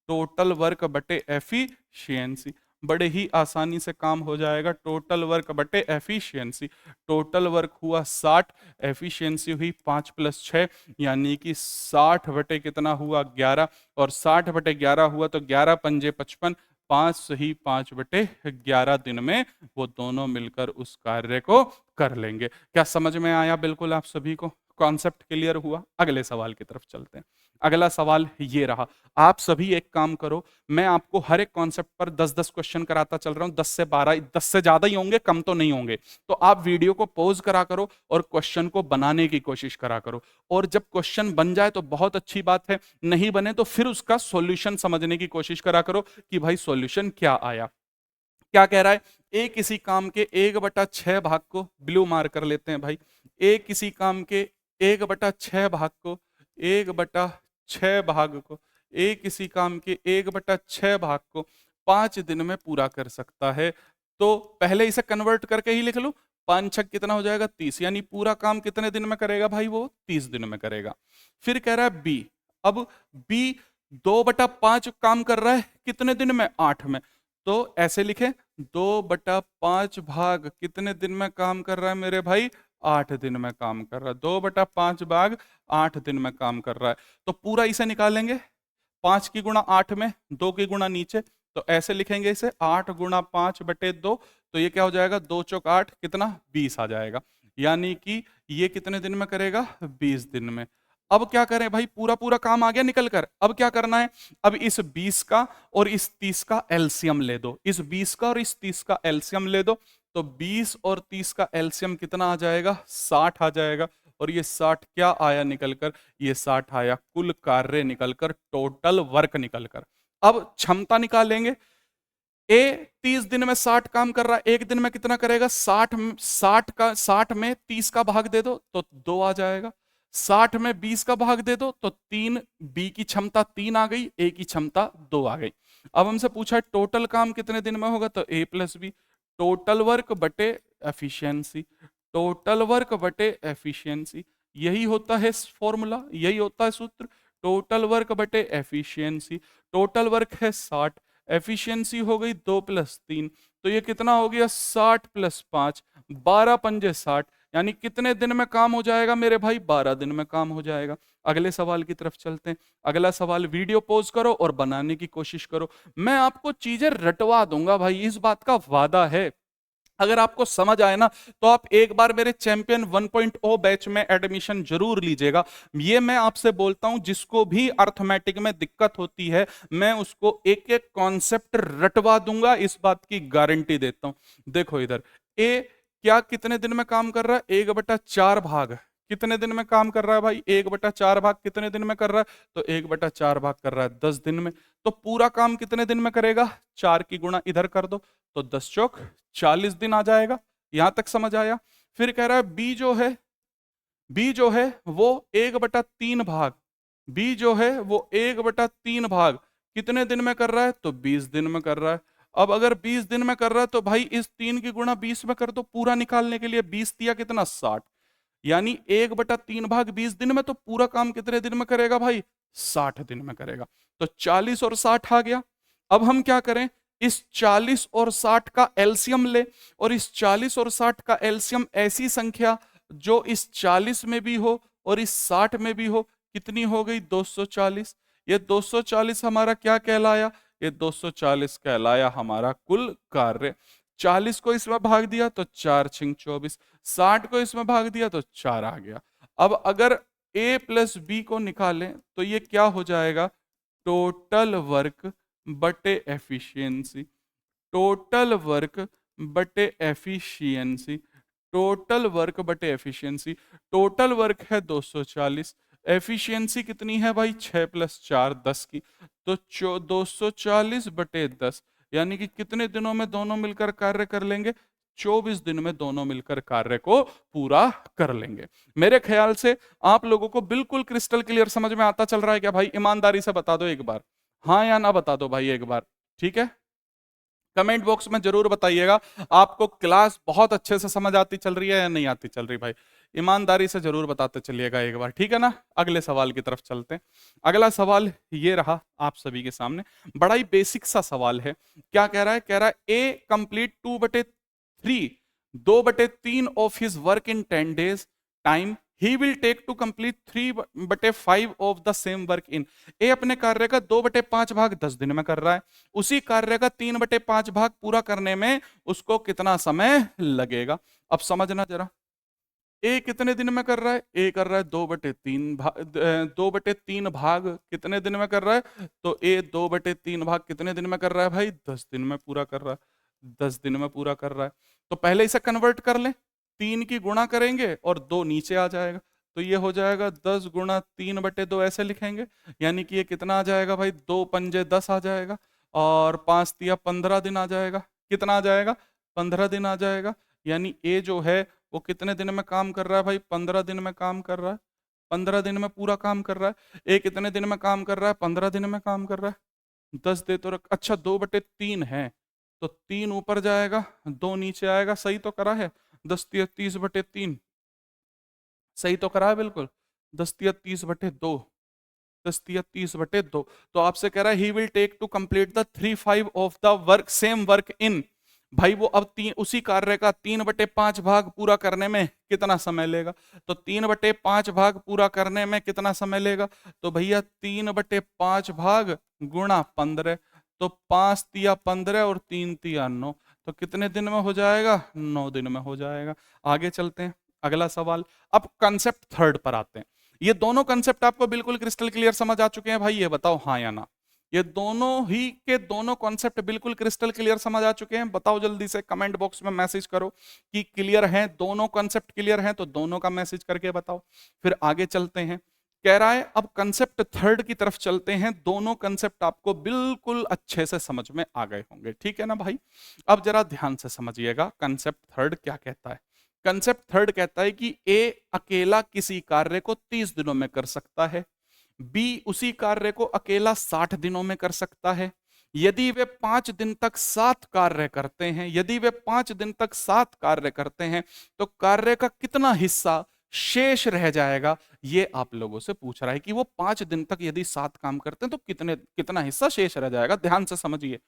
टोटल वर्क बटे एफिशिएंसी, बड़े ही आसानी से काम हो जाएगा, टोटल वर्क बटे एफिशिएंसी। टोटल वर्क हुआ 60, एफिशिएंसी हुई 5 + 6, यानी कि 60 बटे कितना हुआ 11, और 60 बटे 11 हुआ तो 11 पंजे 55, 5 सही 5/11 दिन में वो दोनों मिलकर उस कार्य को कर लेंगे। क्या समझ में आया बिल्कुल आप सभी को, कॉन्सेप्ट क्लियर हुआ। अगले सवाल की तरफ चलते हैं। अगला सवाल ये रहा, आप सभी एक काम करो, मैं आपको हर एक कॉन्सेप्ट पर 10-10 क्वेश्चन कराता चल रहा हूं, 10 से 12, 10 से ज्यादा ही होंगे, कम तो नहीं होंगे। तो आप वीडियो को पॉज करा करो और क्वेश्चन को बनाने की कोशिश करा करो, और जब क्वेश्चन बन जाए तो बहुत अच्छी बात है, नहीं बने तो फिर उसका सॉल्यूशन समझने की कोशिश करा करो कि भाई सॉल्यूशन क्या आया। क्या कह रहा है, ए किसी काम के 1/6 भाग को, ब्लू मार्क कर लेते हैं भाई, ए किसी काम के 1/6 भाग को, 1/6 भाग को, ए किसी काम के 1/6 भाग को 5 दिन में पूरा कर सकता है। तो पहले इसे कन्वर्ट करके ही लिख लो, 5 छक कितना हो जाएगा 30, यानी पूरा काम कितने दिन में करेगा भाई, वो 30 दिन में करेगा। फिर कह रहा है बी, अब बी 2/5 काम कर रहा है कितने दिन में, 8 में, तो ऐसे लिखे 2/5 भाग कितने दिन में काम कर रहा है मेरे भाई, 8 दिन में काम कर रहा है, 2/5 भाग 8 दिन में काम कर रहा है। तो पूरा इसे निकालेंगे, 5 की गुणा 8 में, 2 की गुणा नीचे, तो ऐसे लिखेंगे इसे 8 गुणा 5/2, तो ये क्या हो जाएगा 2 चौक 8, कितना 20 आ जाएगा, यानी कि ये कितने दिन में करेगा 20 दिन में। अब क्या करें भाई, पूरा पूरा काम आ गया निकल कर, अब क्या करना है, अब इस 20 का और इस 30 का एलसीएम ले दो, इस 20 का और इस 30 का एलसीएम ले दो, तो 20 और 30 का एलसीएम कितना आ जाएगा 60 आ जाएगा, और ये 60 क्या आया निकलकर, ये 60 आया कुल कार्य निकलकर, टोटल वर्क निकलकर। अब क्षमता निकालेंगे, ए 30 दिन में 60 काम कर रहा है, एक दिन में कितना करेगा 60 में 30 का भाग दे दो तो 2 आ जाएगा, 60 में 20 का भाग दे दो तो 3, बी की क्षमता 3 आ गई, ए की क्षमता 2 आ गई। अब हमसे पूछा है टोटल काम कितने दिन में होगा, तो ए प्लस बी, टोटल वर्क बटे एफिशिएंसी, टोटल वर्क बटे एफिशिएंसी, यही होता है फॉर्मूला, यही होता है सूत्र, टोटल वर्क बटे एफिशिएंसी। टोटल वर्क है 60, एफिशिएंसी हो गई 2 + 3, तो ये कितना हो गया 60 + 5, 12 पंजे 60, यानी कितने दिन में काम हो जाएगा मेरे भाई, 12 दिन में काम हो जाएगा। अगले सवाल की तरफ चलते हैं। अगला सवाल, वीडियो पॉज करो और बनाने की कोशिश करो, मैं आपको चीजें रटवा दूंगा भाई, इस बात का वादा है। अगर आपको समझ आए ना तो आप एक बार मेरे चैंपियन 1.0 बैच में एडमिशन जरूर लीजिएगा। ये मैं आपसे बोलता हूं, जिसको भी अर्थमेटिक में दिक्कत होती है मैं उसको एक एक कॉन्सेप्ट रटवा दूंगा, इस बात की गारंटी देता हूं। देखो इधर ए क्या कितने दिन में काम कर रहा है, 1/4 भाग। कितने दिन में काम कर रहा है भाई, 1/4 भाग कितने दिन में कर रहा है, तो 1/4 भाग कर रहा है 10 दिन में। तो पूरा काम कितने दिन में करेगा, 4 की गुणा इधर कर दो तो 10 चौक 40 दिन आ जाएगा। यहां तक समझ आया। फिर कह रहा है बी जो है वो 1/3 भाग, बी जो है वो 1/3 भाग कितने दिन में कर रहा है, तो 20 दिन में कर रहा है। अब अगर 20 दिन में कर रहा है तो भाई इस 3 की गुणा 20 में कर दो, पूरा निकालने के लिए 20 दिया कितना 60, यानी 1/3 भाग 20 दिन में, तो पूरा काम कितने दिन में करेगा भाई, 60 दिन में करेगा। तो 40 और 60 आ गया। अब हम क्या करें, इस 40 और 60 का एलसीएम ले, और इस 40 और 60 का एलसीएम ऐसी संख्या जो इस 40 में भी हो और इस 60 में भी हो, कितनी हो गई 240। ये 240 हमारा क्या कहलाया, ये 240 कहलाया हमारा कुल कार्य। 40 को इसमें भाग दिया तो 4 छिंग 24, 60 को इसमें भाग दिया तो 4 आ गया। अब अगर a प्लस बी को निकालें तो ये क्या हो जाएगा, टोटल वर्क बटे एफिशिएंसी, टोटल वर्क बटे एफिशिएंसी, टोटल वर्क बटे एफिशिएंसी। टोटल वर्क है 240, एफिशिएंसी कितनी है भाई 6 + 4 10 की, तो 240 बटे 10, यानी कि कितने दिनों में दोनों मिलकर कार्य कर लेंगे, 24 दिन में दोनों मिलकर कार्य को पूरा कर लेंगे। मेरे ख्याल से आप लोगों को बिल्कुल क्रिस्टल क्लियर समझ में आता चल रहा है क्या भाई, ईमानदारी से बता दो एक बार, हाँ या ना बता दो भाई एक बार, ठीक है। कमेंट बॉक्स में जरूर बताइएगा आपको क्लास बहुत अच्छे से समझ आती चल रही है या नहीं आती चल रही भाई, ईमानदारी से जरूर बताते चलिएगा एक बार, ठीक है ना। अगले सवाल की तरफ चलते हैं। अगला सवाल ये रहा आप सभी के सामने, बड़ा ही बेसिक सा सवाल है। क्या कह रहा है, कह रहा है A complete 2/3, 2/3 of his work in 10 days time ही will take to complete 3/5 of the same work in. A अपने कार्य का 2/5 भाग 10 दिन में कर रहा है, उसी कार्य का 3/5 भाग पूरा करने में उसको कितना समय लगेगा। अब समझना जरा, ए कितने दिन में कर रहा है, ए कर रहा है 2/3 भाग, 2/3 भाग कितने दिन में कर रहा है, तो ए 2/3 भाग कितने दिन में कर रहा है भाई, 10 दिन में पूरा कर रहा है, 10 दिन में पूरा कर रहा है। तो पहले इसे कन्वर्ट कर लें, 3 की गुणा करेंगे और 2 नीचे आ जाएगा, तो ये हो जाएगा 10 गुणा 3/2 ऐसे लिखेंगे, यानी कि ये कितना आ जाएगा भाई, 2 पंजे 10 आ जाएगा, और 5 तिया 15 दिन आ जाएगा। कितना आ जाएगा, 15 दिन आ जाएगा। यानी ए जो है वो कितने दिन में काम कर रहा है भाई, 15 दिन में काम कर रहा है, 15 दिन में पूरा काम कर रहा है। ए कितने दिन में काम कर रहा है, 15 दिन में काम कर रहा है। 10 दे तो रख, अच्छा 2/3 है, तो 3 ऊपर जाएगा 2 नीचे आएगा, सही तो करा है। 10 तिया 30/3, सही तो करा है बिल्कुल। 10 तिया 30/2, 10 तिया 30/2। तो आपसे कह रहा है he will take to complete the 3/5 of the work same work in, भाई वो अब उसी कार्य का 3/5 भाग पूरा करने में कितना समय लेगा, तो 3/5 भाग पूरा करने में कितना समय लेगा, तो भैया 3/5 भाग गुणा 15, तो 5 तिया 15 और 3 तिया 9, तो कितने दिन में हो जाएगा, 9 दिन में हो जाएगा। आगे चलते हैं, अगला सवाल। अब कंसेप्ट थर्ड पर आते हैं। ये दोनों कंसेप्ट आपको बिल्कुल क्रिस्टल क्लियर समझ आ चुके हैं भाई, ये बताओ हाँ या ना। ये दोनों ही के दोनों कॉन्सेप्ट बिल्कुल क्रिस्टल क्लियर समझ आ चुके हैं, बताओ जल्दी से, कमेंट बॉक्स में मैसेज करो कि क्लियर है, दोनों कॉन्सेप्ट क्लियर हैं तो दोनों का मैसेज करके बताओ। फिर आगे चलते हैं, कह रहा है अब कंसेप्ट थर्ड की तरफ चलते हैं। दोनों कंसेप्ट आपको बिल्कुल अच्छे से समझ में आ गए होंगे, ठीक है ना भाई। अब जरा ध्यान से समझिएगा कंसेप्ट थर्ड क्या कहता है। कंसेप्ट थर्ड कहता है कि ए अकेला किसी कार्य को 30 दिनों में कर सकता है, बी उसी कार्य को अकेला 60 दिनों में कर सकता है। यदि वे 5 दिन तक 7 कार्य करते हैं, यदि वे 5 दिन तक 7 कार्य करते हैं तो कार्य का कितना हिस्सा शेष रह जाएगा, ये आप लोगों से पूछ रहा है कि वो 5 दिन तक यदि 7 काम करते हैं तो कितना हिस्सा शेष रह जाएगा। ध्यान से समझिए,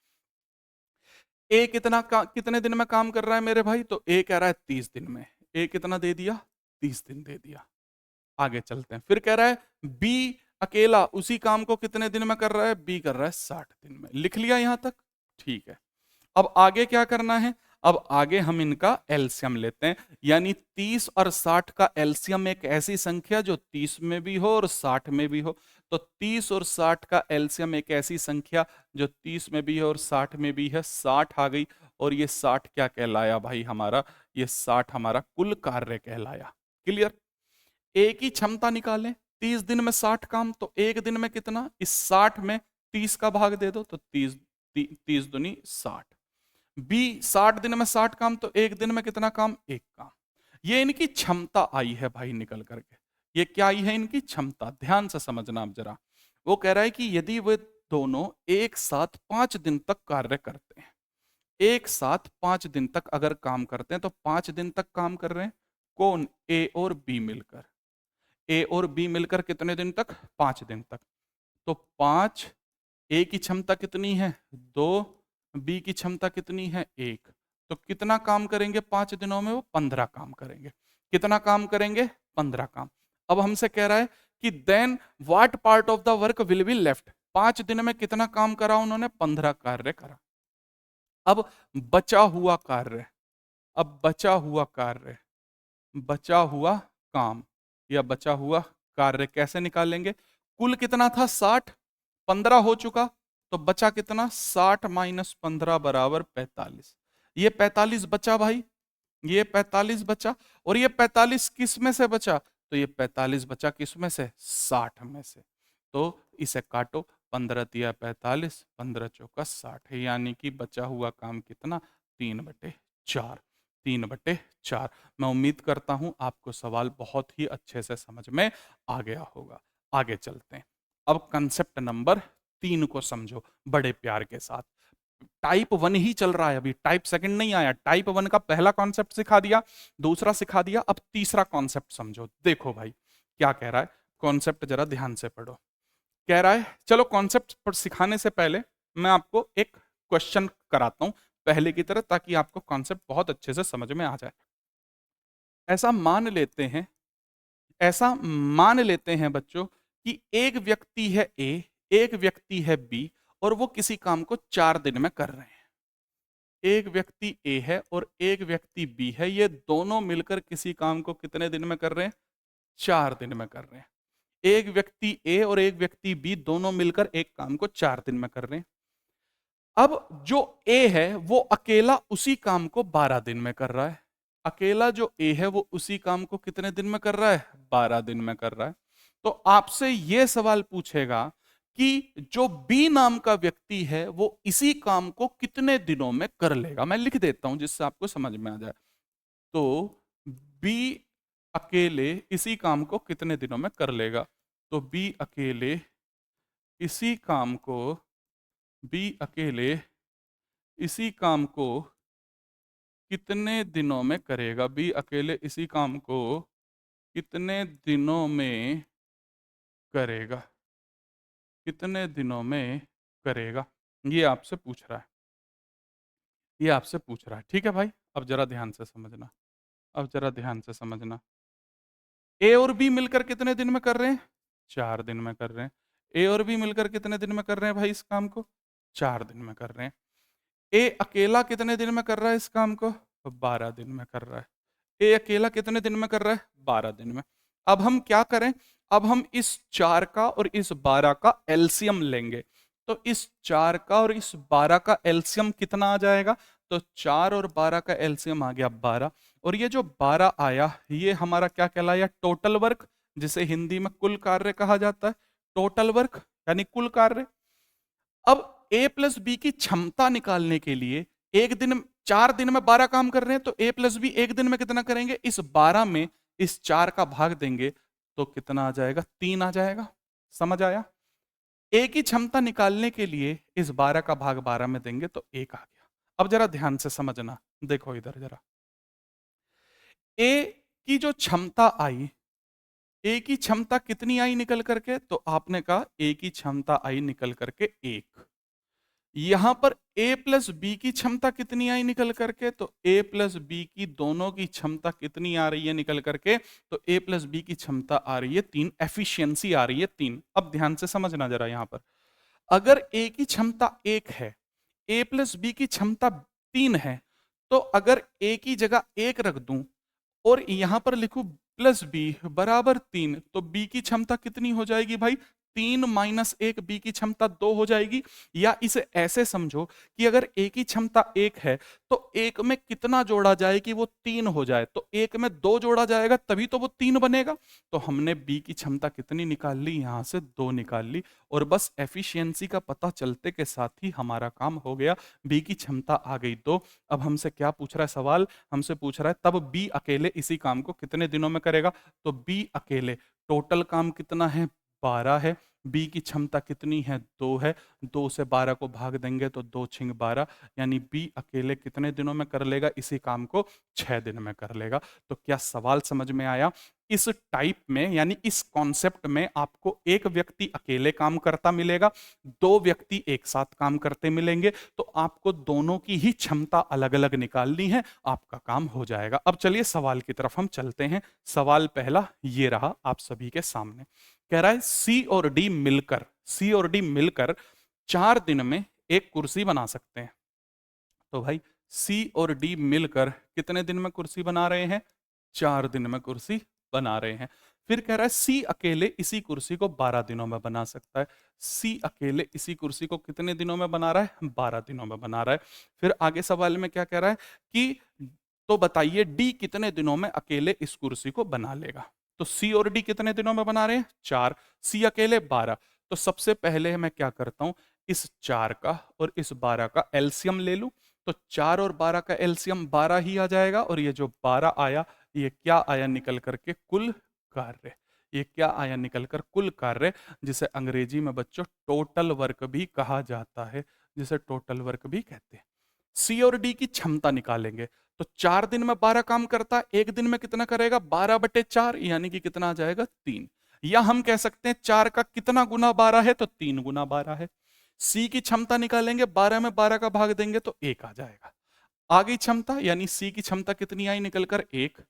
ए कितने दिन में काम कर रहा है मेरे भाई, तो ए कह रहा है 30 दिन में, ए कितना दे दिया, 30 दिन दे दिया। आगे चलते हैं, फिर कह रहा है बी अकेला उसी काम को कितने दिन में कर रहा है, बी कर रहा है 60 दिन में। लिख लिया यहां तक, ठीक है। अब आगे क्या करना है, अब आगे हम इनका एलसीएम लेते हैं, यानी 30 और 60 का एलसीएम एक ऐसी संख्या जो 30 में भी हो और 60 में भी हो। तो 30 और 60 का एलसीएम एक ऐसी संख्या जो 30 में भी है और 60 में भी है, 60 आ गई। और ये 60 क्या कहलाया भाई हमारा, ये 60 हमारा कुल कार्य कहलाया। क्लियर। एक ही क्षमता निकालें, 30 दिन में 60 काम, तो एक दिन में कितना, इस 60 में 30 का भाग दे दो तो 30 30 दूनी 60। बी 60 दिन में 60 काम, तो एक दिन में कितना काम, एक काम। ये इनकी क्षमता आई है भाई निकल करके। ये क्या आई है, इनकी क्षमता। ध्यान से समझना आप जरा। वो कह रहा है कि यदि वे दोनों एक साथ 5 दिन तक कार्य करते हैं, एक साथ 5 दिन तक अगर काम करते हैं, तो 5 दिन तक काम कर रहे हैं कौन, ए और बी मिलकर। ए और बी मिलकर कितने दिन तक, 5 दिन तक। तो 5, ए की क्षमता कितनी है, 2, बी की क्षमता कितनी है, 1। तो कितना काम करेंगे 5 दिनों में, वो 15 काम करेंगे। कितना काम करेंगे, 15 काम। अब हमसे कह रहा है कि then what part of the work will be left. 5 दिन में कितना काम करा उन्होंने, 15 कार्य करा। अब बचा हुआ कार्य, अब बचा हुआ कार्य, बचा हुआ काम या बचा हुआ कार्य कैसे निकालेंगे। कुल कितना था 60, 15 हो चुका, तो बचा कितना, 60 माइनस 15 बराबर 45। ये 45 बचा भाई, ये 45 बचा। और ये 45 किस में से बचा, तो ये 45 बचा किस में से, 60 में से। तो इसे काटो, 15 दिया 45, 15 चौका 60, यानी कि बचा हुआ काम कितना, 3/4। 3/4। मैं उम्मीद करता हूं आपको सवाल बहुत ही अच्छे से समझ में आ गया होगा। आगे चलते हैं। अब कंसेप्ट नंबर 3 को समझो बड़े प्यार के साथ। टाइप 1 ही चल रहा है अभी, टाइप सेकंड नहीं आया। टाइप 1 का पहला कॉन्सेप्ट सिखा दिया, दूसरा सिखा दिया, अब तीसरा कॉन्सेप्ट समझो। देखो भाई क्या कह रहा है, कॉन्सेप्ट जरा ध्यान से पढ़ो। कह रहा है, चलो कॉन्सेप्ट पर सिखाने से पहले मैं आपको एक क्वेश्चन कराता हूं पहले की तरह, ताकि आपको कॉन्सेप्ट बहुत अच्छे से समझ में आ जाए। ऐसा मान लेते हैं, ऐसा मान लेते हैं बच्चों कि एक व्यक्ति है ए, एक व्यक्ति है बी, और वो किसी काम को 4 दिन में कर रहे हैं। एक व्यक्ति ए है और एक व्यक्ति बी है, ये दोनों मिलकर किसी काम को कितने दिन में कर रहे हैं, 4 दिन में कर रहे हैं। एक व्यक्ति ए और एक व्यक्ति बी दोनों मिलकर एक काम को 4 दिन में कर रहे हैं। अब जो ए है वो अकेला उसी काम को 12 दिन में कर रहा है। अकेला जो ए है वो उसी काम को कितने दिन में कर रहा है, 12 दिन में कर रहा है। तो आपसे यह सवाल पूछेगा कि जो बी नाम का व्यक्ति है वो इसी काम को कितने दिनों में कर लेगा। मैं लिख देता हूं जिससे आपको समझ में आ जाए। तो बी अकेले इसी काम को कितने दिनों में कर लेगा, तो बी अकेले इसी काम को, बी अकेले इसी काम को कितने दिनों में करेगा, बी अकेले इसी काम को कितने दिनों में करेगा, कितने दिनों में करेगा, ये आपसे पूछ रहा है, ये आपसे पूछ रहा है। ठीक है भाई, अब जरा ध्यान से समझना, अब जरा ध्यान से समझना। ए और बी मिलकर कितने दिन में कर रहे हैं, 4 दिन में कर रहे हैं। ए और बी मिलकर कितने दिन में कर रहे हैं भाई इस काम को, 4 दिन में कर रहे हैं। ए अकेला कितने दिन में कर रहा है इस काम को, 12 दिन में कर रहा है। ए अकेला कितने दिन में कर रहा है, 12 दिन में। अब हम क्या करें, अब हम इस 4 का और इस 12 का एलसीएम लेंगे। तो इस 4 का और इस 12 का एलसीएम कितना आ जाएगा, तो 4 और 12 का एलसीएम आ गया 12। और ये जो 12 आया ये हमारा क्या कहलाया, टोटल वर्क, जिसे हिंदी में कुल कार्य कहा जाता है। टोटल वर्क यानी कुल कार्य। अब ए प्लस बी की क्षमता निकालने के लिए, एक दिन 4 दिन में 12 काम कर रहे हैं, तो ए प्लस बी एक दिन में कितना करेंगे, इस 12 में इस 4 का भाग देंगे तो कितना आ जाएगा, 3 आ जाएगा। समझ आया। ए की क्षमता निकालने के लिए इस 12 का भाग 12 में देंगे तो 1 आ गया। अब जरा ध्यान से समझना, देखो इधर जरा। ए की जो क्षमता आई, ए की क्षमता कितनी आई निकल करके, तो आपने कहा ए की क्षमता आई निकल करके 1। यहां पर a प्लस बी की क्षमता कितनी आई निकल करके, तो a प्लस बी की दोनों की क्षमता कितनी आ रही है निकल करके, तो a प्लस बी की क्षमता आ रही है 3, एफिशिएंसी आ रही है 3। अब ध्यान से समझना जरा, यहां पर अगर a की क्षमता 1 है, a प्लस बी की क्षमता 3 है, तो अगर ए की जगह 1 रख दूं और यहां पर लिखूं प्लस बी बराबर 3, तो बी की क्षमता कितनी हो जाएगी भाई? 3 माइनस 1, बी की क्षमता 2 हो जाएगी। या इसे ऐसे समझो कि अगर ए की क्षमता 1 है तो 1 में कितना जोड़ा जाए कि वो 3 हो जाए? तो 1 में 2 जोड़ा जाएगा तभी तो वो 3 बनेगा। तो हमने बी की क्षमता कितनी निकाल ली? यहां से 2 निकाल ली, और बस एफिशिएंसी का पता चलते के साथ ही हमारा काम हो गया। बी की क्षमता आ गई 2। अब हमसे क्या पूछ रहा है सवाल? हमसे पूछ रहा है तब बी अकेले इसी काम को कितने दिनों में करेगा? तो बी अकेले, टोटल काम कितना है? 12 है। बी की क्षमता कितनी है? 2 है। 2 से 12 को भाग देंगे तो 2 छिंग 12, यानी बी अकेले कितने दिनों में कर लेगा इसी काम को? 6 दिन में कर लेगा। तो क्या सवाल समझ में आया? इस टाइप में यानी इस कॉन्सेप्ट में आपको एक व्यक्ति अकेले काम करता मिलेगा, 2 व्यक्ति एक साथ काम करते मिलेंगे, तो आपको दोनों की ही क्षमता अलग अलग निकालनी है, आपका काम हो जाएगा। अब चलिए सवाल की तरफ हम चलते हैं। सवाल पहला ये रहा आप सभी के सामने। कह रहा है सी और डी मिलकर 4 दिन में एक कुर्सी बना सकते हैं। तो भाई सी और डी मिलकर कितने दिन में कुर्सी बना रहे हैं? 4 दिन में कुर्सी बना रहे हैं। फिर कह रहा है सी अकेले इसी कुर्सी को 12 दिनों में बना सकता है। सी अकेले इसी कुर्सी को कितने दिनों में बना रहा है? 12 दिनों में बना रहा है। फिर आगे सवाल में क्या कह रहा है कि तो बताइए डी कितने दिनों में अकेले इस कुर्सी को बना लेगा? तो सी और डी कितने दिनों में बना रहे हैं? 4। सी अकेले 12। तो सबसे पहले मैं क्या करता हूं, इस 4 का और इस 12 का एलसीएम ले लूं। तो 4 और 12 का एलसीएम 12 ही आ जाएगा, और ये जो 12 आया ये क्या आया निकल करके? कुल कार्य। ये क्या आया निकल कर? कुल कार्य, जिसे अंग्रेजी में बच्चों टोटल वर्क भी कहा जाता है, जिसे टोटल वर्क भी कहते हैं। सी और डी की क्षमता निकालेंगे। तो 4 दिन में 12 काम करता है, एक दिन में कितना करेगा? 12/4, यानी कि कितना आ जाएगा? 3। या हम कह सकते हैं 4 का कितना गुना 12 है? तो 3 गुना 12 है। सी की क्षमता निकालेंगे, 12 में 12 का भाग देंगे तो 1 आ जाएगा। आ गई क्षमता, यानी सी की क्षमता कितनी आई निकलकर? 1।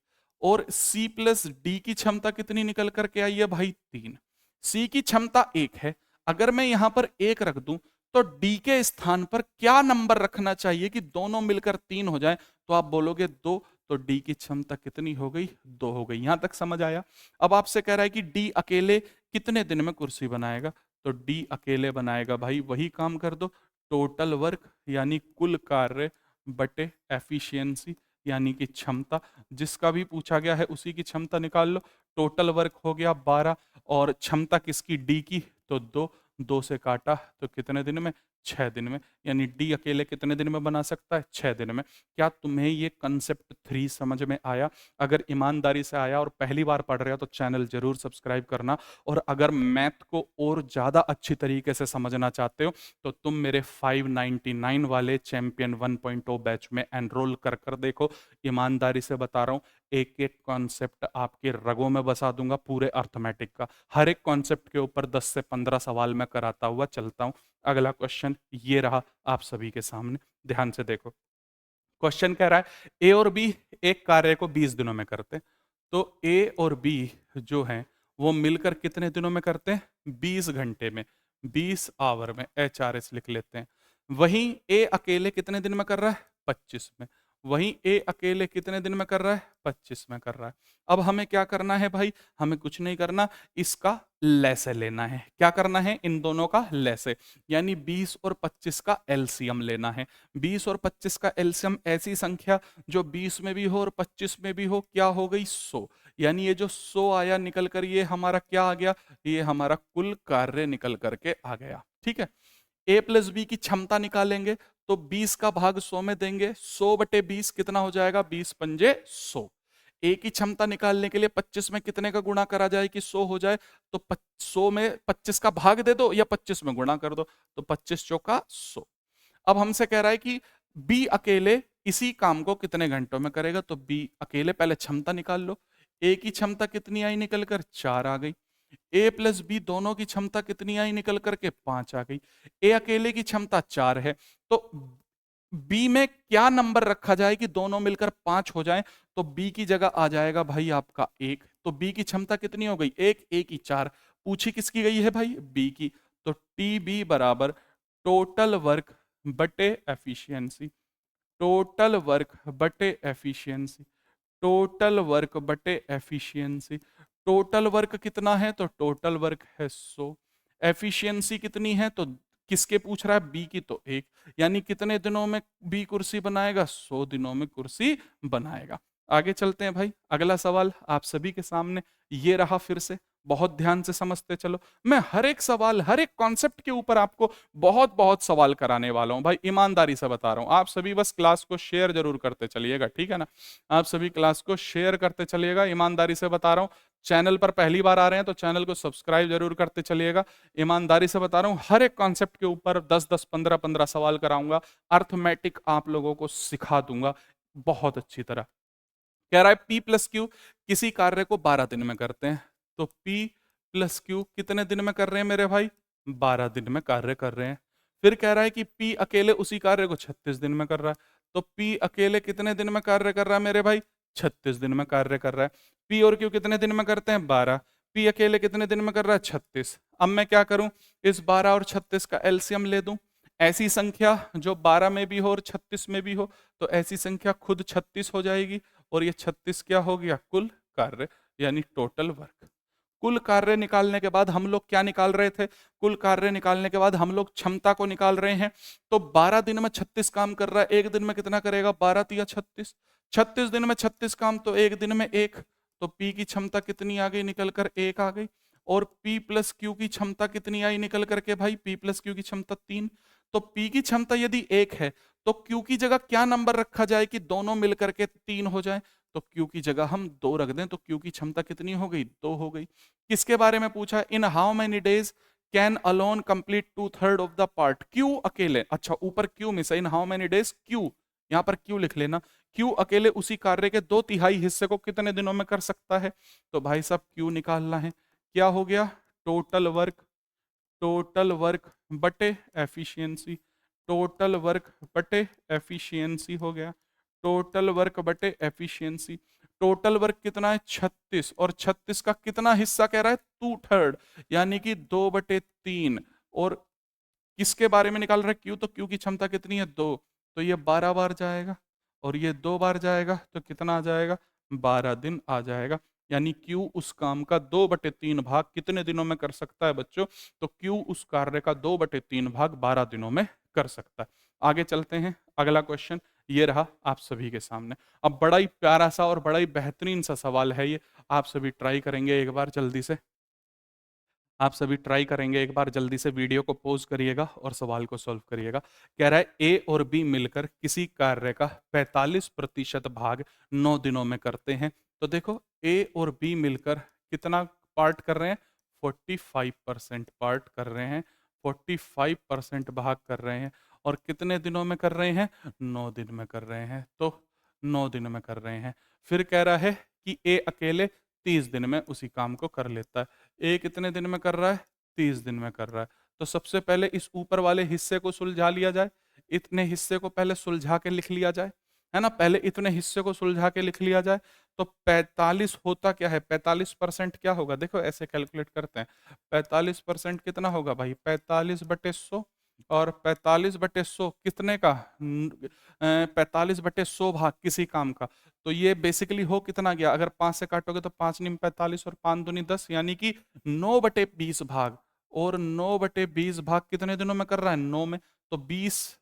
और सी प्लस डी की क्षमता कितनी निकल कर के आई है भाई? 3। सी की क्षमता 1 है। अगर मैं यहां पर 1 रख दूं तो डी के स्थान पर क्या नंबर रखना चाहिए कि दोनों मिलकर 3 हो जाए? तो आप बोलोगे 2। तो डी की क्षमता कितनी हो गई? 2 हो गई। यहां तक समझ आया? अब आपसे कह रहा है कि डी अकेले कितने दिन में कुर्सी बनाएगा? तो डी अकेले बनाएगा भाई, वही काम कर दो, टोटल वर्क यानी कुल कार्य बटे एफिशिएंसी यानी कि क्षमता। जिसका भी पूछा गया है उसी की क्षमता निकाल लो। टोटल वर्क हो गया 12, और क्षमता किसकी? डी की। तो 2, 2 से काटा तो कितने दिन में? 6 दिन में। यानी डी अकेले कितने दिन में बना सकता है? 6 दिन में। क्या तुम्हें ये कंसेप्ट 3 समझ में आया? अगर ईमानदारी से आया और पहली बार पढ़ रहे हो तो चैनल जरूर सब्सक्राइब करना, और अगर मैथ को और ज़्यादा अच्छी तरीके से समझना चाहते हो तो तुम मेरे 599 वाले चैंपियन 1.0 बैच में एनरोल कर कर देखो। ईमानदारी से बता रहा हूँ, एक एक कॉन्सेप्ट आपके रगों में बसा दूंगा पूरे अर्थमेटिक का। हर एक कॉन्सेप्ट के ऊपर 10 से 15 सवाल मैं कराता हुआ चलता हूँ। अगला क्वेश्चन ये रहा आप सभी के सामने, ध्यान से देखो। क्वेश्चन कह रहा है ए और बी एक कार्य को 20 दिनों में करते हैं। तो ए और बी जो हैं वो मिलकर कितने दिनों में करते हैं? 20 घंटे में, 20 आवर में, HRS लिख लेते हैं। वहीं ए अकेले कितने दिन में कर रहा है? 25 में। वहीं ए अकेले कितने दिन में कर रहा है? 25 में कर रहा है। अब हमें क्या करना है भाई? हमें कुछ नहीं करना, इसका लैसे लेना है। क्या करना है? इन दोनों का लैसे, यानी 20 और 25 का एलसीएम लेना है। 20 और 25 का एलसीएम ऐसी संख्या जो 20 में भी हो और 25 में भी हो, क्या हो गई? 100। यानी ये जो 100 आया निकल कर, ये हमारा क्या आ गया? ये हमारा कुल कार्य निकल करके आ गया। ठीक है। ए प्लस बी की क्षमता निकालेंगे तो 20 का भाग 100 में देंगे, 100/20 कितना हो जाएगा? 20 पंजे 100। ए की क्षमता निकालने के लिए 25 में कितने का गुणा करा जाए कि 100 हो जाए? तो 100 में 25 का भाग दे दो या 25 में गुणा कर दो, तो 25 चौका 100। अब हमसे कह रहा है कि बी अकेले इसी काम को कितने घंटों में करेगा? तो बी अकेले पहले क्षमता निकाल लो। ए की क्षमता कितनी आई निकल कर? 4 आ गई। ए प्लस बी दोनों की क्षमता कितनी आई निकल करके? 5 आ गई। ए अकेले की क्षमता 4 है, तो बी में क्या नंबर रखा जाए कि दोनों मिलकर 5 हो जाए? तो बी की जगह आ जाएगा भाई आपका 1। तो बी की क्षमता कितनी हो गई? 1, ए की 4। पूछी किसकी गई है भाई? बी की। तो टी बी बराबर टोटल वर्क बटे एफिशिएंसी। टोटल वर्क बटे एफिशिएंसी, टोटल वर्क बटे एफिशिएंसी। टोटल वर्क कितना है तो टोटल वर्क है 100। एफिशिएंसी कितनी है तो किसके पूछ रहा है, बी की, तो एक, यानी कितने दिनों में बी कुर्सी बनाएगा, 100 दिनों में कुर्सी बनाएगा। आगे चलते हैं भाई, अगला सवाल आप सभी के सामने ये रहा। फिर से बहुत ध्यान से समझते चलो, मैं हर एक सवाल, हर एक कॉन्सेप्ट के ऊपर आपको बहुत बहुत सवाल कराने वाला हूं भाई, ईमानदारी से बता रहा हूं। आप सभी बस क्लास को शेयर जरूर करते चलिएगा, ठीक है ना। आप सभी क्लास को शेयर करते चलिएगा, ईमानदारी से बता रहा हूं। चैनल पर पहली बार आ रहे हैं तो चैनल को सब्सक्राइब जरूर करते चलिएगा। ईमानदारी से बता रहा हूं, हर एक कॉन्सेप्ट के ऊपर 10-10, 15-15 सवाल कराऊंगा। अर्थमेटिक आप लोगों को सिखा दूंगा बहुत अच्छी तरह। कह रहा है P प्लस क्यू किसी कार्य को 12 दिन में करते हैं, तो P प्लस क्यू कितने दिन में कर रहे हैं मेरे भाई, 12 दिन में कार्य कर रहे हैं। फिर कह रहा है कि P अकेले उसी कार्य को 36 दिन में कर रहा है, तो P अकेले कितने दिन में कार्य कर रहा है मेरे भाई, 36 दिन में कार्य कर रहा है। P और Q कितने दिन में करते हैं, 12। P अकेले कितने दिन में कर रहा है, 36। अब मैं क्या करूं, इस 12 और 36 का एलसीएम ले दूं। ऐसी संख्या जो 12 में भी हो और 36 में भी हो, तो ऐसी संख्या खुद 36 हो जाएगी, और ये 36 क्या हो गया, कुल कार्य, यानी टोटल वर्क। कुल कार्य निकालने के बाद हम लोग क्या निकाल रहे थे, कुल कार्य निकालने के बाद हम लोग क्षमता को निकाल रहे हैं। तो 12 दिन में 36 काम कर रहा है, एक दिन में कितना करेगा, 12 तिया 36। 36 दिन में 36 काम, तो एक दिन में एक। तो P की क्षमता कितनी आ गई, निकल कर एक आ गई। और P प्लस क्यू की क्षमता कितनी आई निकल करके भाई, P प्लस क्यू की क्षमता 3। तो P की क्षमता यदि एक है तो Q की जगह क्या नंबर रखा जाए कि दोनों मिलकर के 3 हो जाए, तो Q की जगह हम 2 रख दें, तो Q की क्षमता कितनी हो गई, 2 हो गई। किसके बारे में पूछा, in how many days can alone complete 2/3 of the part. Q अकेले, अच्छा ऊपर Q मिस है, in how many days Q, यहां पर Q लिख लेना। Q अकेले उसी कार्य के 2/3 हिस्से को कितने दिनों में कर सकता है, तो भाई साहब Q निकालना है। क्या हो गया, टोटल वर्क, टोटल वर्क बटे एफिशिएंसी, टोटल वर्क बटे एफिशिएंसी हो गया, टोटल वर्क बटे एफिशिएंसी। टोटल वर्क कितना है, 36, और 36 का कितना हिस्सा कह रहा है, 2/3, यानी कि 2/3। और किसके बारे में निकाल रहा है, क्यू, तो क्यू की क्षमता कितनी है, 2, तो ये 12 बार जाएगा, और ये 2 बार जाएगा, तो कितना आ जाएगा, 12 दिन आ जाएगा। यानी Q उस काम का 2/3 भाग कितने दिनों में कर सकता है बच्चों, तो Q उस कार्य का 2/3 भाग 12 दिनों में कर सकता है। आगे चलते हैं, अगला क्वेश्चन ये रहा आप सभी के सामने। अब बड़ा ही प्यारा सा और बड़ा ही बेहतरीन सा सवाल है ये, आप सभी ट्राई करेंगे एक बार जल्दी से, आप सभी ट्राई करेंगे एक बार जल्दी से, वीडियो को पॉज करिएगा और सवाल को सॉल्व करिएगा। कह रहा है ए और बी मिलकर किसी कार्य का 45% भाग 9 दिनों में करते हैं। तो देखो ए और बी मिलकर कितना पार्ट कर रहे हैं, 45% पार्ट कर रहे हैं, 45% भाग कर रहे हैं, और कितने दिनों में कर रहे हैं, 9 दिन में कर रहे हैं। तो 9 दिन में कर रहे हैं। फिर कह रहा है कि ए अकेले 30 दिन में उसी काम को कर लेता है। ए कितने दिन में कर रहा है, 30 दिन में कर रहा है। तो सबसे पहले इस ऊपर वाले हिस्से को सुलझा लिया जाए, इतने हिस्से को पहले सुलझा के लिख लिया जाए, है ना। पहले इतने हिस्से को सुलझा के लिख लिया जाए। तो 45 होता क्या है, 45% क्या होगा, देखो ऐसे कैलकुलेट करते हैं। 45% कितना होगा भाई, 45/100, और 45/100 कितने का, 45/100 भाग किसी काम का। तो ये बेसिकली हो कितना गया, अगर 5 से काटोगे तो 5 × 45 और 5 दूनी 10, यानी कि 9/20 भाग। और 9/20 भाग कितने दिनों में कर रहा है, 9 में। तो 20,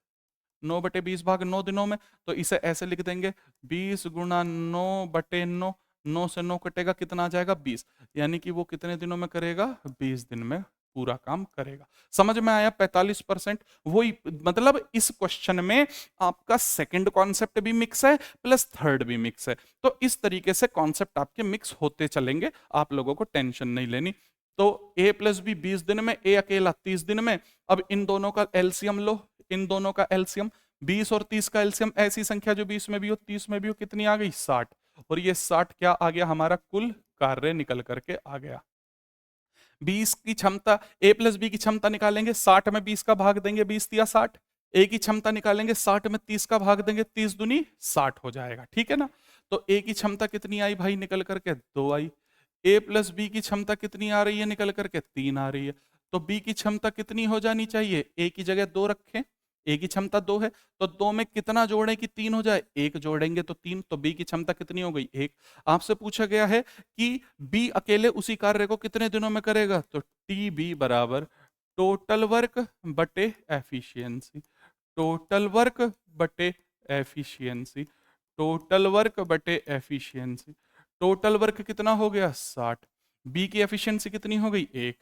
9/20 भाग 9 दिनों में। तो इसे ऐसे लिख देंगे, 20 × 9/9, 9 से 9 कटेगा, कितना आ जाएगा, 20। यानी कि वो कितने दिनों में करेगा, 20 दिन में पूरा काम करेगा। समझ में आया, 45%। वही मतलब इस क्वेश्चन में आपका सेकंड कॉन्सेप्ट भी मिक्स है प्लस थर्ड भी मिक्स है। तो इस तरीके से कॉन्सेप्ट आपके मिक्स होते चलेंगे, आप लोगों को टेंशन नहीं लेनी। तो a प्लस बी 20 दिन में, a अकेला 30 दिन में। अब इन दोनों का एलसीएम लो, इन दोनों का एलसीएम, 20 और 30 का एलसीएम, ऐसी संख्या जो 20 में भी हो 30 में भी हो, कितनी आ गई, 60। और ये 60 क्या आ गया, हमारा कुल कार्य निकल करके आ गया। 20 की क्षमता, a प्लस बी की क्षमता निकालेंगे, 60 में 20 का भाग देंगे, 20 तिया 60। a की क्षमता निकालेंगे, 60 में 30 का भाग देंगे, 30 दूनी 60 हो जाएगा, ठीक है ना। तो a की क्षमता कितनी आई भाई, निकल करके 2 आई। a प्लस बी की क्षमता कितनी आ रही है, निकल करके 3 आ रही है। तो b की क्षमता कितनी हो जानी चाहिए, a की जगह 2 रखें, ए की क्षमता 2 है, तो 2 में कितना जोड़ें कि 3 हो जाए? 1 जोड़ेंगे तो 3, तो बी की क्षमता कितनी हो गई? 1। आपसे पूछा गया है कि बी अकेले उसी कार्य को कितने दिनों में करेगा? तो टी बी बराबर टोटल वर्क बटे एफिशिएंसी, टोटल वर्क बटे एफिशिएंसी, टोटल वर्क बटे एफिशिएंसी। टोटल वर्क कितना हो गया? 60। बी की एफिशिएंसी कितनी हो गई? 1।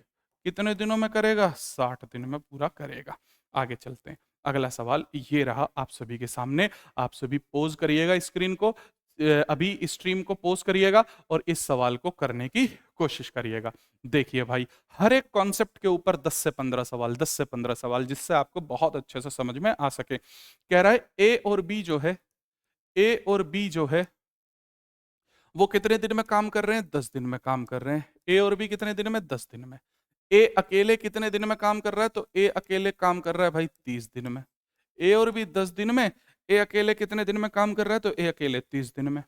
कितने दिनों में करेगा? 60 दिन में पूरा करेगा। आगे चलते हैं। अगला सवाल ये रहा आप सभी के सामने। आप सभी पोज करिएगा स्क्रीन को, अभी स्ट्रीम को पोज करिएगा और इस सवाल को करने की कोशिश करिएगा। देखिए भाई, हर एक कॉन्सेप्ट के ऊपर 10 से 15 सवाल, 10 से 15 सवाल, जिससे आपको बहुत अच्छे से समझ में आ सके। कह रहा है ए और बी जो है, ए और बी जो है वो कितने दिन में काम कर रहे हैं? 10 दिन में काम कर रहे हैं। ए और बी कितने दिन में? 10 दिन में। ए अकेले कितने दिन में काम कर रहा है? तो ए अकेले काम कर रहा है भाई 30 दिन में। ए और बी 10 दिन में, ए अकेले कितने दिन में काम कर रहा है? तो ए अकेले 30 दिन में।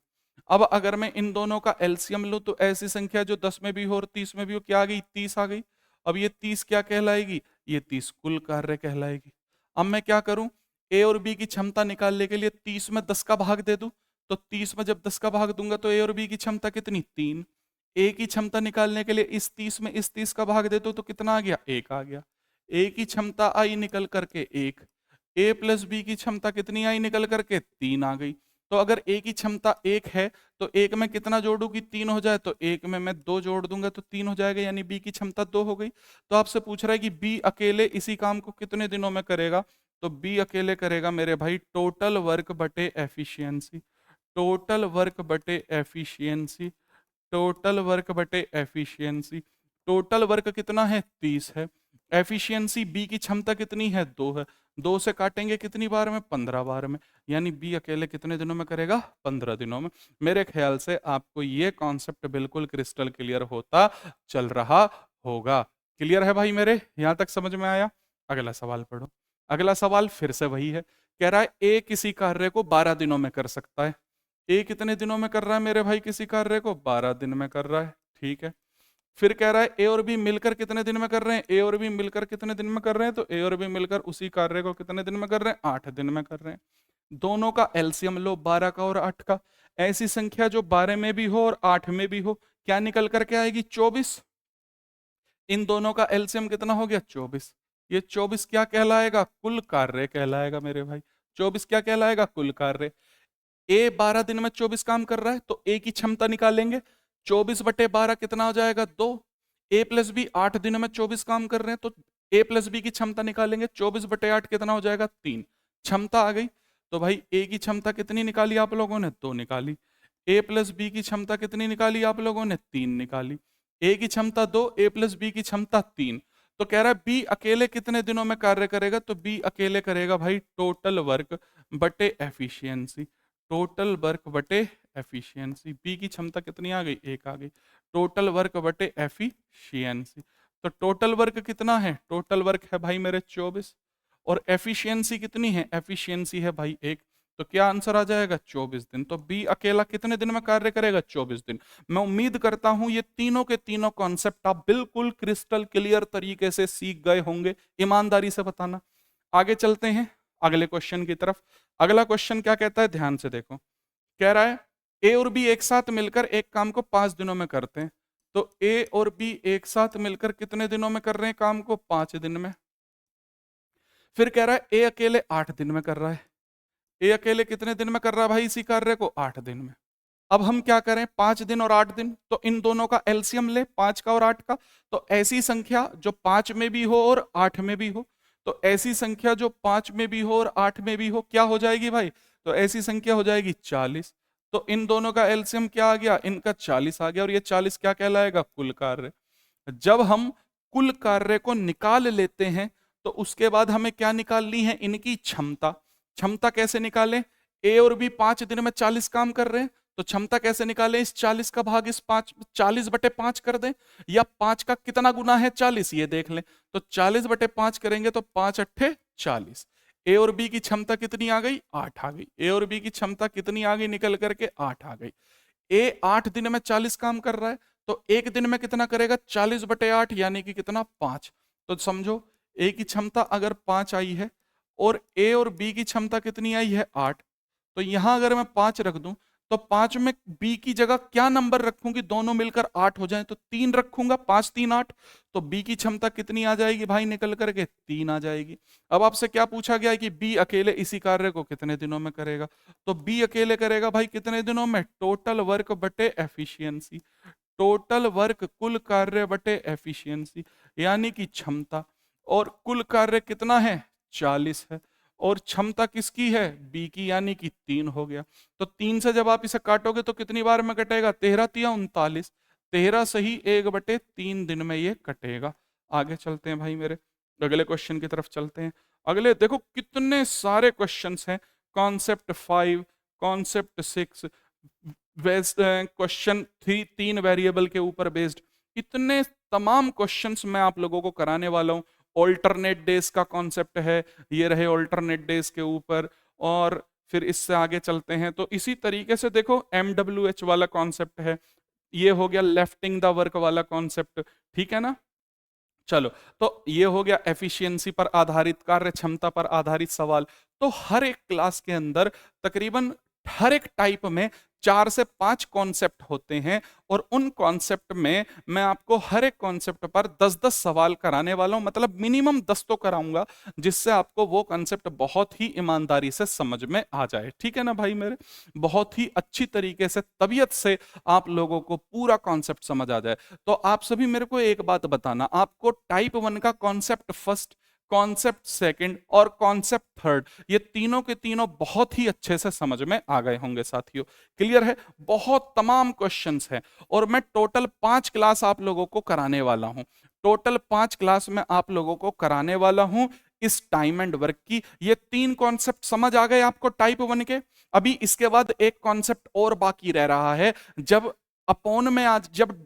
अब अगर मैं इन दोनों का एलसीएम लूं तो ऐसी संख्या जो 10 में भी हो और 30 में भी हो, क्या आ गई? 30 आ गई। अब ये 30 क्या कहलाएगी? ये 30 कुल कार्य कहलाएगी। अब मैं क्या करूं? ए और बी की क्षमता निकालने के लिए 30 में 10 का भाग दे दूं, तो 30 में जब 10 का भाग दूंगा तो ए और बी की क्षमता कितनी? 3। ए की क्षमता निकालने के लिए इस 30 में इस 30 का भाग दे दो तो कितना आ गया? 1 आ गया। ए की क्षमता आई निकल करके 1। ए प्लस बी की क्षमता कितनी आई निकल करके? 3 आ गई। तो अगर ए की क्षमता 1 है तो 1 में कितना जोड़ू कि 3 हो जाए? तो 1 में मैं 2 जोड़ दूंगा तो 3 हो जाएगा, यानी बी की क्षमता 2 हो गई। तो आपसे पूछ रहा है कि बी अकेले इसी काम को कितने दिनों में करेगा? तो बी अकेले करेगा मेरे भाई टोटल वर्क बटे एफिशिएंसी, टोटल वर्क बटे एफिशिएंसी, टोटल वर्क बटे एफिशिएंसी। टोटल वर्क कितना है? 30 है। एफिशिएंसी बी की क्षमता कितनी है? 2 है। 2 से काटेंगे कितनी बार में? 15 बार में। यानी बी अकेले कितने दिनों में करेगा? 15 दिनों में। मेरे ख्याल से आपको ये कॉन्सेप्ट बिल्कुल क्रिस्टल क्लियर होता चल रहा होगा। क्लियर है भाई मेरे? यहां तक समझ में आया? अगला सवाल पढ़ो। अगला सवाल फिर से वही है। कह रहा है ए किसी कार्य को 12 दिनों में कर सकता है। ए कितने दिनों में कर रहा है मेरे भाई किसी कार्य को? 12 दिन में कर रहा है। ठीक है। फिर कह रहा है ए और बी मिलकर कितने दिन में कर रहे हैं? ए और बी मिलकर कितने दिन में कर रहे हैं? तो ए और बी मिलकर उसी कार्य को कितने दिन में कर रहे हैं? 8 दिन में कर रहे हैं। दोनों का एलसीएम लो, 12 का और 8 का। ऐसी संख्या जो 12 में भी हो और 8 में भी हो, क्या निकल करके आएगी? 24। इन दोनों का एलसीएम कितना हो गया? 24। ये 24 क्या कहलाएगा? कुल कार्य कहलाएगा मेरे भाई। 24 क्या कहलाएगा? कुल कार्य। ए 12 दिन में 24 काम कर रहा है तो ए की क्षमता निकालेंगे। 24 बटे 12 कितना हो जाएगा? 2। ए प्लस बी 8 दिन में 24 काम कर रहे हैं तो ए प्लस बी की क्षमता निकालेंगे। 24 बटे 8 कितना हो जाएगा? 3। क्षमता आ गई। तो भाई ए की क्षमता कितनी निकाली आप लोगों ने? 2 निकाली। ए प्लस बी की क्षमता कितनी निकाली आप लोगों ने? 3 निकाली। ए की क्षमता 2, ए प्लस बी की क्षमता 3। तो कह रहा है बी अकेले कितने दिनों में कार्य करेगा? तो बी अकेले करेगा भाई टोटल वर्क बटे एफिशिएंसी, टोटल वर्क बटे एफिशिएंसी। बी की क्षमता कितनी आ गई? 1 आ गई। टोटल वर्क बटे एफिशिएंसी। तो टोटल वर्क कितना है? टोटल वर्क है भाई मेरे 24 और एफिशिएंसी कितनी है? एफिशिएंसी है भाई 1। तो क्या आंसर आ जाएगा? 24 दिन। तो बी अकेला कितने दिन में कार्य करेगा? 24 दिन। मैं उम्मीद करता हूं ये तीनों के तीनों कॉन्सेप्ट आप बिल्कुल क्रिस्टल क्लियर तरीके से सीख गए होंगे। ईमानदारी से बताना। आगे चलते हैं अगले क्वेश्चन की तरफ। अगला क्वेश्चन क्या कहता है? ध्यान से देखो। कह रहा है ए और बी एक साथ मिलकर एक काम को 5 दिनों में करते हैं। तो ए और बी एक साथ मिलकर कितने दिनों में कर रहे हैं काम को? 5 दिन में। फिर कह रहा है ए अकेले 8 दिन में कर रहा है। ए अकेले कितने दिन में कर रहा है भाई इसी कार्य को? 8 दिन में। अब हम क्या करें? 5 दिन और 8 दिन, तो इन दोनों का एलसीएम ले, 5 का और 8 का। तो ऐसी संख्या जो 5 में भी हो और 8 में भी हो, तो ऐसी संख्या जो 5 में भी हो और 8 में भी हो, क्या हो जाएगी भाई? तो ऐसी संख्या हो जाएगी 40। तो इन दोनों का एलसीएम क्या आ गया? इनका 40 आ गया। और ये 40 क्या कहलाएगा? कुल कार्य। जब हम कुल कार्य को निकाल लेते हैं तो उसके बाद हमें क्या निकालनी है? इनकी क्षमता। क्षमता कैसे निकालें? ए और बी 5 दिन में 40 काम कर रहे हैं, तो क्षमता कैसे निकालें? इस 40 का भाग इस 5, 40 बटे 5 कर दें, या 5 का कितना गुना है? 40, ये देख लें। तो 40 बटे 5 करेंगे तो 5 अट्ठे 40। ए और बी की क्षमता कितनी आ गई? 8 आ गई। ए और बी की क्षमता कितनी आ गई निकल करके? 8 आ गई। ए 8 दिन में 40 काम कर रहा है तो एक दिन में कितना करेगा? 40 बटे 8 यानी कि कितना? 5। तो समझो ए की क्षमता अगर 5 आई है और ए और बी की क्षमता कितनी आई है 8। तो यहां अगर मैं 5 रख दूं तो 5 में बी की जगह क्या नंबर रखूंगी दोनों मिलकर 8 हो जाए, तो 3 रखूंगा, 5 3 8। तो बी की क्षमता कितनी आ जाएगी भाई निकल करके 3 आ जाएगी। अब आपसे क्या पूछा गया है कि बी अकेले इसी कार्य को कितने दिनों में करेगा, तो बी अकेले करेगा भाई कितने दिनों में, टोटल वर्क बटे एफिशिएंसी, टोटल वर्क कुल कार्य बटे एफिशिएंसी यानी कि क्षमता। और कुल कार्य कितना है 40 है, और क्षमता किसकी है बी की यानी कि 3 हो गया। तो 3 से जब आप इसे काटोगे तो कितनी बार में कटेगा, 13 तिया 39, 13 सही 1/3 दिन में ये कटेगा। आगे चलते हैं भाई मेरे, अगले क्वेश्चन की तरफ चलते हैं। अगले देखो कितने सारे क्वेश्चंस हैं, concept 5, concept 6, based question 3, 3 variable के ऊपर बेस्ड, इतने तमाम क्वेश्चंस मैं आप लोगों को कराने वाला हूं। ऑल्टरनेट डेज का कॉन्सेप्ट है, ये रहे ऑल्टरनेट डेज के ऊपर। और फिर इससे आगे चलते हैं तो इसी तरीके से देखो MWH वाला कॉन्सेप्ट है, ये हो गया लेफ्टिंग द वर्क वाला कॉन्सेप्ट, ठीक है ना। चलो, तो ये हो गया एफिशिएंसी पर आधारित, कार्य क्षमता पर आधारित सवाल। तो हर एक क्लास के अंदर तकरीबन हर एक टाइप में 4 से 5 कॉन्सेप्ट होते हैं, और उन कॉन्सेप्ट में मैं आपको हर एक कॉन्सेप्ट पर 10-10 सवाल कराने वाला हूं, मतलब मिनिमम 10 तो कराऊंगा, जिससे आपको वो कॉन्सेप्ट बहुत ही ईमानदारी से समझ में आ जाए, ठीक है ना भाई मेरे, बहुत ही अच्छी तरीके से तबीयत से आप लोगों को पूरा कॉन्सेप्ट समझ आ जाए। तो आप सभी मेरे को एक बात बताना, आपको टाइप 1 का कॉन्सेप्ट फर्स्ट, कॉन्सेप्ट सेकंड और कॉन्सेप्ट थर्ड, ये तीनों के तीनों बहुत ही अच्छे से समझ में आ गए होंगे साथियों, क्लियर है। बहुत तमाम क्वेश्चंस हैं, और मैं टोटल 5 क्लास आप लोगों को कराने वाला हूं, टोटल 5 क्लास में आप लोगों को कराने वाला हूं इस टाइम एंड वर्क की। ये 3 कॉन्सेप्ट समझ आ गए आपको टाइप 1 के। अभी इसके बाद एक कॉन्सेप्ट और बाकी रह रहा है, जब अपॉन में आज जब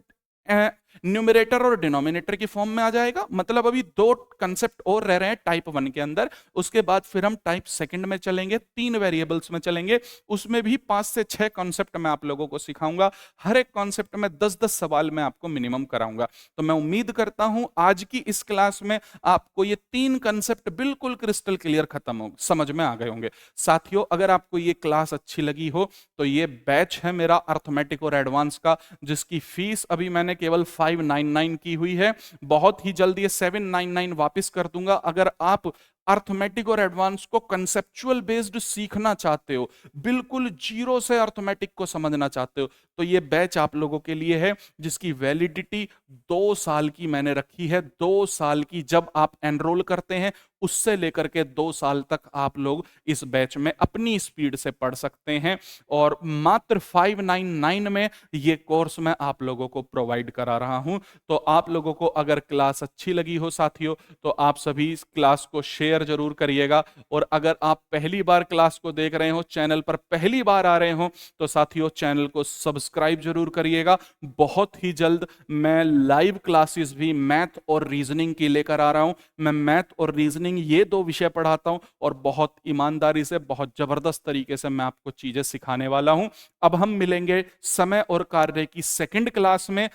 न्यूमरेटर और डिनोमिनेटर की फॉर्म में आ जाएगा, मतलब अभी 2 कंसेप्ट और रह रहे हैं टाइप 1 के अंदर। उसके बाद फिर हम टाइप सेकंड में चलेंगे, 3 वेरिएबल्स में चलेंगे, उसमें भी 5 से 6 कॉन्सेप्ट मैं आप लोगों को सिखाऊंगा। हर एक कॉन्सेप्ट में 10-10 सवाल मैं आपको मिनिमम कराऊंगा। तो मैं उम्मीद करता हूं आज की इस क्लास में आपको ये 3 कंसेप्ट बिल्कुल क्रिस्टल क्लियर खत्म हो समझ में आ गए होंगे। साथियों, अगर आपको ये क्लास अच्छी लगी हो तो ये बैच है मेरा अर्थमेटिक और एडवांस का, जिसकी फीस अभी मैंने केवल 599 की हुई है। बहुत ही जल्दी ये 799 वापस कर दूंगा। अगर आप अर्थमेटिक और एडवांस को कंसेप्चुअल बेस्ड सीखना चाहते हो, बिल्कुल जीरो से अर्थमेटिक को समझना चाहते हो, तो ये बैच आप लोगों के लिए है, जिसकी वैलिडिटी 2 साल की मैंने रखी है। 2 साल की जब आप एनरोल करते हैं उससे लेकर के 2 साल तक आप लोग इस बैच में अपनी स्पीड से पढ़ सकते हैं, और मात्र 599 में ये कोर्स मैं आप लोगों को प्रोवाइड करा रहा हूं। तो आप लोगों को अगर क्लास अच्छी लगी हो साथियों, तो आप सभी इस क्लास को शेयर जरूर करिएगा। और अगर आप पहली बार क्लास को देख रहे हो, चैनल पर पहली बार आ रहे हो, तो साथियों चैनल को सब्सक्राइब जरूर करिएगा। बहुत ही जल्द मैं लाइव क्लासेस भी मैथ और रीजनिंग की लेकर आ रहा हूं। मैं मैथ और रीजनिंग ये 2 विषय पढ़ाता हूं, और बहुत ईमानदारी से, बहुत जबरदस्त तरीके से मैं आपको चीजें सिखाने वाला हूं। अब हम मिलेंगे समय और कार्य की सेकंड क्लास में।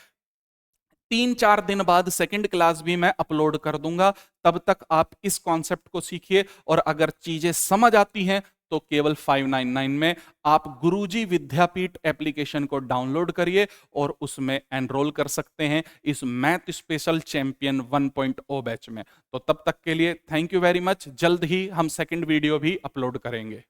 3-4 दिन बाद सेकंड क्लास भी मैं अपलोड कर दूंगा। तब तक आप इस कॉन्सेप्ट को सीखिए, और अगर चीजें समझ आती हैं तो केवल 599 में आप गुरुजी विद्यापीठ एप्लीकेशन को डाउनलोड करिए और उसमें एनरोल कर सकते हैं इस मैथ स्पेशल चैंपियन 1.0 बैच में। तो तब तक के लिए थैंक यू वेरी मच। जल्द ही हम सेकंड वीडियो भी अपलोड करेंगे।